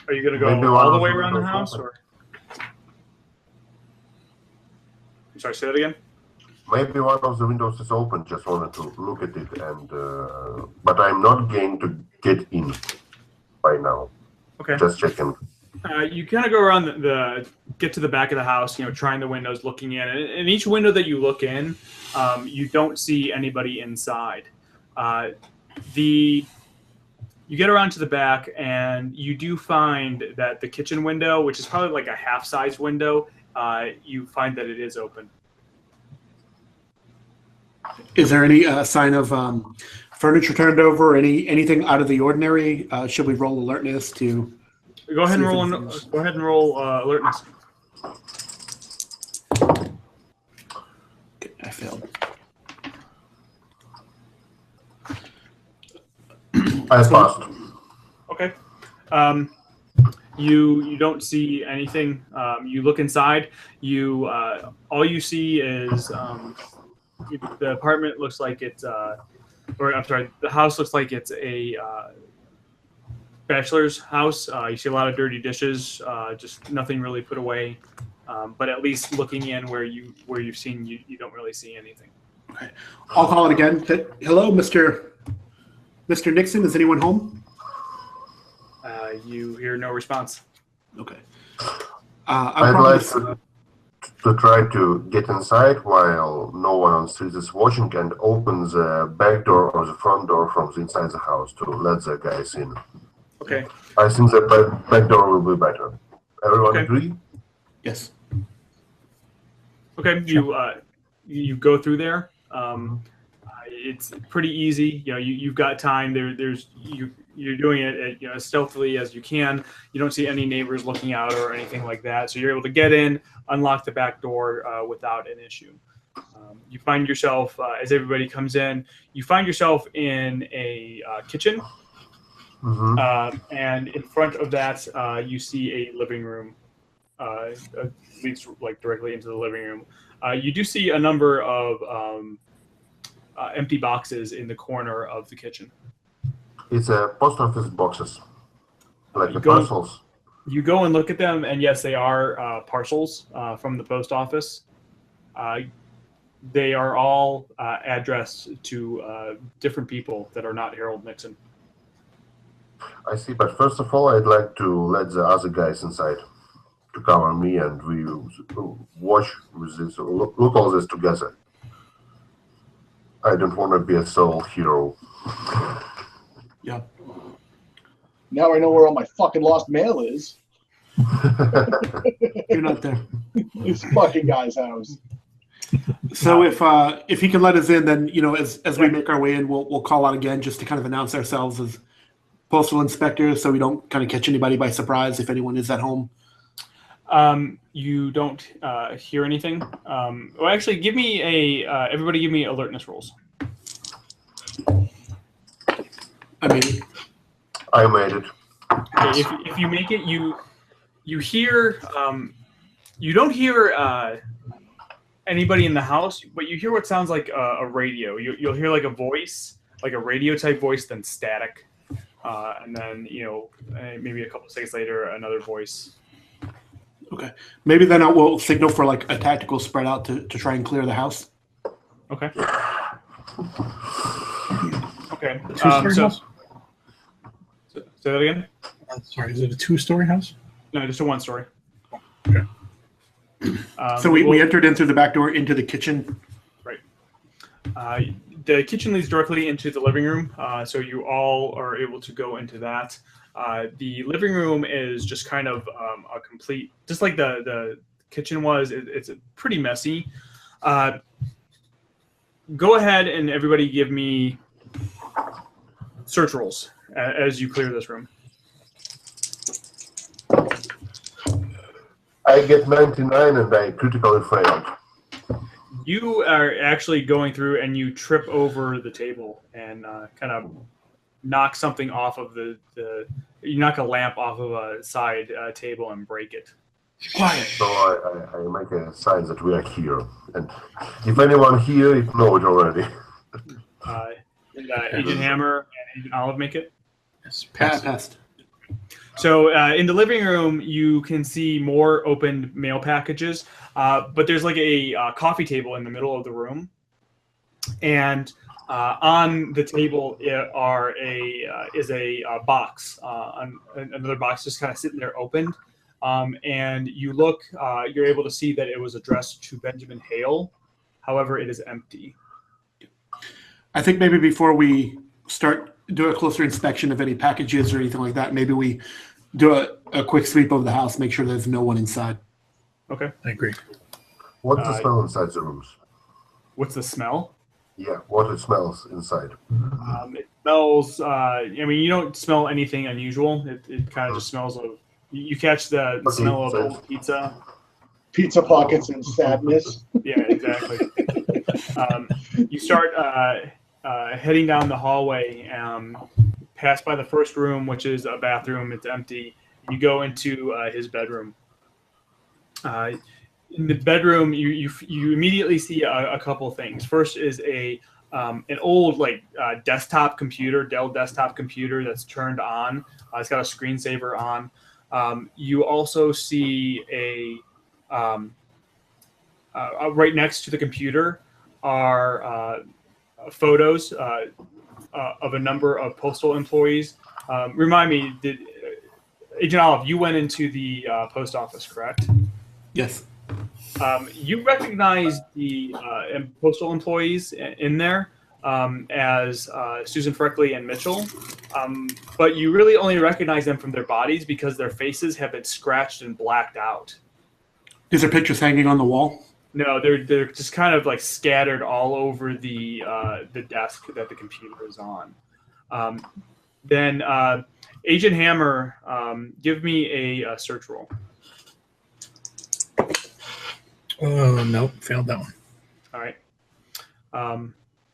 you going to go all the way around the house? Or? I'm sorry, say that again? Maybe one of the windows is open, just wanted to look at it, and but I'm not going to get in by now. Okay. Just checking. You kind of go around get to the back of the house, trying the windows, looking in. And each window that you look in, you don't see anybody inside. You get around to the back, and you do find that the kitchen window, which is probably like a half-size window, you find that it is open. Is there any sign of furniture turned over? Anything out of the ordinary? Should we roll alertness to? Go ahead and roll alertness. Okay, I failed. I passed. Okay. You don't see anything. You look inside. All you see is the apartment looks like it's the house looks like it's a bachelor's house. You see a lot of dirty dishes, just nothing really put away. But at least looking in where you've seen, you don't really see anything. Okay, I'll call it again. Hello, Mr. Nixon. Is anyone home? You hear no response. Okay. I'd like to try to get inside while no one on the street is watching and open the back door or the front door from the inside the house to let the guys in. Okay. I think the back door will be better. Everyone agree? Yes. Okay. You go through there. It's pretty easy. You've got time. You're doing it as stealthily as you can. You don't see any neighbors looking out or anything like that. So you're able to get in, unlock the back door without an issue. You find yourself, as everybody comes in, you find yourself in a kitchen. Mm-hmm. And in front of that, you see a living room. leads like directly into the living room. You do see a number of empty boxes in the corner of the kitchen. It's a post office boxes, like the go- parcels. You go and look at them, and yes, they are parcels from the post office. They are all addressed to different people that are not Harold Nixon. I see, but first of all, I'd like to let the other guys inside to cover me, and we watch with this, look all this together. I don't want to be a sole hero. Yeah. Now I know where all my fucking lost mail is. You're not there. This fucking guy's house. So if he can let us in, then as we make our way in, we'll call out again just to kind of announce ourselves as postal inspectors, so we don't kind of catch anybody by surprise if anyone is at home. You don't hear anything. Well, actually, give me everybody give me alertness rolls. I mean, I made it. Okay, if you make it, you hear you don't hear anybody in the house, but you hear what sounds like a radio. You'll hear like a voice, like a radio type voice, then static, and then maybe a couple of seconds later another voice. okay. Maybe then we'll signal for like a tactical spread out to try and clear the house. Okay. Okay. A two-story house? Say that again. Sorry, is it a two-story house? No, just a one story. Okay. So we entered in through the back door into the kitchen. Right. The kitchen leads directly into the living room, so you all are able to go into that. The living room is just kind of a complete, just like the kitchen was. It's pretty messy. Go ahead and everybody give me search rolls as you clear this room. I get 99 and I critically failed. You are actually going through and you trip over the table and kind of knock something off of you knock a lamp off of a side table and break it. Quiet. So I make a sign that we are here. And if anyone here, you know it already. Agent Hammer and Agent Olive make it. Yes, Passed. So in the living room, you can see more opened mail packages, but there's like a coffee table in the middle of the room, and on the table is a box, another box just kind of sitting there opened, and you're able to see that it was addressed to Benjamin Hale. However, it is empty. I think maybe before we do a closer inspection of any packages or anything like that, maybe we do a quick sweep of the house, make sure there's no one inside. Okay. I agree. What's the smell inside the rooms? What's the smell? Yeah, what it smells inside. It smells. You don't smell anything unusual. It kind of just smells of. You catch the smell of old pizza. Pizza pockets and sadness. Yeah, exactly. You start heading down the hallway, pass by the first room, which is a bathroom. It's empty. You go into his bedroom. In the bedroom, you immediately see a couple things. First is an old desktop computer, Dell desktop computer that's turned on. It's got a screensaver on. You also see right next to the computer are photos of a number of postal employees. Remind me, Agent Olive, you went into the post office, correct? Yes. You recognize the postal employees in there as Susan Freckley and Mitchell, but you really only recognize them from their bodies because their faces have been scratched and blacked out. Is there pictures hanging on the wall? No, they're just kind of like scattered all over the desk that the computer is on. Then Agent Hammer, give me a search roll. Oh, no, failed that one. All right.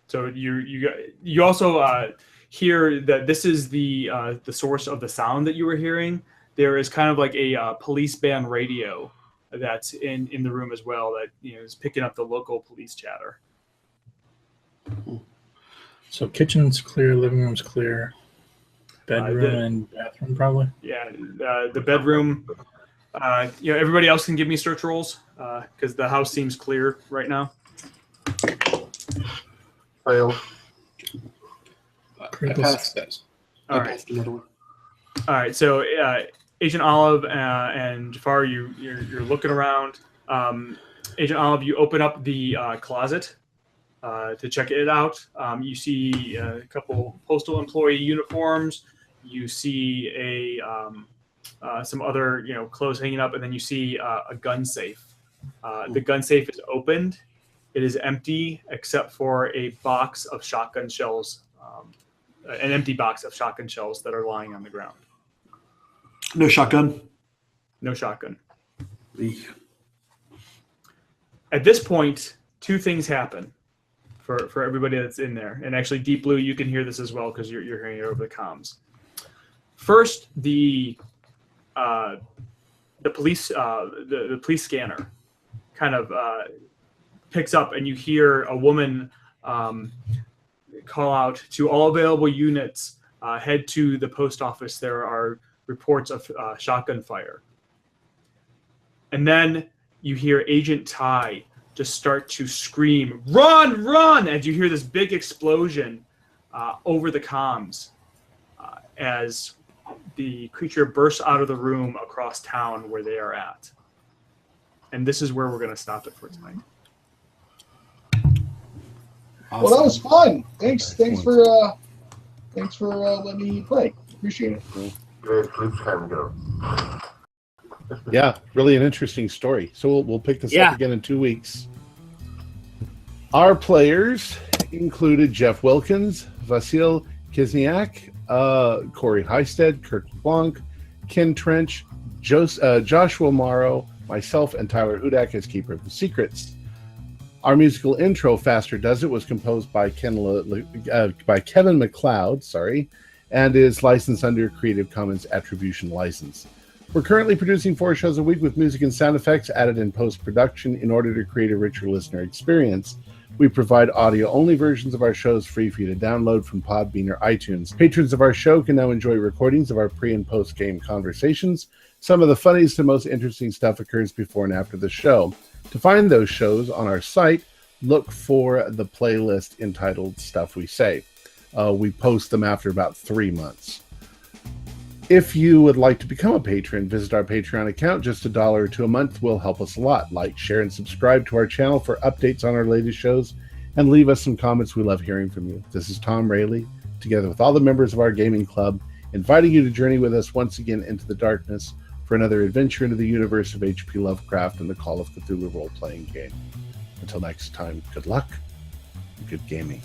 So you also hear that this is the source of the sound that you were hearing. there is kind of like a police band radio that's in the room as well that is picking up the local police chatter. So kitchen's clear, living room's clear, bedroom and bathroom probably. Yeah, the bedroom. Everybody else can give me search rolls because the house seems clear right now. Fail. I Critical passed. success. All I right. passed another one. All right. So Agent Olive and Jafar, you're looking around. Agent Olive, you open up the closet to check it out. You see a couple postal employee uniforms. You see some other clothes hanging up, and then you see a gun safe. The gun safe is opened. It is empty except for a box of shotgun shells, an empty box of shotgun shells that are lying on the ground. No shotgun. No shotgun. Eek. At this point, two things happen for everybody that's in there. And actually, Deep Blue, you can hear this as well because you're hearing it over the comms. First, the police the police scanner kind of picks up, and you hear a woman call out to all available units, head to the post office. There are reports of shotgun fire. And then you hear Agent Ty just start to scream, "Run, run!" as you hear this big explosion over the comms as the creature bursts out of the room across town where they are at. And this is where we're going to stop it for tonight. Awesome. Well, that was fun. Thanks for letting me play. Appreciate it. Great cliffhanger. Yeah, really an interesting story. So we'll pick this up again in 2 weeks. Our players included Jeff Wilkins, Vasil Kizniak, Corey Heisted, Kirk LeBlanc, Ken Trench, Joshua Morrow, myself, and Tyler Hudak as Keeper of the Secrets. Our musical intro, Faster Does It, was composed by Kevin MacLeod, and is licensed under Creative Commons Attribution License. We're currently producing 4 shows a week with music and sound effects added in post-production in order to create a richer listener experience. We provide audio-only versions of our shows free for you to download from Podbean or iTunes. Patrons of our show can now enjoy recordings of our pre- and post-game conversations. Some of the funniest and most interesting stuff occurs before and after the show. To find those shows on our site, look for the playlist entitled Stuff We Say. We post them after about 3 months. If you would like to become a patron, visit our Patreon account. Just $1 or $2 a month will help us a lot. Like, share, and subscribe to our channel for updates on our latest shows, and leave us some comments. We love hearing from you. This is Tom Rayleigh, together with all the members of our gaming club, inviting you to journey with us once again into the darkness for another adventure into the universe of H.P. Lovecraft and the Call of Cthulhu role-playing game. Until next time, good luck and good gaming.